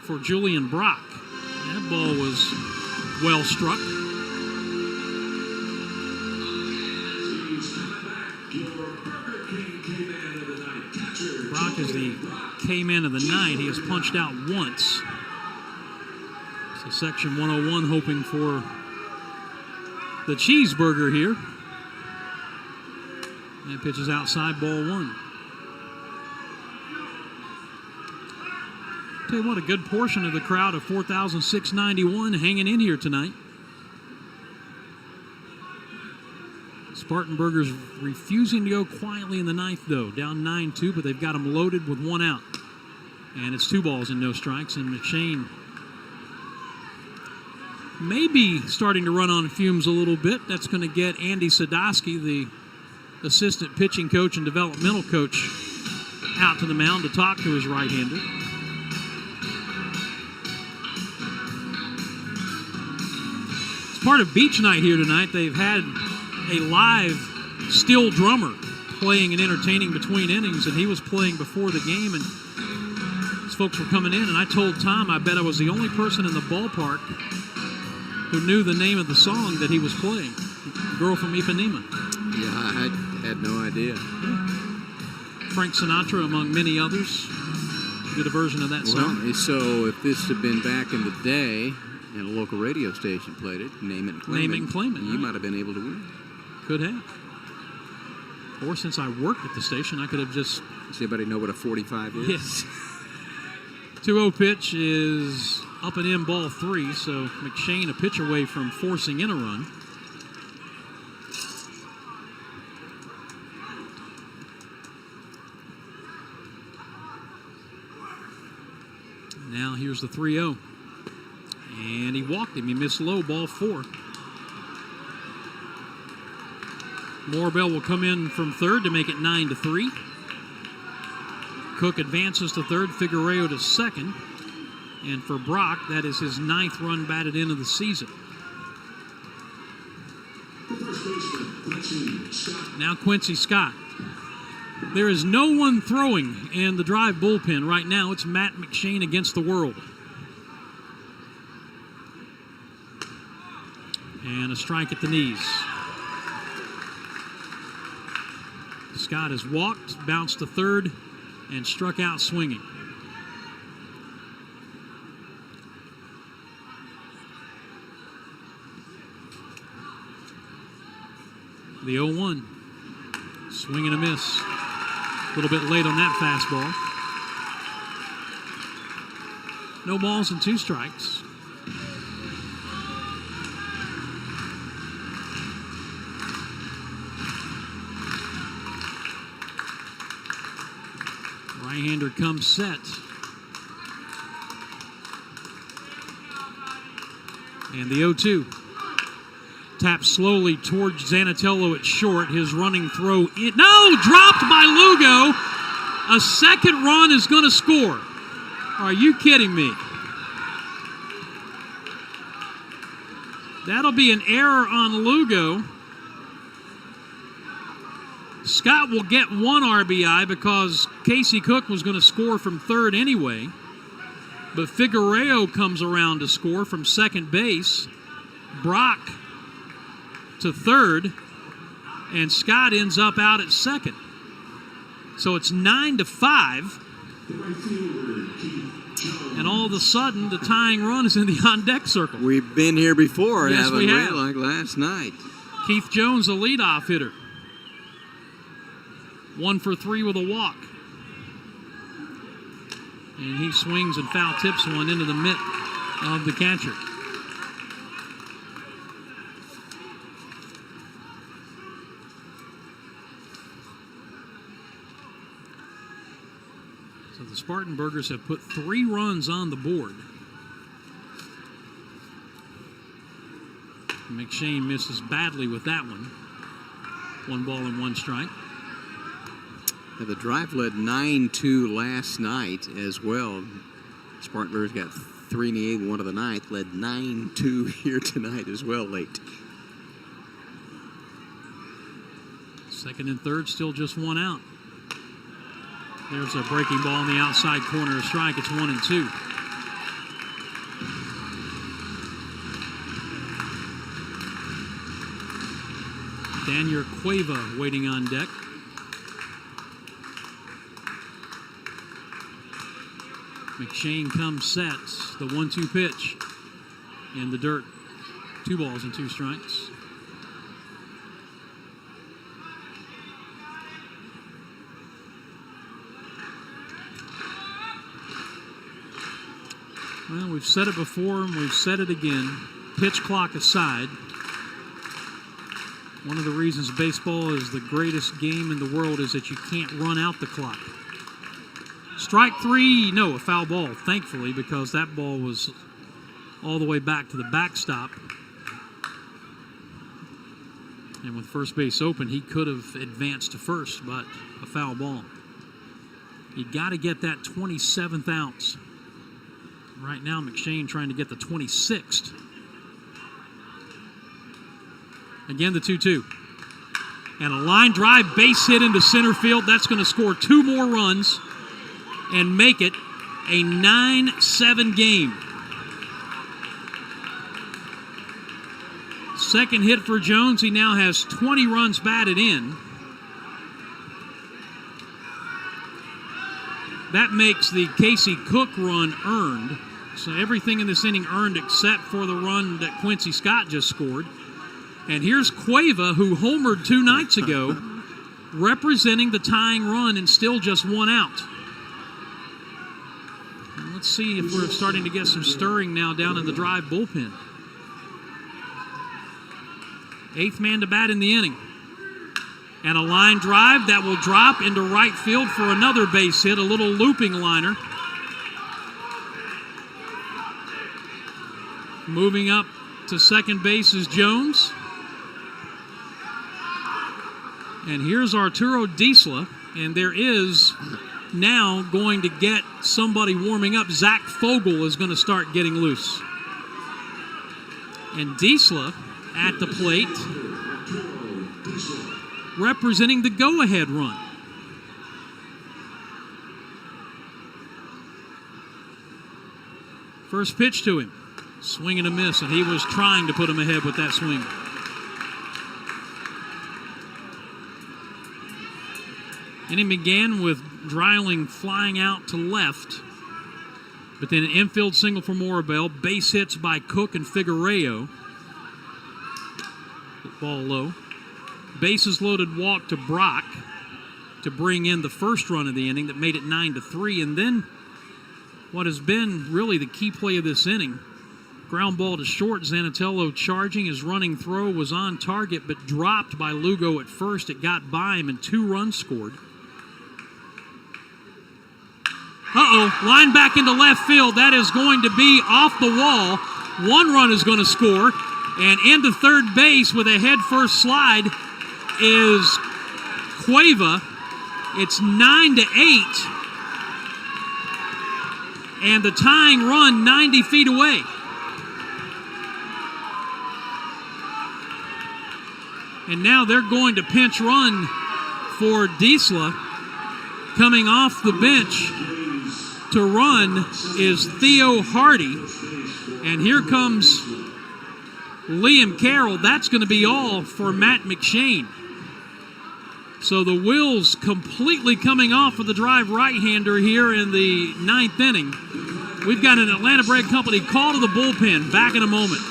for Julian Brock. That ball was well struck. Brock is the K-man of the night. He has punched out once. So section 101 hoping for the cheeseburger here. And pitches outside, ball 1. Tell you what, a good portion of the crowd of 4,691 hanging in here tonight. Spartanburgers refusing to go quietly in the ninth, though. Down 9-2, but they've got them loaded with 1 out. And it's 2 balls and no strikes. And McShane maybe starting to run on fumes a little bit. That's going to get Andy Sadowski, the assistant pitching coach and developmental coach, out to the mound to talk to his right-hander. It's part of Beach Night here tonight. They've had a live steel drummer playing and entertaining between innings, and he was playing before the game, and these folks were coming in, and I told Tom I bet I was the only person in the ballpark who knew the name of the song that he was playing, Girl from Ipanema. Yeah, I had no idea. Frank Sinatra, among many others, did a version of that song. Well, so if this had been back in the day and a local radio station played it, Name It and Claim It. Name It and Claim It. You might have been able to win. Could have. Or since I worked at the station, I could have just... Does anybody know what a 45 is? Yes. 2-0 pitch is up and in, ball 3, so McShane a pitch away from forcing in a run. Now here's the 3-0. And he walked him. He missed low, ball 4. Morabel will come in from third to make it 9-3. Cook advances to third, Figueroa to second. And for Brock, that is his 9th run batted in of the season. Now Quincy Scott. There is no one throwing in the Drive bullpen right now. It's Matt McShane against the world. And a strike at the knees. Scott has walked, bounced to third, and struck out swinging. The 0-1. Swing and a miss. A little bit late on that fastball. No balls and 2 strikes. Right-hander comes set. And the 0-2. Tap slowly towards Zanatello at short. His running throw. No! Dropped by Lugo. A second run is going to score. Are you kidding me? That'll be an error on Lugo. Scott will get one RBI because Casey Cook was going to score from third anyway. But Figueroa comes around to score from second base. Brock to third. And Scott ends up out at second. So it's 9-5. And all of a sudden, the tying run is in the on-deck circle. We've been here before, yes, haven't we have. Like last night. Keith Jones, the leadoff hitter. 1 for 3 with a walk. And he swings and foul tips one into the mitt of the catcher. So the Spartanburgers have put 3 runs on the board. McShane misses badly with that one. 1 ball and 1 strike. Yeah, the Drive led 9-2 last night as well. Spartanburgers got 3 in the 8th, 1 of the 9th. Led 9-2 here tonight as well late. Second and third, still just 1 out. There's a breaking ball in the outside corner, a strike. It's 1-2. Daniel Cueva waiting on deck. McShane comes set. The 1-2 pitch in the dirt. 2 balls and 2 strikes. Well, we've said it before and we've said it again. Pitch clock aside, one of the reasons baseball is the greatest game in the world is that you can't run out the clock. Strike 3, no, a foul ball, thankfully, because that ball was all the way back to the backstop. And with first base open, he could have advanced to first, but a foul ball. You got to get that 27th ounce. Right now, McShane trying to get the 26th. Again, the 2-2. And a line drive base hit into center field. That's going to score 2 more runs and make it a 9-7 game. Second hit for Jones. He now has 20 runs batted in. That makes the Casey Cook run earned. So everything in this inning earned except for the run that Quincy Scott just scored. And here's Cueva, who homered 2 nights ago, representing the tying run and still just 1 out. And let's see if we're starting to get some stirring now down in the Drive bullpen. 8th man to bat in the inning. And a line drive that will drop into right field for another base hit, a little looping liner. Moving up to second base is Jones. And here's Arturo Diesla, and there is now going to get somebody warming up. Zach Fogel is going to start getting loose. And Diesla at the plate, representing the go-ahead run. First pitch to him, swing and a miss, and he was trying to put him ahead with that swing. Inning began with Dreiling flying out to left, but then an infield single for Morabel, base hits by Cook and Figueroa. Ball low. Bases loaded walk to Brock to bring in the first run of the inning that made it 9-3. And then what has been really the key play of this inning, ground ball to short. Zanatello charging. His running throw was on target but dropped by Lugo at first. It got by him and 2 runs scored. Line back into left field. That is going to be off the wall. One run is going to score. And into third base with a head-first slide is Cueva. It's 9-8. And the tying run 90 feet away. And now they're going to pinch run for Diesla. Coming off the bench to run is Theo Hardy. And here comes Liam Carroll. That's going to be all for Matt McShane. So the wheels completely coming off of the drive right-hander here in the ninth inning. We've got an Atlanta Bread Company call to the bullpen. Back in a moment.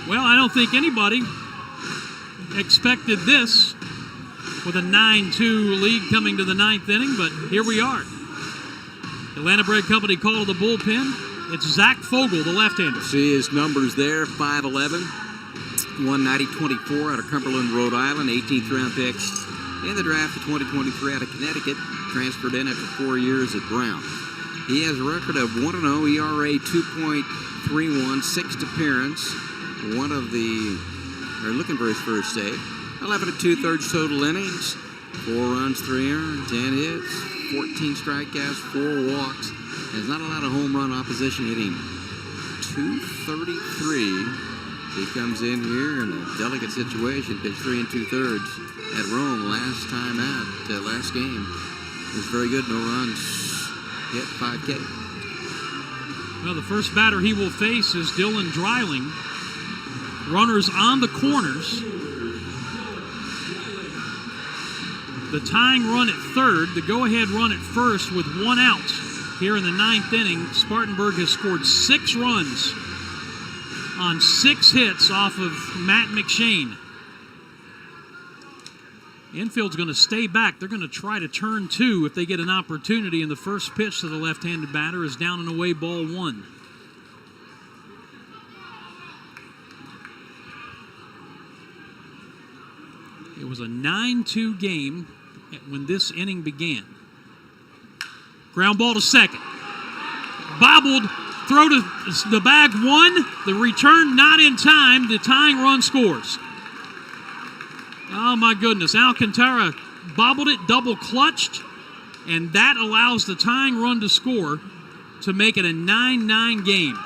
Well, I don't think anybody expected this with a 9-2 lead coming to the ninth inning, but here we are. Atlanta Bread Company call to the bullpen. It's Zach Fogel, the left-hander. See his numbers there, 5'11", 190-24 out of Cumberland, Rhode Island, 18th round pick in the draft of 2023 out of Connecticut, transferred in after 4 years at Brown. He has a record of 1-0, ERA 2.31, sixth appearance. They're looking for his first save. 11 2/3 total innings, 4 runs, 3 earned, 10 hits, 14 strikeouts, 4 walks. There's not a lot of home run opposition, hitting .233. He comes in here in a delicate situation, pitched 3 2/3 at Rome last time out, last game. It was very good, no runs, hit 5K. Well, the first batter he will face is Dylan Dreiling. Runners on the corners. The tying run at third, the go-ahead run at first with 1 out. Here in the ninth inning, Spartanburg has scored 6 runs on 6 hits off of Matt McShane. Infield's going to stay back. They're going to try to turn 2 if they get an opportunity, and the first pitch to the left-handed batter is down and away, ball 1. It was a 9-2 game when this inning began. Ground ball to second. Bobbled, throw to the bag 1. The return not in time. The tying run scores. Oh my goodness. Alcantara bobbled it, double clutched, and that allows the tying run to score to make it a 9-9 game.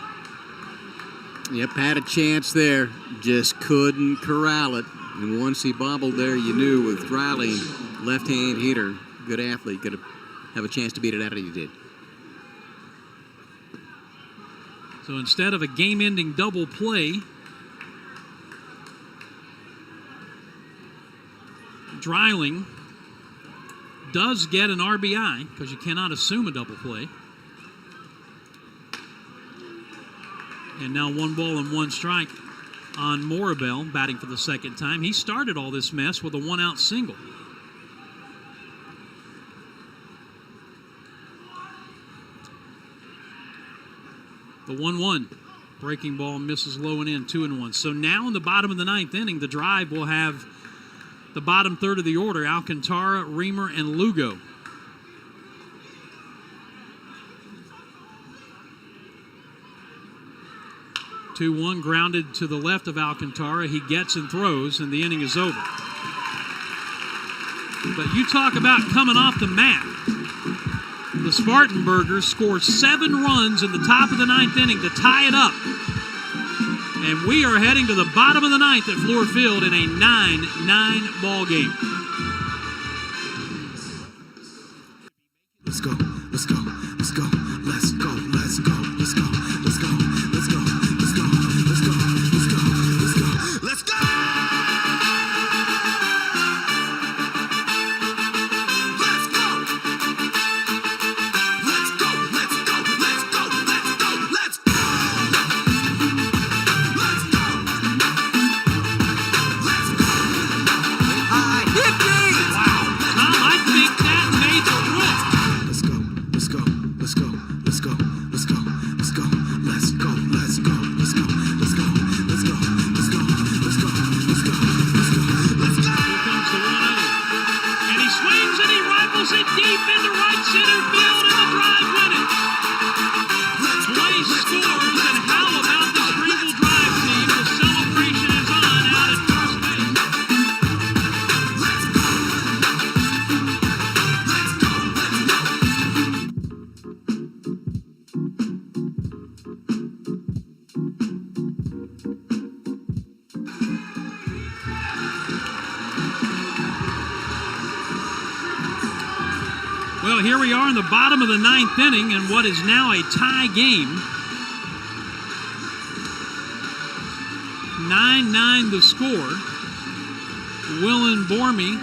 Yep, had a chance there. Just couldn't corral it. And once he bobbled there, you knew with Riley, left-hand hitter, good athlete, could have a chance to beat it out, and he did. So instead of a game-ending double play, Dreiling does get an RBI because you cannot assume a double play. And now 1 ball and 1 strike on Morabel, batting for the second time. He started all this mess with a 1-out single. The 1-1. Breaking ball misses low and in, 2-1. So now in the bottom of the ninth inning, the drive will have the bottom third of the order, Alcantara, Reamer, and Lugo. 2-1 grounded to the left of Alcantara. He gets and throws, and the inning is over. But you talk about coming off the mat. The Spartanburgers score 7 runs in the top of the 9th inning to tie it up. And we are heading to the bottom of the 9th at Fluor Field in a 9-9 ball game. Let's go, let's go, let's go, let's go, let's go, let's go, let's go, let's go, let's go, let's go, let's go, let's go, let's go! Well, here we are in the bottom of the 9th inning in what is now a tie game. 9-9 the score. Willen Bormy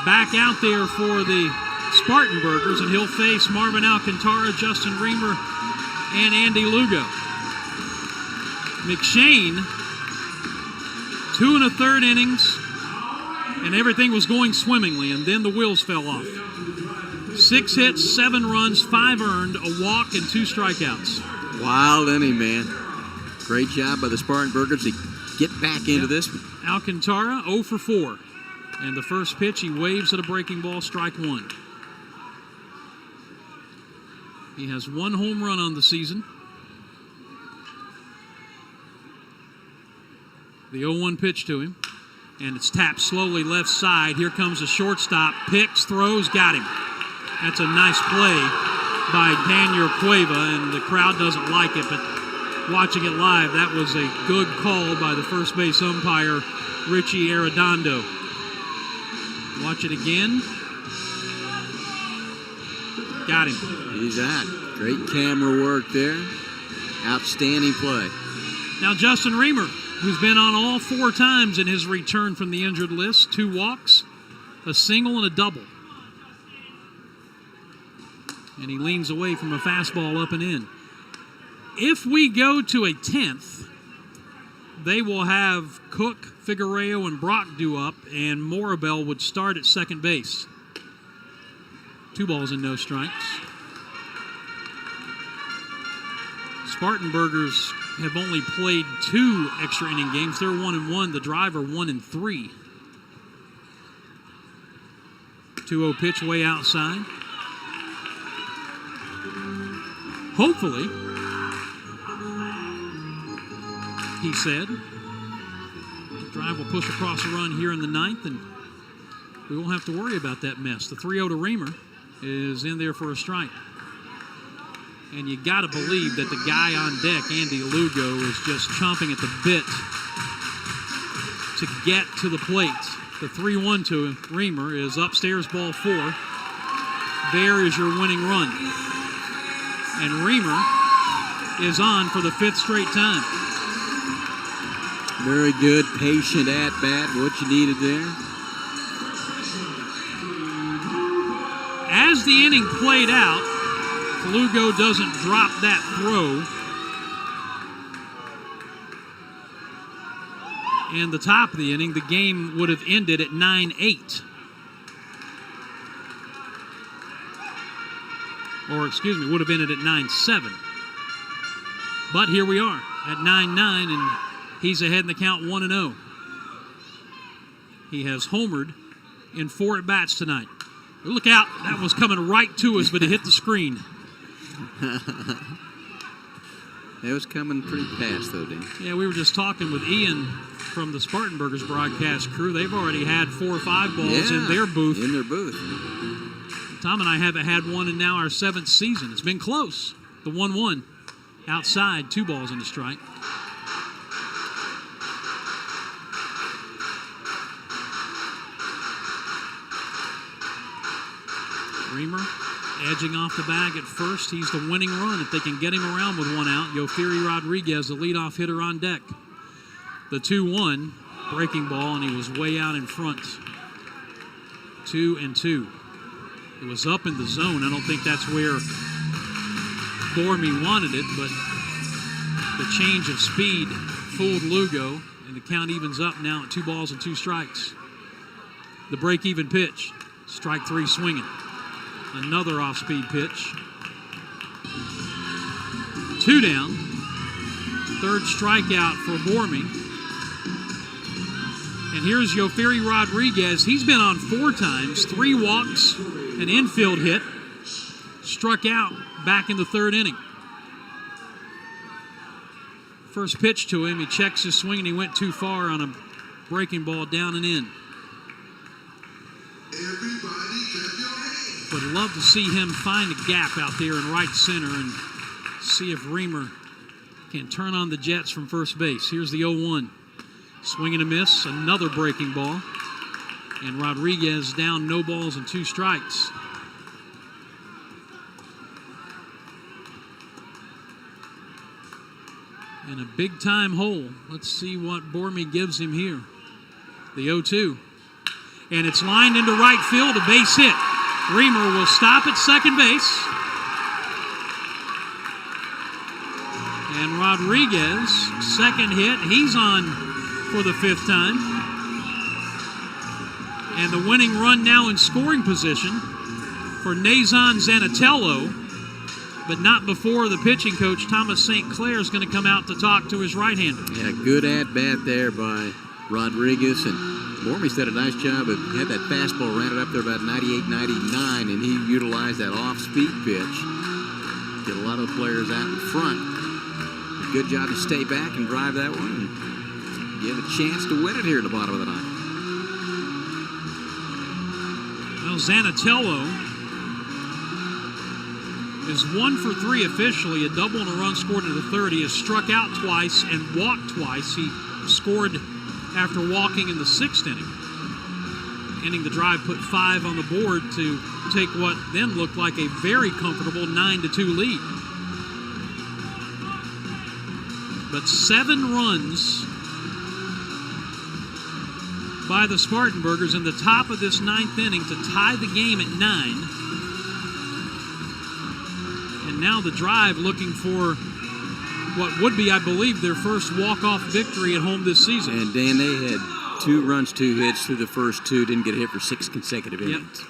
back out there for the Spartanburgers, and he'll face Marvin Alcantara, Justin Reamer, and Andy Lugo. McShane, 2 1/3 innings, and everything was going swimmingly, and then the wheels fell off. 6 hits, 7 runs, 5 earned, a walk, and 2 strikeouts. Wild inning, man. Great job by the Spartanburgers to get back into this one. Alcantara 0 for 4. And the first pitch, he waves at a breaking ball, strike 1. He has 1 home run on the season. The 0-1 pitch to him. And it's tapped slowly left side. Here comes the shortstop. Picks, throws, got him. That's a nice play by Daniel Cueva, and the crowd doesn't like it, but watching it live, that was a good call by the first base umpire, Richie Arredondo. Watch it again. Got him. He's out. Great camera work there. Outstanding play. Now Justin Reamer, who's been on all 4 times in his return from the injured list. 2 walks, a single, and a double. And he leans away from a fastball up and in. If we go to a 10th, they will have Cook, Figueroa, and Brock due up, and Morabel would start at second base. 2 balls and no strikes. Spartanburgers have only played 2 extra inning games. They're 1-1. The Drive are 1-3. 2-0 pitch way outside. Hopefully, he said, the Drive will push across a run here in the 9th, and we won't have to worry about that mess. The 3-0 to Reamer is in there for a strike. And you got to believe that the guy on deck, Andy Lugo, is just chomping at the bit to get to the plate. The 3-1 to Reamer is upstairs, ball 4. There is your winning run. And Reamer is on for the 5th straight time. Very good, patient at-bat, what you needed there. As the inning played out, Lugo doesn't drop that throw. And the top of the inning, the game would have ended at 9-8. Or, excuse me, would have ended at 9-7. But here we are at 9-9, and he's ahead in the count 1-0. He has homered in 4 at-bats tonight. Look out, that was coming right to us, but it hit the screen. It was coming pretty fast, though, Dan. Yeah, we were just talking with Ian from the Spartanburgers broadcast crew. They've already had 4 or 5 balls in their booth. In their booth. Tom and I haven't had one in now our 7th season. It's been close. The 1-1 outside, 2 balls and a strike. Reamer edging off the bag at first. He's the winning run if they can get him around with 1 out. Yofiri Rodriguez, the leadoff hitter on deck. The 2-1 breaking ball, and he was way out in front. 2-2. It was up in the zone. I don't think that's where Bormy wanted it, but the change of speed fooled Lugo, and the count evens up now at 2 balls and 2 strikes. The break-even pitch, strike 3 swinging. Another off-speed pitch. 2 down. 3rd strikeout for Bormy. And here's Yofiri Rodriguez. He's been on 4 times, 3 walks, an infield hit. Struck out back in the 3rd inning. First pitch to him, he checks his swing and he went too far on a breaking ball down and in. Would love to see him find a gap out there in right center and see if Reamer can turn on the Jets from first base. Here's the 0-1. Swing and a miss, another breaking ball. And Rodriguez down, no balls and 2 strikes. In a big-time hole. Let's see what Bormy gives him here. The 0-2. And it's lined into right field, a base hit. Reamer will stop at second base. And Rodriguez, second hit. He's on for the 5th time. And the winning run now in scoring position for Nazon Zanatello, but not before the pitching coach, Thomas St. Clair, is going to come out to talk to his right-hander. Yeah, good at-bat there by Rodriguez, and Bormy's did a nice job of had that fastball, ran it up there about 98, 99, and he utilized that off-speed pitch. Get a lot of the players out in front. Good job to stay back and drive that one and give a chance to win it here at the bottom of the 9th. Well, Zanatello is 1 for 3 officially, a double and a run scored in the 3rd. He has struck out twice and walked twice. He scored after walking in the 6th inning. Ending the drive, put 5 on the board to take what then looked like a very comfortable 9-2 lead. But 7 runs by the Spartanburgers in the top of this 9th inning to tie the game at 9. And now the Drive looking for what would be, I believe, their first walk-off victory at home this season. And Dan, they had 2 runs, 2 hits through the first 2, didn't get hit for 6 consecutive innings.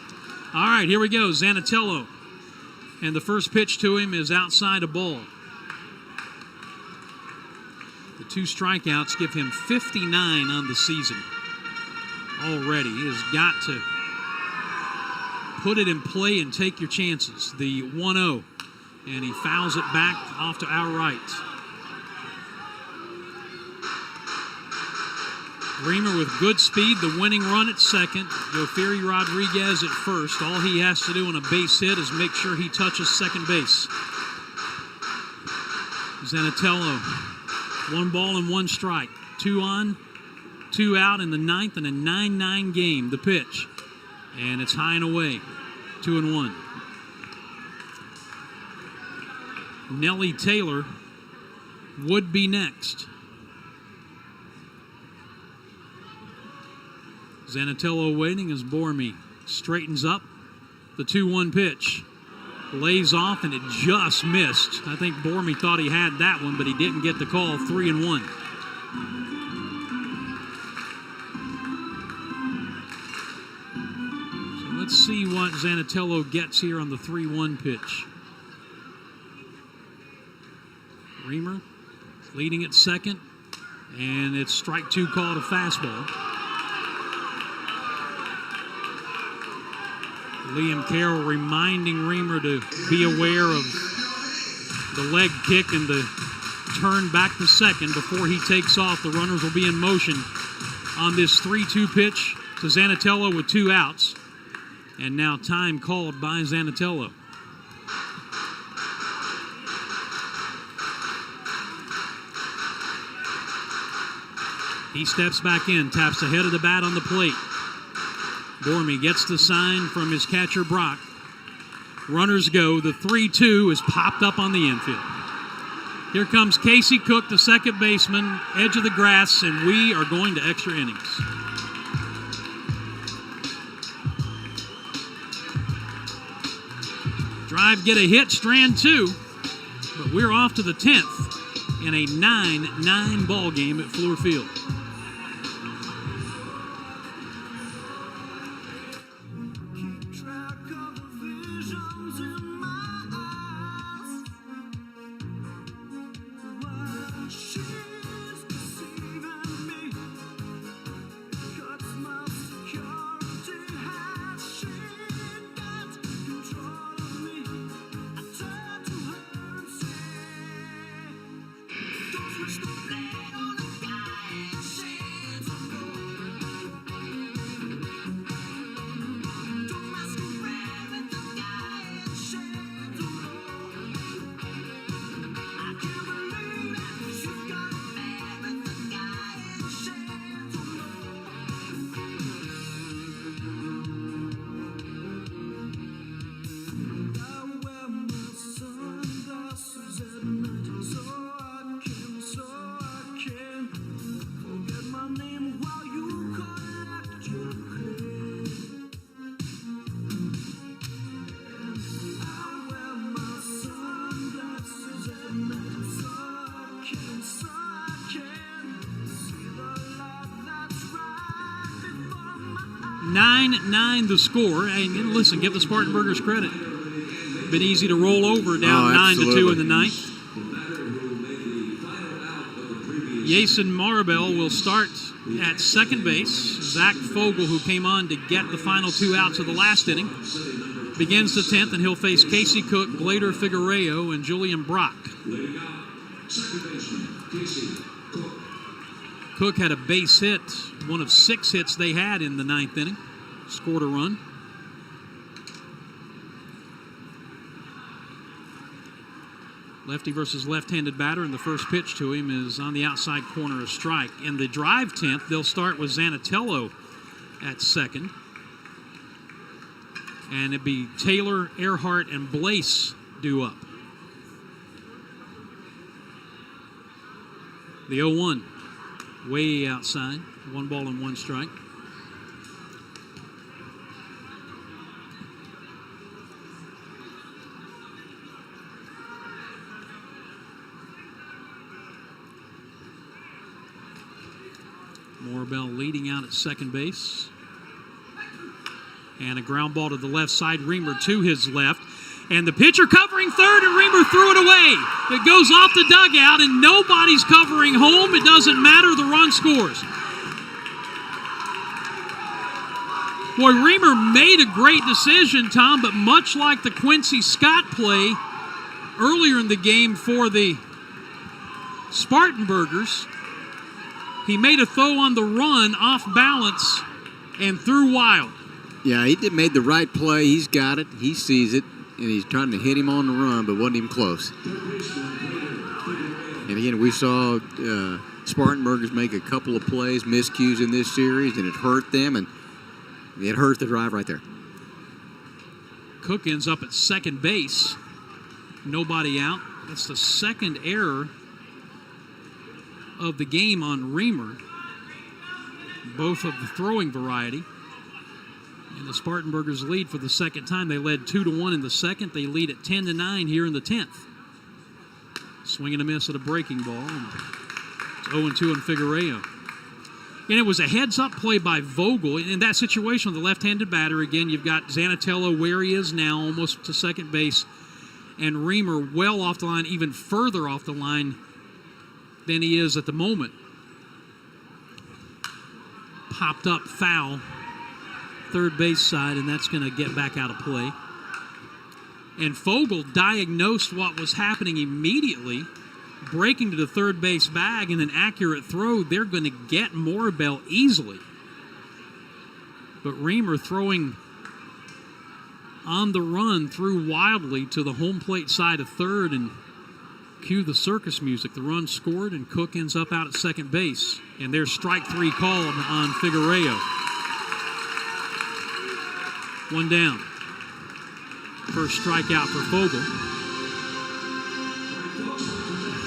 All right, here we go, Zanatello. And the first pitch to him is outside a ball. The 2 strikeouts give him 59 on the season already. He has got to put it in play and take your chances. The 1-0, and he fouls it back off to our right. Reamer with good speed, the winning run at second. Yofiri Rodriguez at first. All he has to do on a base hit is make sure he touches second base. Zanatello, 1 ball and 1 strike. 2 on, 2 out in the 9th, and a 9-9 game. The pitch, and it's high and away. 2-1. Nellie Taylor would be next. Zanatello waiting as Bormy straightens up. The 2-1 pitch lays off, and it just missed. I think Bormy thought he had that one, but he didn't get the call. 3-1. So let's see what Zanatello gets here on the 3-1 pitch. Reamer leading at second, and it's strike 2 called a fastball. Liam Carroll reminding Reamer to be aware of the leg kick and the turn back to second before he takes off. The runners will be in motion on this 3-2 pitch to Zanatello with 2 outs. And now time called by Zanatello. He steps back in, taps the head of the bat on the plate. Gormy gets the sign from his catcher, Brock. Runners go. The 3-2 is popped up on the infield. Here comes Casey Cook, the second baseman, edge of the grass, and we are going to extra innings. Drive, get a hit, strand 2, but we're off to the 10th in a 9-9 ball game at Fluor Field. The score, and listen, give the Spartanburgers credit. Been easy to roll over down 9-2 in the ninth. Jason Maribel will start at second base. Zach Fogel, who came on to get the final 2 outs of the last inning, begins the 10th, and he'll face Casey Cook, Glader Figueroa, and Julian Brock. Cook had a base hit, one of 6 hits they had in the 9th inning. Scored a run. Lefty versus left-handed batter, and the first pitch to him is on the outside corner, a strike. In the drive 10th, they'll start with Zanatello at second. And it'd be Taylor, Earhart, and Blaise due up. The 0-1, way outside. 1 ball and 1 strike. Morabell leading out at second base. And a ground ball to the left side. Reamer to his left. And the pitcher covering third, and Reamer threw it away. It goes off the dugout, and nobody's covering home. It doesn't matter. The run scores. Boy, Reamer made a great decision, Tom, but much like the Quincy Scott play earlier in the game for the Spartanburgers, he made a throw on the run off balance and threw wild. Yeah, he made the right play. He's got it. He sees it, and he's trying to hit him on the run, but wasn't even close. And again, we saw Spartanburgers make a couple of plays, miscues in this series, and it hurt them, and it hurt the drive right there. Cook ends up at second base. Nobody out. That's the second error of the game on Reamer, both of the throwing variety. And the Spartanburgers lead for the second time. They led 2-1 in the second. They lead at 10-9 here in the 10th. Swing and a miss at a breaking ball. It's 0-2 in Figueroa. And it was a heads-up play by Vogel. In that situation with the left-handed batter, again, you've got Zanatello where he is now, almost to second base, and Reamer well off the line, even further off the line than he is at the moment. Popped up foul, third base side, and that's going to get back out of play. And Fogel diagnosed what was happening immediately breaking to the third base bag and an accurate throw, they're going to get Morabell easily. But Reamer throwing on the run threw wildly to the home plate side of third, and cue the circus music. The run scored, and Cook ends up out at second base. And there's strike 3 called on Figueroa. 1 down. First strikeout for Fogel.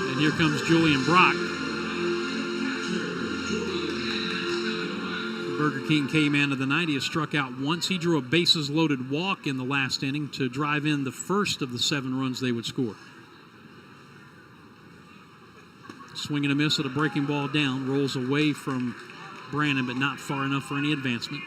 And here comes Julian Brock. Burger King K-Man of the night. He has struck out once. He drew a bases-loaded walk in the last inning to drive in the first of the 7 runs they would score. Swing and a miss at a breaking ball down. Rolls away from Brandon, but not far enough for any advancement.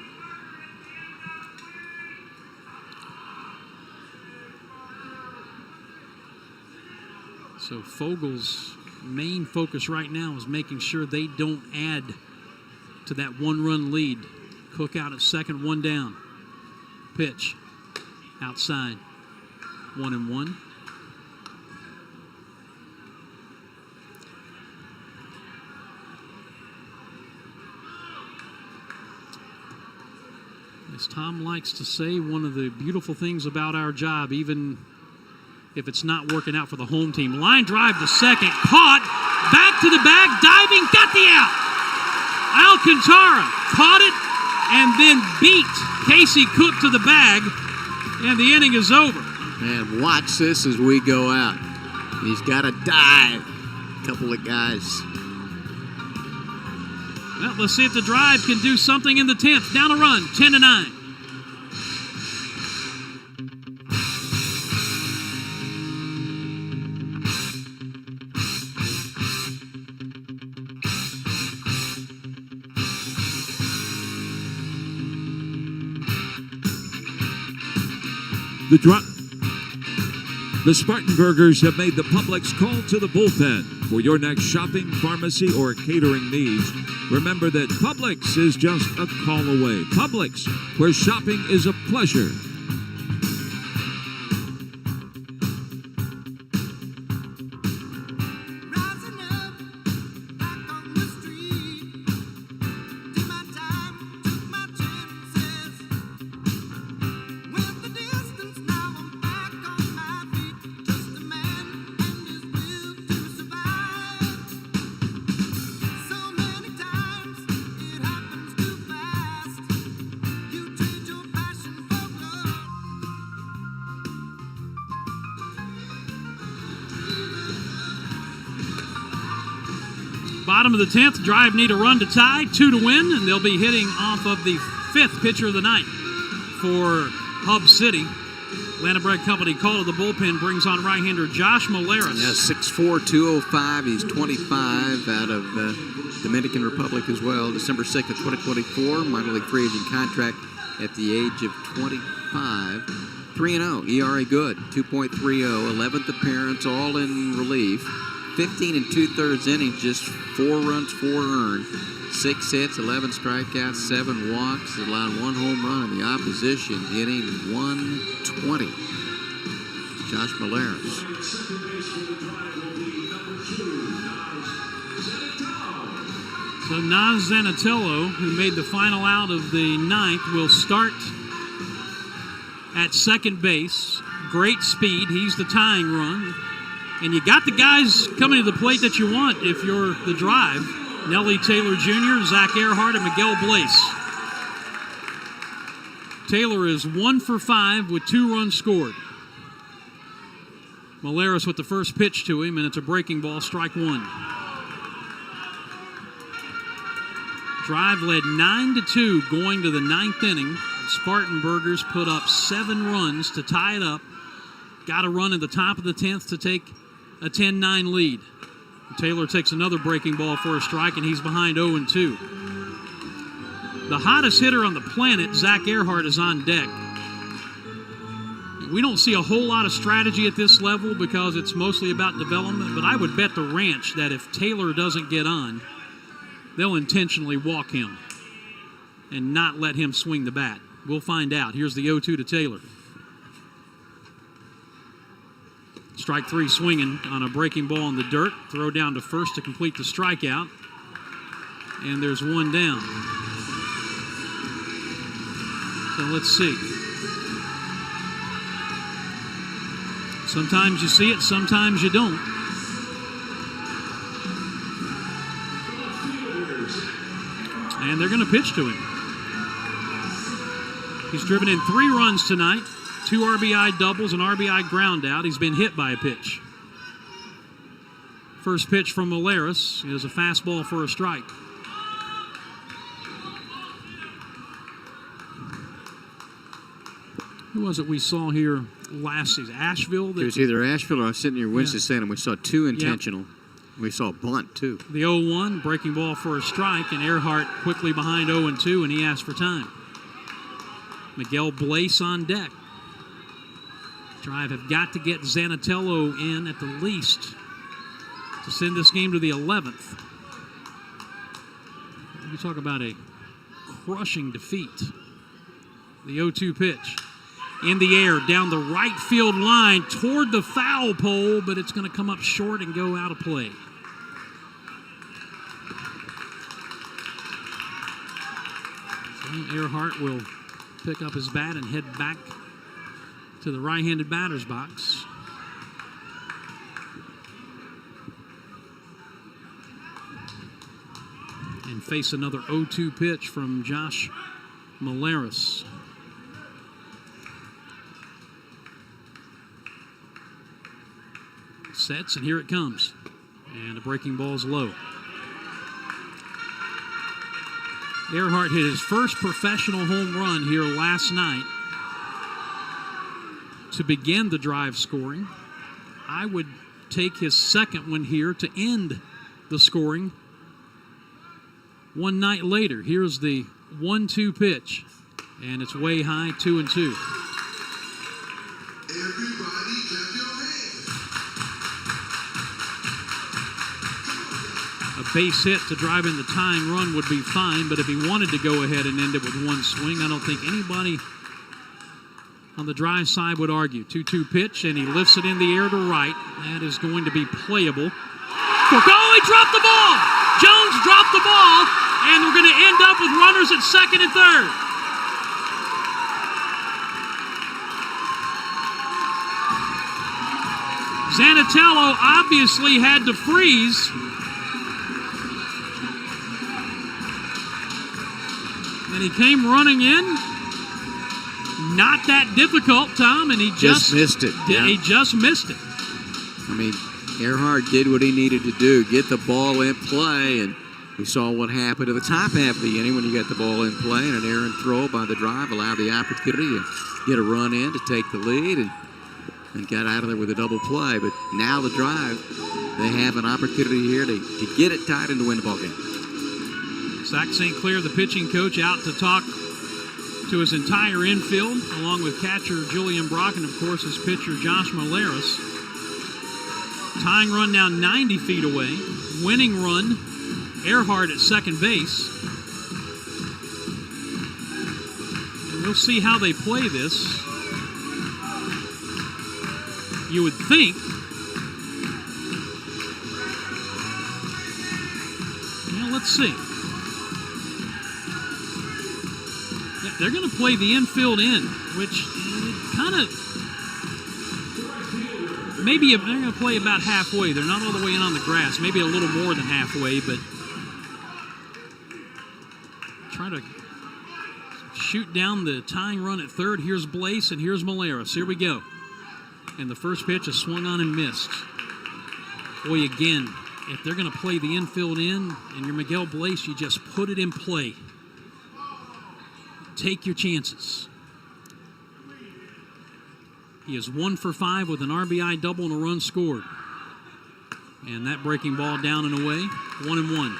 So Fogel's main focus right now is making sure they don't add to that 1-run lead. Cook out at second, 1 down. Pitch outside, 1-1. As Tom likes to say, one of the beautiful things about our job, even if it's not working out for the home team. Line drive to second, caught, back to the bag, diving, got the out. Alcantara caught it and then beat Casey Cook to the bag, and the inning is over. Man, watch this as we go out. He's got to dive. A couple of guys. Well, let's see if the drive can do something in the 10th. Down a run, 10-9. The Spartanburgers have made the Publix call to the bullpen. For your next shopping, pharmacy, or catering needs, remember that Publix is just a call away. Publix, where shopping is a pleasure. Bottom of the 10th, drive need a run to tie, 2 to win, and they'll be hitting off of the 5th pitcher of the night for Hub City. Atlanta Bread Company call to the bullpen brings on right-hander Josh Maleras. Yeah, 6'4", 205. He's 25 out of Dominican Republic as well. December 2nd of 2024, minor league free agent contract at the age of 25. 3-0, ERA good, 2.30, 11th appearance, all in relief. 15 2/3 innings, just 4 runs, 4 earned, 6 hits, 11 strikeouts, 7 walks, allowed 1 home run, and the opposition hitting 120. Josh Maleras. So Naz Zanatello, who made the final out of the 9th, will start at second base. Great speed. He's the tying run. And you got the guys coming to the plate that you want if you're the drive. Nelly Taylor Jr., Zach Earhart, and Miguel Blaze. Taylor is 1 for 5 with 2 runs scored. Maleras with the first pitch to him, and it's a breaking ball, strike 1. Drive led 9-2 going to the 9th inning. Spartanburgers put up 7 runs to tie it up. Got a run at the top of the 10th to take a 10-9 lead. Taylor takes another breaking ball for a strike, and he's behind 0-2. The hottest hitter on the planet, Zach Earhart, is on deck. We don't see a whole lot of strategy at this level because it's mostly about development, but I would bet the ranch that if Taylor doesn't get on, they'll intentionally walk him and not let him swing the bat. We'll find out. Here's the 0-2 to Taylor. Strike 3 swinging on a breaking ball in the dirt. Throw down to first to complete the strikeout. And there's one down. So let's see. Sometimes you see it, sometimes you don't. And they're going to pitch to him. He's driven in 3 runs tonight, 2 RBI doubles, an RBI ground out. He's been hit by a pitch. First pitch from Molaris is a fastball for a strike. Who was it we saw here last season? Asheville? It was either Asheville or I was sitting near Winston-Salem. We saw 2 intentional. Yep. We saw a bunt, too. The 0-1, breaking ball for a strike, and Earhart quickly behind 0-2, and he asked for time. Miguel Blaise on deck. Drive have got to get Zanatello in at the least to send this game to the 11th. You talk about a crushing defeat. The 0-2 pitch. In the air, down the right field line toward the foul pole, but it's going to come up short and go out of play. So Earhart will pick up his bat and head back to the right-handed batter's box. And face another 0-2 pitch from Josh Molaris. Sets, and here it comes. And the breaking ball's low. Earhart hit his first professional home run here last night to begin the drive scoring. I would take his second one here to end the scoring. One night later, here's the 1-2 pitch, and it's way high, 2-2. A base hit to drive in the tying run would be fine, but if he wanted to go ahead and end it with one swing, I don't think anybody on the drive side would argue. 2-2 pitch, and he lifts it in the air to right. That is going to be playable. Oh, he dropped the ball! Jones dropped the ball, and we're going to end up with runners at second and third. Zanatello obviously had to freeze. And he came running in. Not that difficult, Tom, and he just missed it. He just missed it. I mean, Earhart did what he needed to do, get the ball in play, and we saw what happened at the top half of the inning when you got the ball in play, and an errant throw by the drive allowed the opportunity to get a run in to take the lead, and got out of there with a double play. But now the drive, they have an opportunity here to get it tied and to win the ball game. Zach St. Clair, the pitching coach, out to talk to his entire infield, along with catcher Julian Brock and, of course, his pitcher Josh Molaris. Tying run now 90 feet away. Winning run, Earhart at second base. And we'll see how they play this. You would think. Well, let's see. They're going to play the infield in, which kind of maybe they're going to play about halfway. They're not all the way in on the grass, maybe a little more than halfway, but try to shoot down the tying run at third. Here's Blaise and here's Molaris. Here we go. And the first pitch is swung on and missed. Boy, again, if they're going to play the infield in and you're Miguel Blaise, you just put it in play. Take your chances. He is 1 for 5 with an RBI double and a run scored. And that breaking ball down and away, 1-1.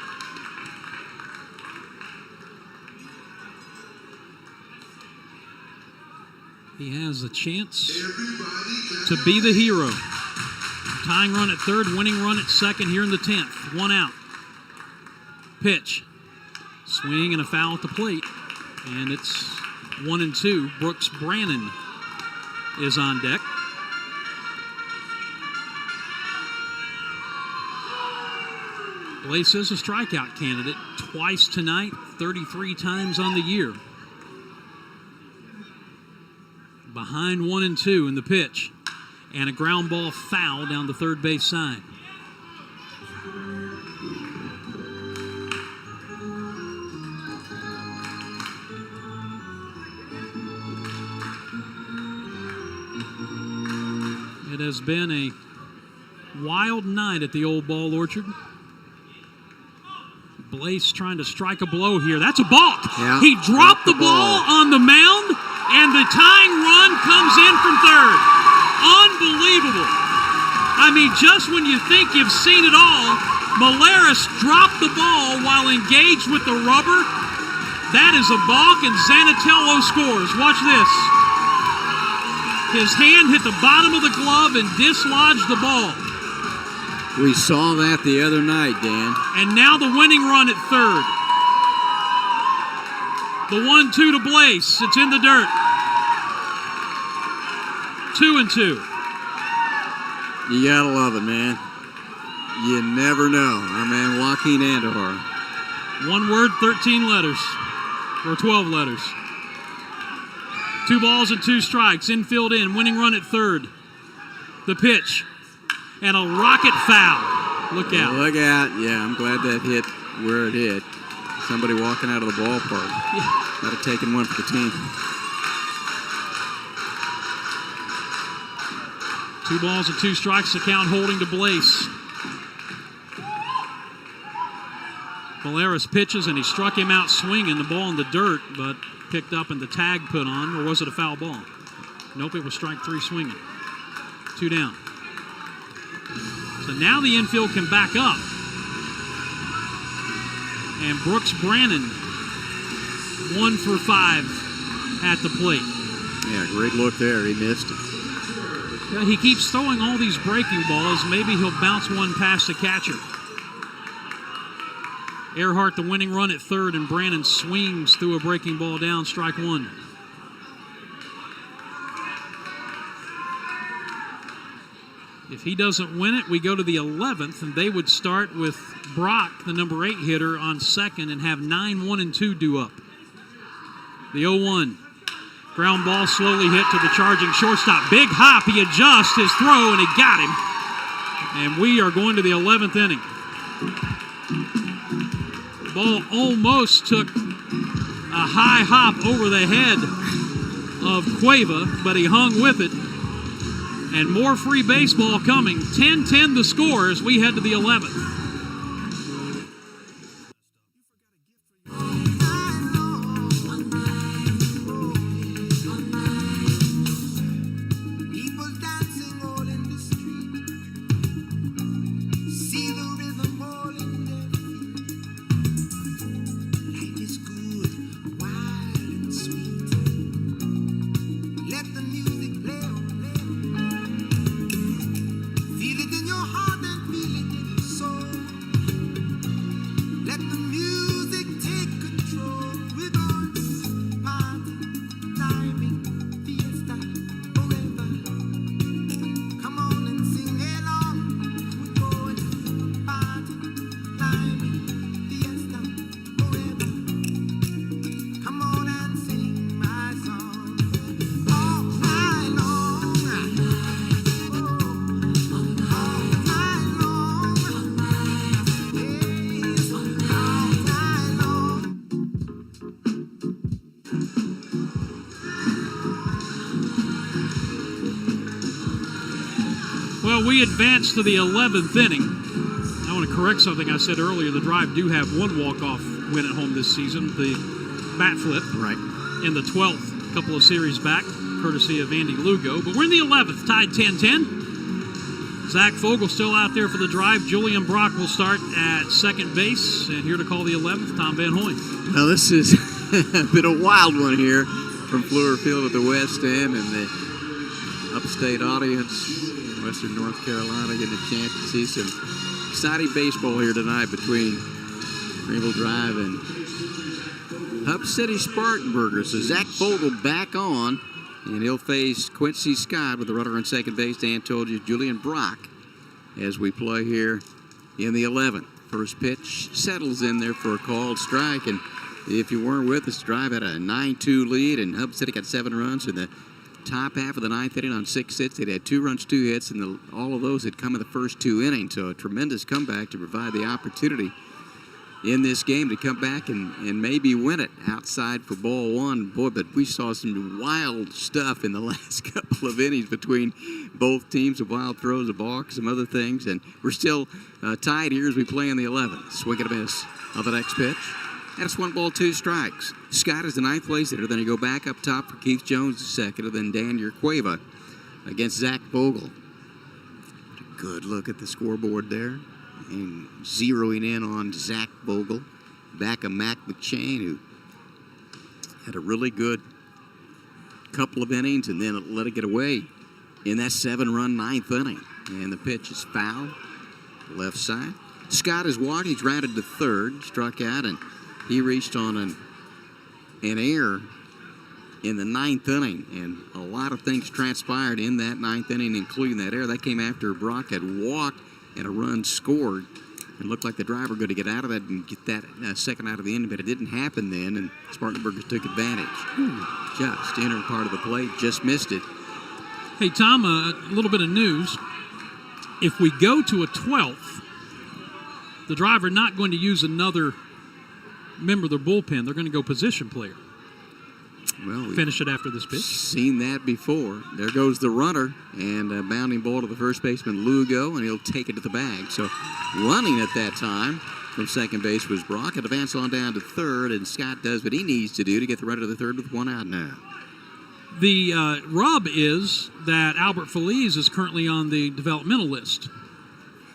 He has a chance to be the hero. Tying run at third, winning run at second here in the 10th. 1 out. Pitch. Swing and a foul at the plate. And it's 1-2. Brooks Brannon is on deck. Blaze is a strikeout candidate twice tonight, 33 times on the year. Behind 1-2 in the pitch. And a ground ball foul down the third base side. It has been a wild night at the old Ball Orchard. Blaze trying to strike a blow here. That's a balk. Yeah, He dropped the ball on the mound, and the tying run comes in from third. Unbelievable. I mean, just when you think you've seen it all, Malaris dropped the ball while engaged with the rubber. That is a balk, and Zanatello scores. Watch this. His hand hit the bottom of the glove and dislodged the ball. We saw that the other night, Dan. And now the winning run at third. The 1-2 to Blaze. It's in the dirt. 2-2. You gotta love it, man. You never know. Our man Joaquin Andahar. One word, 13 letters. Or 12 letters. 2 balls and 2 strikes. Infield in. Winning run at third. The pitch. And a rocket foul. Look out. Look out. Yeah, I'm glad that hit where it hit. Somebody walking out of the ballpark. Yeah. Might have taken one for the team. 2 balls and 2 strikes. The count holding to Blaze. Malaris pitches, and he struck him out swinging. The ball in the dirt, but picked up and the tag put on. Or was it a foul ball? Nope, it was strike 3 swinging. 2 down. So now the infield can back up. And Brooks Brannon, 1 for 5 at the plate. Yeah, great look there. He missed it. Yeah, he keeps throwing all these breaking balls. Maybe he'll bounce one past the catcher. Earhart the winning run at third, and Brannon swings through a breaking ball down, strike 1. If he doesn't win it, we go to the 11th, and they would start with Brock, the number 8 hitter, on second and have 9, 1, and 2 due up. The 0-1. Ground ball slowly hit to the charging shortstop. Big hop. He adjusts his throw, and he got him. And we are going to the 11th inning. Ball almost took a high hop over the head of Cueva, but he hung with it. And more free baseball coming. 10-10 the score as we head to the 11th. Well, we advance to the 11th inning. I want to correct something I said earlier. The Drive do have one walk-off win at home this season, the bat flip. Right. In the 12th, a couple of series back, courtesy of Andy Lugo. But we're in the 11th, tied 10-10. Zach Fogel still out there for the Drive. Julian Brock will start at second base. And here to call the 11th, Tom Van Hoyen. Now, this is a bit of a wild one here from Fluor Field at the West End, and the upstate audience, Western North Carolina, getting a chance to see some exciting baseball here tonight between Greenville Drive and Hub City Spartanburgers. So Zach Fogel back on, and he'll face Quincy Scott with the runner on second base. Dan told you Julian Brock as we play here in the 11th. First pitch settles in there for a called strike, and if you weren't with us, Drive had a 9-2 lead, and Hub City got 7 runs in the top half of the 9th inning on 6 hits. They'd had 2 runs, 2 hits, and all of those had come in the first 2 innings. So a tremendous comeback to provide the opportunity in this game to come back and maybe win it outside for ball 1. Boy, but we saw some wild stuff in the last couple of innings between both teams, of wild throws, a balk, some other things, and we're still tied here as we play in the 11th. Swing and a miss of the next pitch. And it's 1 ball, 2 strikes. Scott is the 9th place hitter. Then you go back up top for Keith Jones, the second, and then Dan Cueva against Zach Vogel. Good look at the scoreboard there. And zeroing in on Zach Vogel, back of Mac McShane, who had a really good couple of innings and then let it get away in that 7-run 9th inning. And the pitch is foul, left side. Scott is walking. He's rounded to third, struck out, and he reached on an error in the 9th inning. And a lot of things transpired in that 9th inning, including that error. That came after Brock had walked and a run scored. It looked like the driver going to get out of that and get that second out of the inning, but it didn't happen then, and Spartanburg took advantage. Just inner part of the plate, just missed it. Hey, Tom, a little bit of news. If we go to a 12th, the driver not going to use another member of their bullpen. They're going to go position player. Well, finish it after this pitch. Seen that before. There goes the runner, and a bounding ball to the first baseman Lugo, and he'll take it to the bag. So running at that time from second base was Brock. It advances on down to third, and Scott does what he needs to do to get the runner to the third with 1 out now. The rub is that Albert Feliz is currently on the developmental list.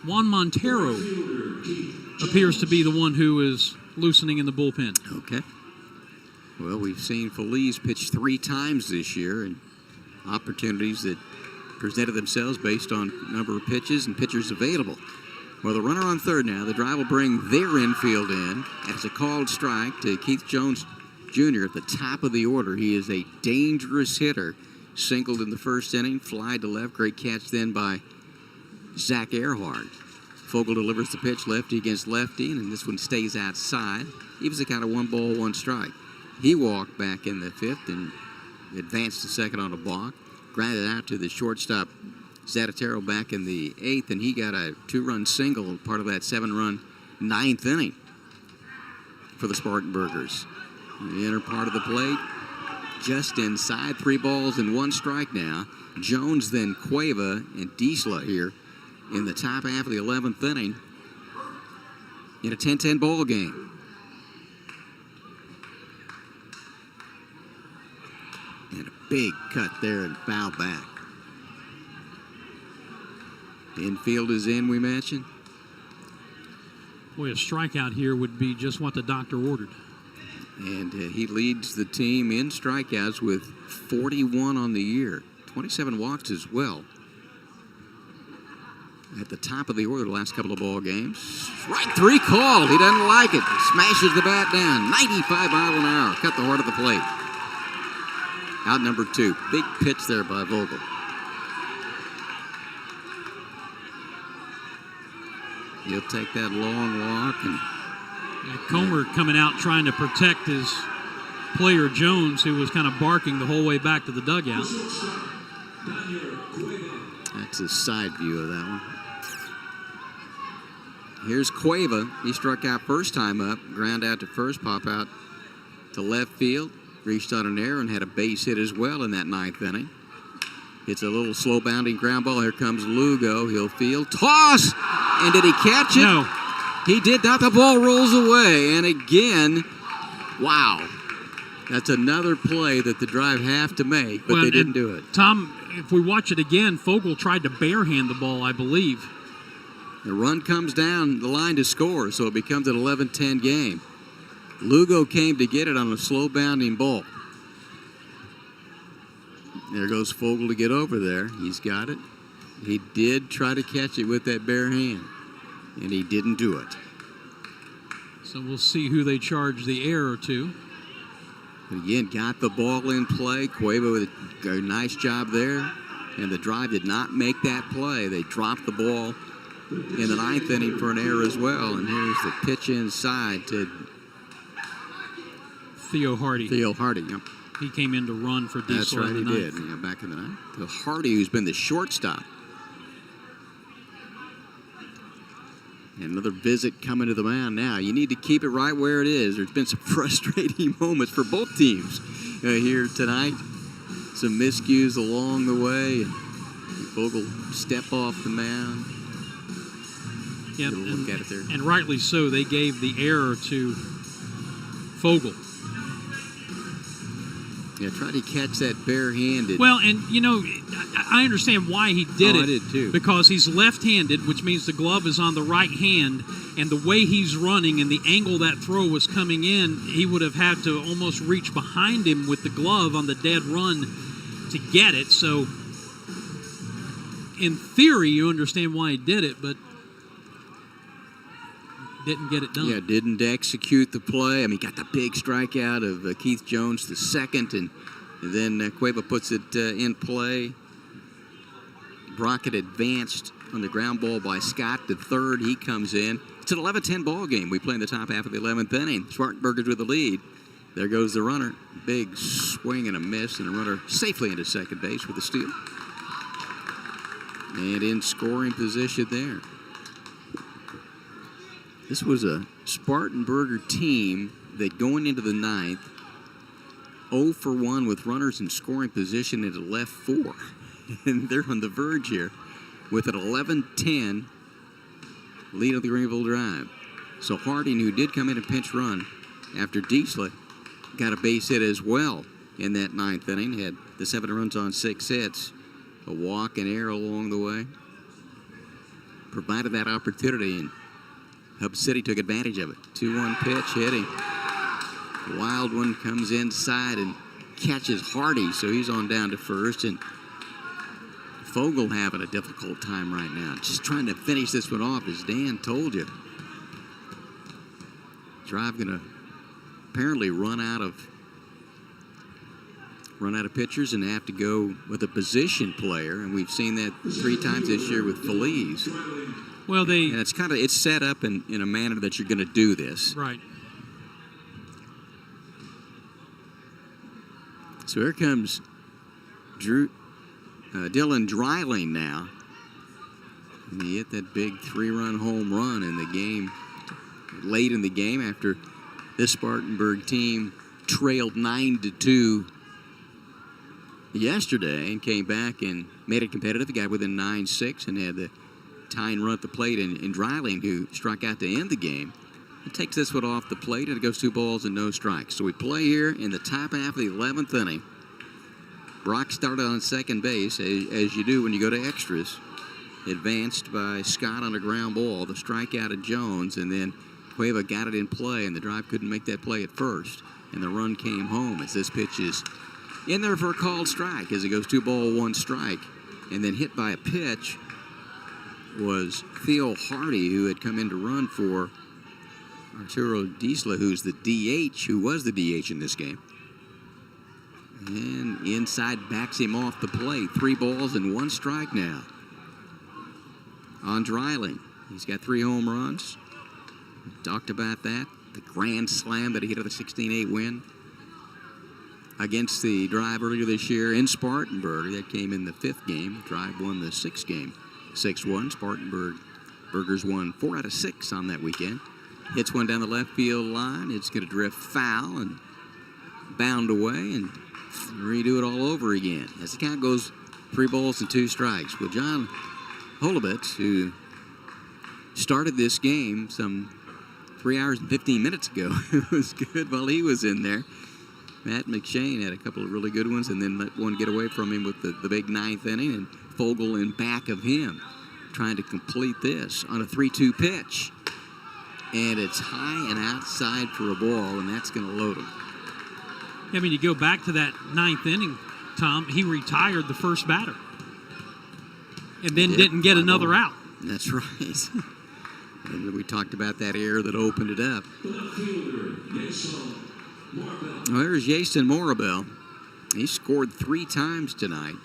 Juan Montero appears to be the one who is loosening in the bullpen. Okay. Well, we've seen Feliz pitch 3 times this year, and opportunities that presented themselves based on number of pitches and pitchers available. Well, the runner on third now. The drive will bring their infield in. And it's a called strike to Keith Jones Jr. at the top of the order. He is a dangerous hitter. Singled in the first inning, fly to left. Great catch then by Zach Earhart. Fogel delivers the pitch lefty against lefty, and this one stays outside. He was a kind of 1 ball, 1 strike. He walked back in the 5th and advanced to second on a balk. Grounded out to the shortstop, Zattatero, back in the 8th, and he got a 2-run single, part of that 7-run 9th inning for the Spartanburgers. The inner part of the plate, just inside, 3 balls and 1 strike now. Jones, then Cueva, and Diesla here in the top half of the 11th inning in a 10-10 ball game. And a big cut there and foul back. Infield is in, we mentioned. Boy, a strikeout here would be just what the doctor ordered. And he leads the team in strikeouts with 41 on the year. 27 walks as well. At the top of the order the last couple of ball games. Strike 3 called. He doesn't like it. Smashes the bat down. 95 miles an hour. Cut the heart of the plate. Out number 2. Big pitch there by Vogel. He'll take that long walk. And Comer coming out trying to protect his player Jones, who was kind of barking the whole way back to the dugout. that's a side view of that one. Here's Cueva. He struck out first time up. Ground out to first, pop out to left field. Reached on an error and had a base hit as well in that 9th inning. It's a little slow bounding ground ball. Here comes Lugo. He'll field. Toss! And did he catch it? No. He did not. The ball rolls away. And again, wow. That's another play that the Drive have to make, but they didn't do it. Tom, if we watch it again, Fogel tried to barehand the ball, I believe. The run comes down the line to score, so it becomes an 11-10 game. Lugo came to get it on a slow bounding ball. There goes Fogel to get over there. He's got it. He did try to catch it with that bare hand, and he didn't do it. So we'll see who they charge the error to. But again, got the ball in play. Cueva with a nice job there, and the Drive did not make that play. They dropped the ball in the ninth inning for an error as well. And here's the pitch inside to Theo Hardy. Theo Hardy. Yep. He came in to run for Diesel. That's right, in the he ninth. did. Yeah, back in the ninth. To Hardy, who's been the shortstop. Another visit coming to the mound now. You need to keep it right where it is. There's been some frustrating moments for both teams here tonight. Some miscues along the way. Vogel step off the mound. Yeah, Look at it there. and rightly so. They gave the error to Fogel. Yeah, try to catch that barehanded. Well, and I understand why he did it. I did too. Because he's left-handed, which means the glove is on the right hand, and the way he's running and the angle that throw was coming in, he would have had to almost reach behind him with the glove on the dead run to get it. So, in theory, you understand why he did it, but didn't get it done. Yeah, didn't execute the play. I mean, got the big strikeout of Keith Jones, the second, and then Cueva puts it in play. Brockett advanced on the ground ball by Scott to third. He comes in. It's an 11-10 ball game. We play in the top half of the 11th inning. Spartanburgers with the lead. There goes the runner. Big swing and a miss, and a runner safely into second base with a steal. And in scoring position there. This was a Spartanburger team that going into the ninth, 0 for 1 with runners in scoring position at left 4. And they're on the verge here with an 11-10 lead of the Greenville Drive. So Harding, who did come in and pinch run after Diesel, got a base hit as well in that ninth inning. Had the 7 runs on 6 hits, a walk and error along the way. Provided that opportunity, and Hub City took advantage of it. 2-1 pitch hitting. The wild one comes inside and catches Hardy, so he's on down to first. And Fogel having a difficult time right now. Just trying to finish this one off, as Dan told you. Drive going to apparently run out of pitchers and have to go with a position player, and we've seen that 3 times this year with Feliz. Well, And it's set up in a manner that you're going to do this. Right. So here comes Dylan Dreiling now. And he hit that big 3-run home run in the game, late in the game, after this Spartanburg team trailed 9-2 yesterday and came back and made it competitive. He got within 9-6 and had the tying run at the plate, and Dreiling, who struck out to end the game, and takes this one off the plate, and it goes 2 balls and no strikes. So we play here in the top half of the 11th inning. Brock started on second base, as you do when you go to extras. Advanced by Scott on a ground ball, the strikeout of Jones, and then Cueva got it in play, and the Drive couldn't make that play at first. And the run came home as this pitch is in there for a called strike as it goes 2 ball, 1 strike. And then hit by a pitch was Theo Hardy, who had come in to run for Arturo Diesel, who's the DH, who was the DH in this game. And inside backs him off the plate. 3 balls and 1 strike now on Dreiling. He's got 3 home runs. Talked about that. The grand slam that he hit at the 16-8 win against the Drive earlier this year in Spartanburg. That came in the 5th game. Drive won the 6th game, 6-1. Spartanburgers won 4 out of 6 on that weekend. Hits one down the left field line. It's going to drift foul and bound away and redo it all over again as the count goes 3 balls and 2 strikes. Well, John Holubitz, who started this game some 3 hours and 15 minutes ago, it was good while he was in there. Matt McShane had a couple of really good ones and then let one get away from him with the big 9th inning, and Fogel in back of him trying to complete this on a 3-2 pitch. And it's high and outside for a ball, and that's going to load him. I mean, you go back to that 9th inning, Tom, he retired the first batter and then didn't get another out. That's right. And we talked about that error that opened it up. Well, there's Jason Morabel. He scored 3 times tonight.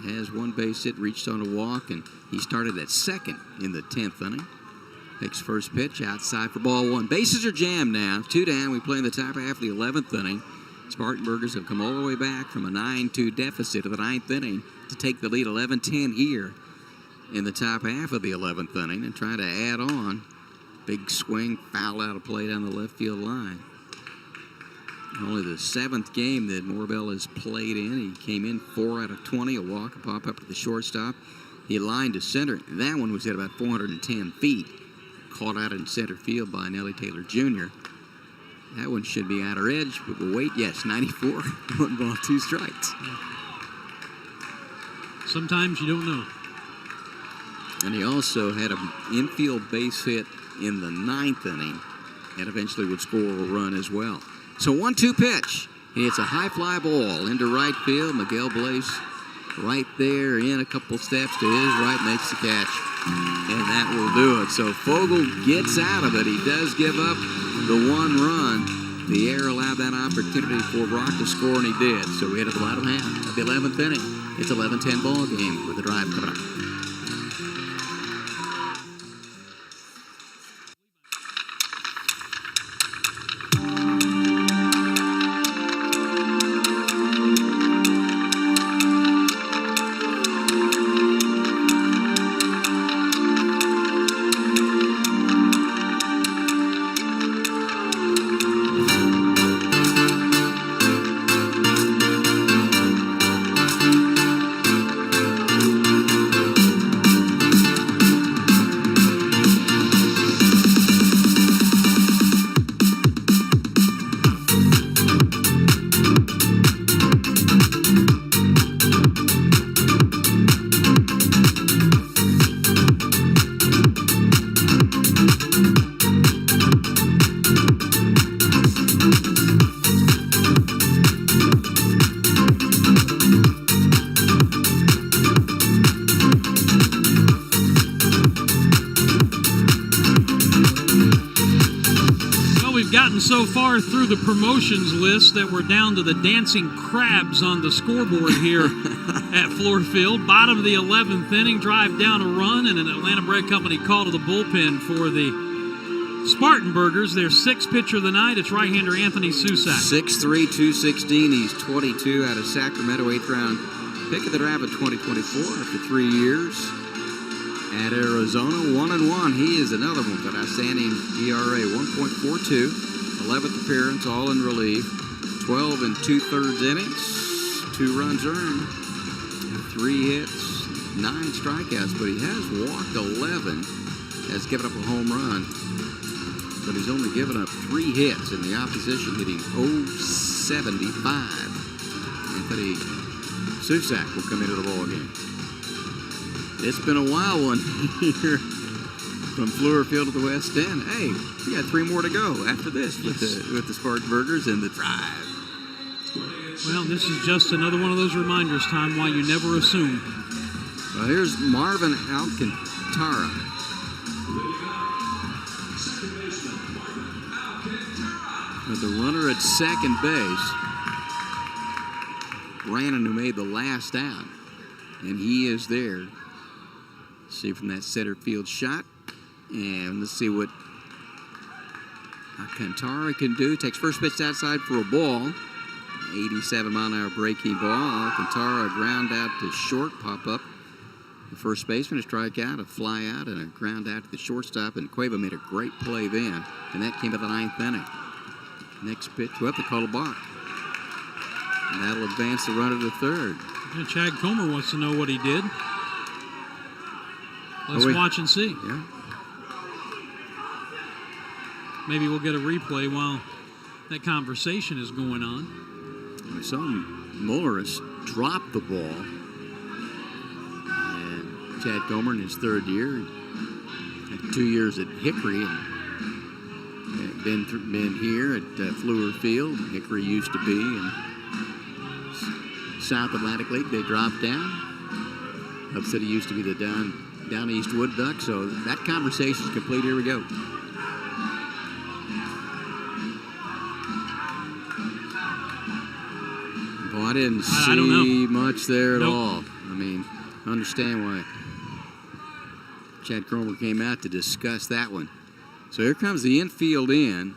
has one base hit, reached on a walk, and he started at second in the 10th inning. Takes first pitch outside for ball one. Bases are jammed now. 2 down. We play in the top half of the 11th inning. Spartanburgers have come all the way back from a 9-2 deficit of the 9th inning to take the lead 11-10 here in the top half of the 11th inning and try to add on. Big swing, foul out of play down the left field line. Only the 7th game that Morbell has played in. He came in 4 out of 20, a walk, a pop up to the shortstop. He lined to center. That one was at about 410 feet. Caught out in center field by Nellie Taylor Jr. That one should be outer edge, but we'll wait. Yes, 94. 1 ball, 2 strikes. Sometimes you don't know. And he also had an infield base hit in the 9th inning and eventually would score a run as well. So 1-2 pitch. And it's a high fly ball into right field. Miguel Blaze right there in a couple steps to his right, makes the catch. And that will do it. So Fogel gets out of it. He does give up the 1 run. The air allowed that opportunity for Rock to score, and he did. So we hit at the bottom half of the 11th inning. It's 11-10 ball game with the drive coming up. So far through the promotions list that we're down to the dancing crabs on the scoreboard here at Fluor Field. Bottom of the 11th inning, drive down a run, and an Atlanta Bread Company call to the bullpen for the Spartanburgers. Their 6th pitcher of the night, it's right-hander Anthony Susak. 6'3", 216. He's 22 out of Sacramento, 8th round pick of the draft of 2024 after 3 years. At Arizona, 1-1. He is another one, but outstanding ERA, 1.42. 11th appearance, all in relief. 12 2/3 innings, 2 runs earned, 3 hits, 9 strikeouts, but he has walked 11, has given up a home run, but he's only given up 3 hits, and the opposition hitting .075. Anthony Susak will come into the ball game. It's been a wild one here from Fluor Field to the West End. Hey, we got 3 more to go after this with the Spartanburgers and the drive. Well, this is just another one of those reminders, Tom, why you never assume. Well, here's Marvin Alcantara. With the runner at second base. Brannon, who made the last out, and he is there. See from that center field shot. And let's see what Alcantara can do. Takes first pitch outside for a ball. 87-mile-an-hour breaking ball. Alcantara ground out to short, pop up. The first baseman, a strikeout, a fly out, and a ground out to the shortstop. And Cueva made a great play then. And that came at the 9th inning. Next pitch, well, they call a balk. And that'll advance the runner to third. Yeah, Chad Comer wants to know what he did. Let's watch and see. Yeah. Maybe we'll get a replay while that conversation is going on. We saw Morris drop the ball. And Chad Comer in his 3rd year. Had 2 years at Hickory. And been here at Fluor Field. Hickory used to be in South Atlantic League. They dropped down. Hub City used to be the down East Wood Duck. So that conversation is complete. Here we go. I didn't I don't know. see much there at Nope. all. I mean, I understand why Chad Cromer came out to discuss that one. So here comes the infield in.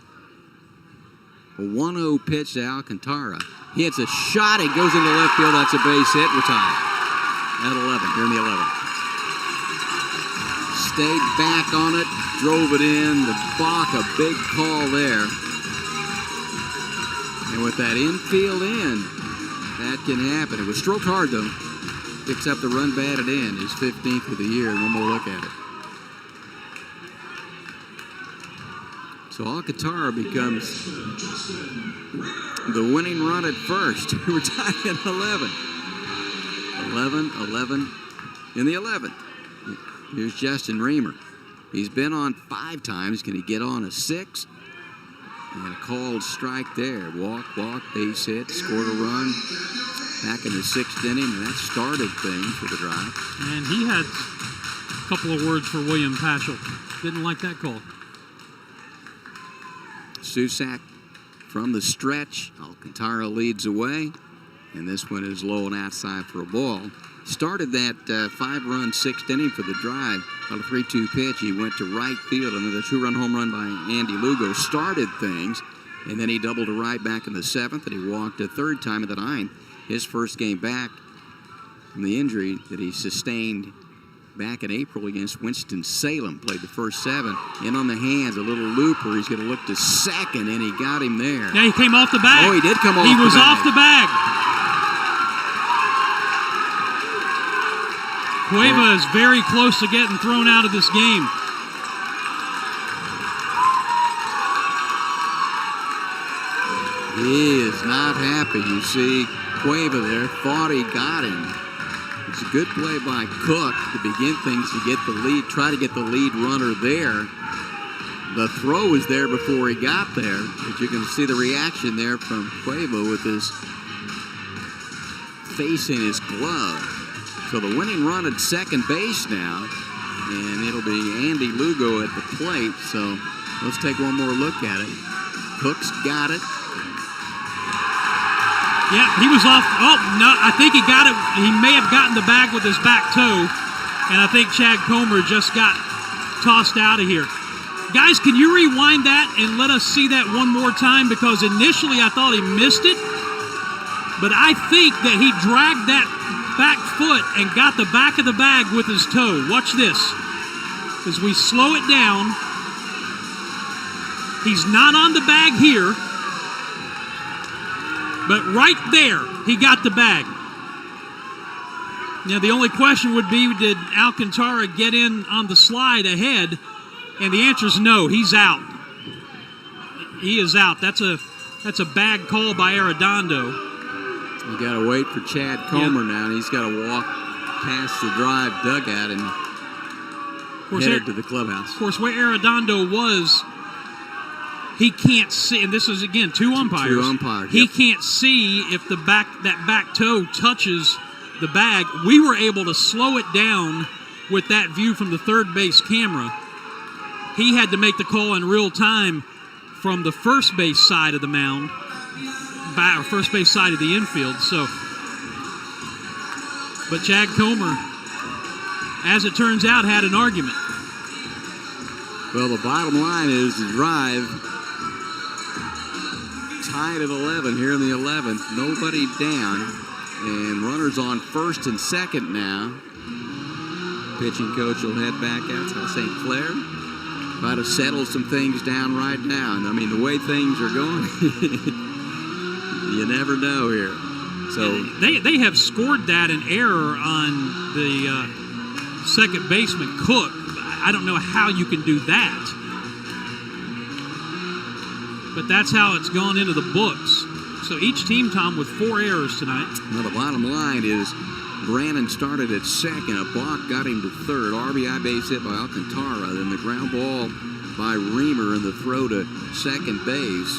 A 1-0 pitch to Alcantara. He hits a shot. It goes into left field. That's a base hit. We're tied at 11. Here in the 11th. Stayed back on it. Drove it in. The Bach, a big call there. And with that infield in, that can happen. It was stroked hard, though. Picks up the run batted in. His 15th of the year. One more look at it. So Alcantara becomes the winning run at first. We're tied at 11. 11 in the 11th. Here's Justin Reamer. He's been on 5 times. Can he get on a 6th? And a called strike there. Walk, base hit, scored a run back in the 6th inning, and that started things for the Drive. And he had a couple of words for William Paschal. Didn't like that call. Susak from the stretch. Alcantara leads away, and this one is low and outside for a ball. Started that 5-run 6th inning for the Drive on a 3-2 pitch. He went to right field, and then the 2-run home run by Andy Lugo started things, and then he doubled to right back in the 7th, and he walked a 3rd time in the 9th. His first game back from the injury that he sustained back in April against Winston-Salem. Played the first 7. In on the hands, a little looper. He's going to look to second, and he got him there. Yeah, he came off the bag. Oh, he did come off the bag. He was bag. off the bag. Cueva is very close to getting thrown out of this game. He is not happy. You see Cueva there, thought he got him. It's a good play by Cook to begin things, to get the lead, try to get the lead runner there. The throw was there before he got there, but you can see the reaction there from Cueva with his face in his glove. So the winning run at second base now, and it'll be Andy Lugo at the plate. So let's take one more look at it. Cook's got it. Yeah, he was off. Oh, no, I think he got it. He may have gotten the bag with his back toe, and I think Chad Comer just got tossed out of here. Guys, can you rewind that and let us see that one more time? Because initially I thought he missed it, but I think that he dragged that back foot and got the back of the bag with his toe. Watch this. As we slow it down, he's not on the bag here, but right there, he got the bag. Now, the only question would be, did Alcantara get in on the slide ahead? And the answer is no, he's out. He is out. That's a bag call by Arredondo. You got to wait for Chad Comer now, and he's got to walk past the Drive dugout and head to the clubhouse. Of course, where Arredondo was, he can't see, and this is, again, two umpires. Two umpires, He yep. can't see if that back toe touches the bag. We were able to slow it down with that view from the third base camera. He had to make the call in real time from the first base side of the mound, or first base side of the infield. So, but Chad Comer, as it turns out, had an argument. Well, the bottom line is the Drive tied at 11 here in the 11th. Nobody down, and runners on first and second now. Pitching coach will head back out to St. Clair. Try to settle some things down right now. And I mean, the way things are going, you never know here. So they have scored that an error on the second baseman Cook. I don't know how you can do that, but that's how it's gone into the books. So each team, Tom, with 4 errors tonight. Now the bottom line is Brannon started at second. A block got him to third. RBI base hit by Alcantara. Then the ground ball by Reamer and the throw to second base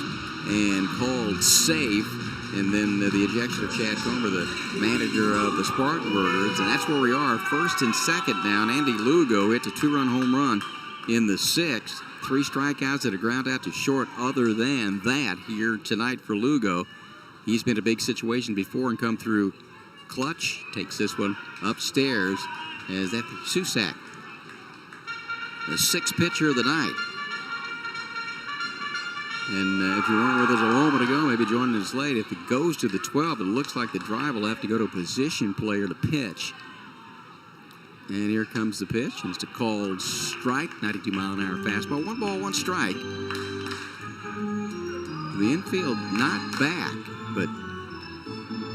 and called safe. And then the ejection of Chad Comer, the manager of the Spartanburgers. And that's where we are. First and second down. Andy Lugo hits a 2-run home run in the 6th. 3 strikeouts and a ground out to short. Other than that here tonight for Lugo, He's been a big situation before and come through clutch. Takes this one upstairs as that Susak, the sixth pitcher of the night. And if you weren't with us a moment ago, maybe joining us late, if it goes to the 12, it looks like the drive will have to go to a position player to pitch. And here comes the pitch, and it's a called strike, 92-mile-an-hour fastball. 1 ball, 1 strike. The infield not back, but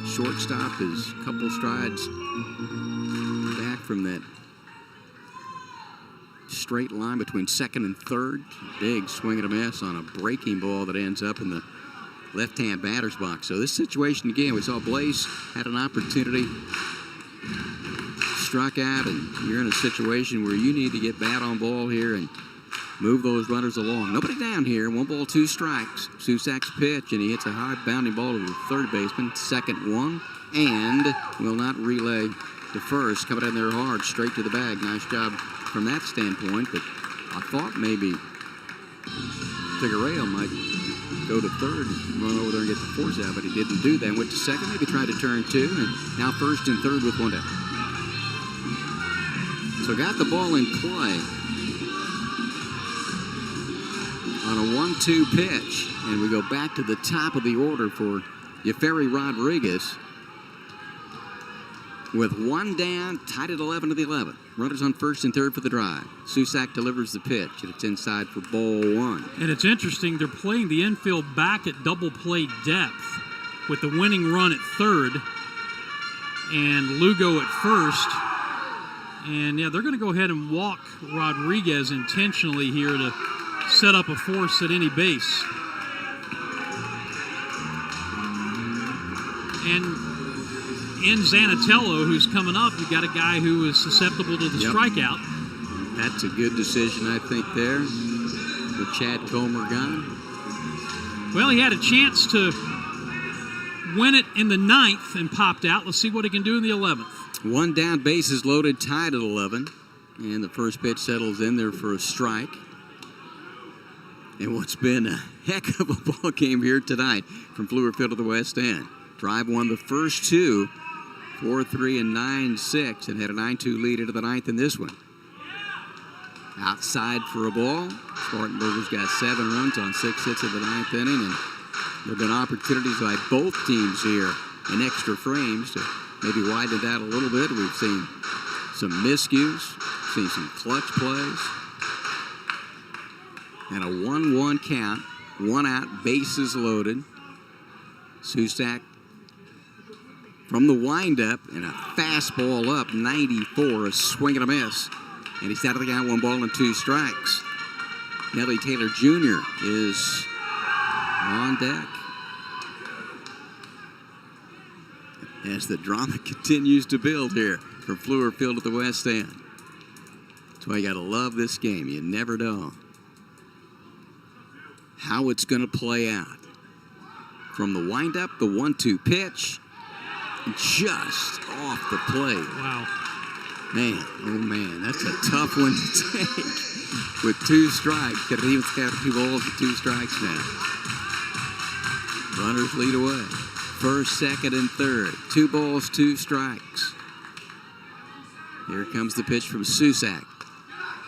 shortstop is a couple strides back from that straight line between second and third. Big swing and a miss on a breaking ball that ends up in the left-hand batter's box. So this situation again, we saw Blaze had an opportunity, struck out, and you're in a situation where you need to get bat on ball here and move those runners along. Nobody down here. 1 ball, 2 strikes. Susak's pitch, and he hits a high bounding ball to the third baseman. Second one, and will not relay to first. Coming down there hard, straight to the bag. Nice job from that standpoint, but I thought maybe Figueroa might go to third and run over there and get the force out, but he didn't do that. Went to second, maybe tried to turn 2, and now first and third with 1 down. So got the ball in play on a 1-2 pitch, and we go back to the top of the order for Yeferi Rodriguez with 1 down, tied at 11 to the 11th. Runners on first and third for the drive. Susak delivers the pitch, and it's inside for ball 1. And it's interesting, they're playing the infield back at double play depth with the winning run at third and Lugo at first. And yeah, they're going to go ahead and walk Rodriguez intentionally here to set up a force at any base. And in Zanatello, who's coming up, you've got a guy who is susceptible to the strikeout. That's a good decision, I think, there. The Chad Comer guy. Well, he had a chance to win it in the 9th and popped out. Let's see what he can do in the 11th. 1 down, bases loaded, tied at 11. And the first pitch settles in there for a strike. And what's been a heck of a ball game here tonight from Fluor Field to the West End. Drive won the first 2, 4-3 and 9-6, and had a 9-2 lead into the 9th in this one. Outside for a ball. Spartanburgers got 7 runs on 6 hits in the 9th inning, and there have been opportunities by both teams here in extra frames to maybe widen that a little bit. We've seen some miscues, seen some clutch plays, and a 1-1 count, 1 out, bases loaded. Susak from the windup, and a fastball up, 94, a swing and a miss. And he's out of the count, 1 ball and 2 strikes. Nellie Taylor Jr. is on deck as the drama continues to build here from Fluor Field at the West End. That's why you got to love this game. You never know how it's going to play out. From the windup, the 1-2 pitch, just off the plate. Wow. Man, oh man, that's a tough one to take with 2 strikes. Could have even counted 2 balls with 2 strikes now. Runners lead away. First, second, and third. 2 balls, 2 strikes. Here comes the pitch from Susak.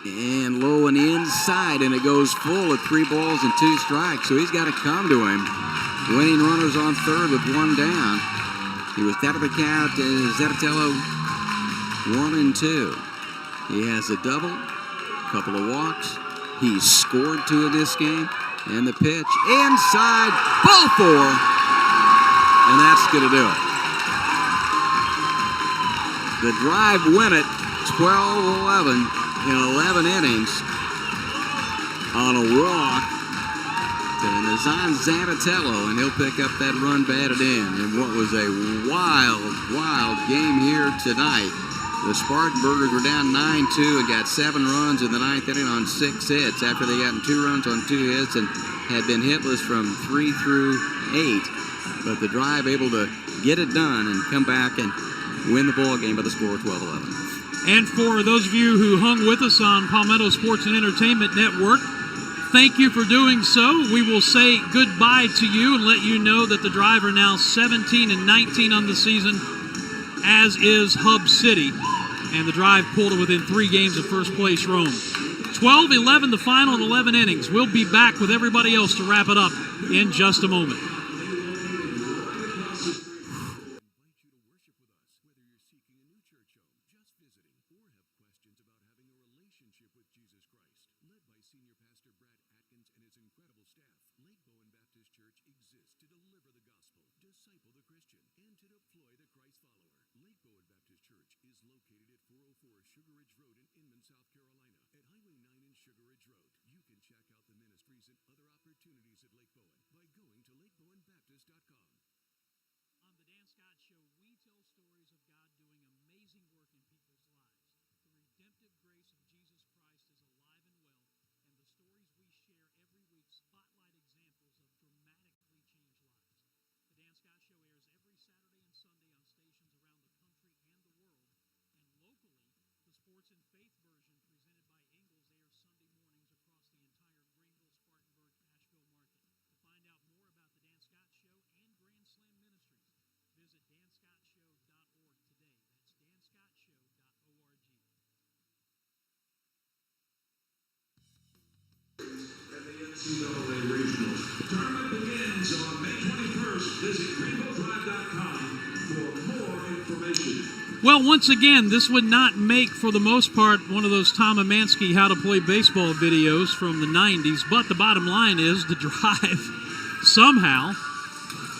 And low and inside, and it goes full at 3 balls and 2 strikes. So he's got to come to him. Winning runners on third with 1 down. He was out of the count as Zanatello 1 and 2. He has a double, couple of walks. He's scored 2 in this game. And the pitch inside, ball 4. And that's going to do it. The drive win it 12-11 in 11 innings on a walk. And it's on Zanatello, and he'll pick up that run batted in. And what was a wild, wild game here tonight. The Spartanburgers were down 9-2 and got 7 runs in the 9th inning on 6 hits after they got 2 runs on 2 hits and had been hitless from 3 through 8. But the drive able to get it done and come back and win the ball game by the score of 12-11. And for those of you who hung with us on Palmetto Sports and Entertainment Network, thank you for doing so. We will say goodbye to you and let you know that the Drive are now 17-19 on the season, as is Hub City. And the Drive pulled it within 3 games of first place Rome. 12-11 the final in 11 innings. We'll be back with everybody else to wrap it up in just a moment. NCAA Regionals. Tournament begins on May 21st. Visit GreenvilleDrive.com for more information. Well, once again, this would not make, for the most part, one of those Tom Amansky how to play baseball videos from the 90s, but the bottom line is the Drive somehow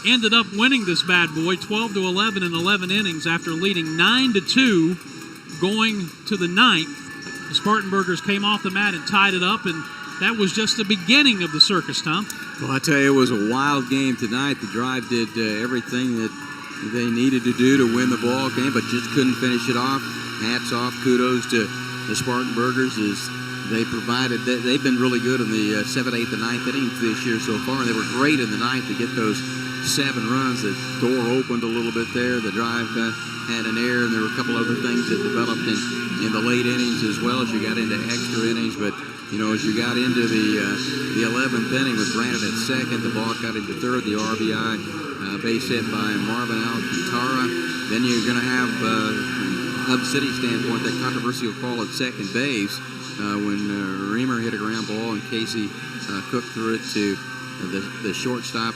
ended up winning this bad boy 12-11 in 11 innings after leading 9-2 going to the 9th. The Spartanburgers came off the mat and tied it up, and that was just the beginning of the circus, Tom. Well, I tell you, it was a wild game tonight. The Drive did everything that they needed to do to win the ball game, but just couldn't finish it off. Hats off, kudos to the Spartanburgers as they provided. They've been really good in the 7th, 8th, and 9th innings this year so far, and they were great in the 9th to get those 7 runs. The door opened a little bit there. The Drive had an error, and there were a couple other things that developed in the late innings as well as you got into extra innings. But you know, as you got into the 11th inning with Brandon at second, the ball got into third, the RBI base hit by Marvin Alcantara. Then you're going to have, from Hub City standpoint, that controversial call at second base when Reamer hit a ground ball and Casey Cook threw it to the shortstop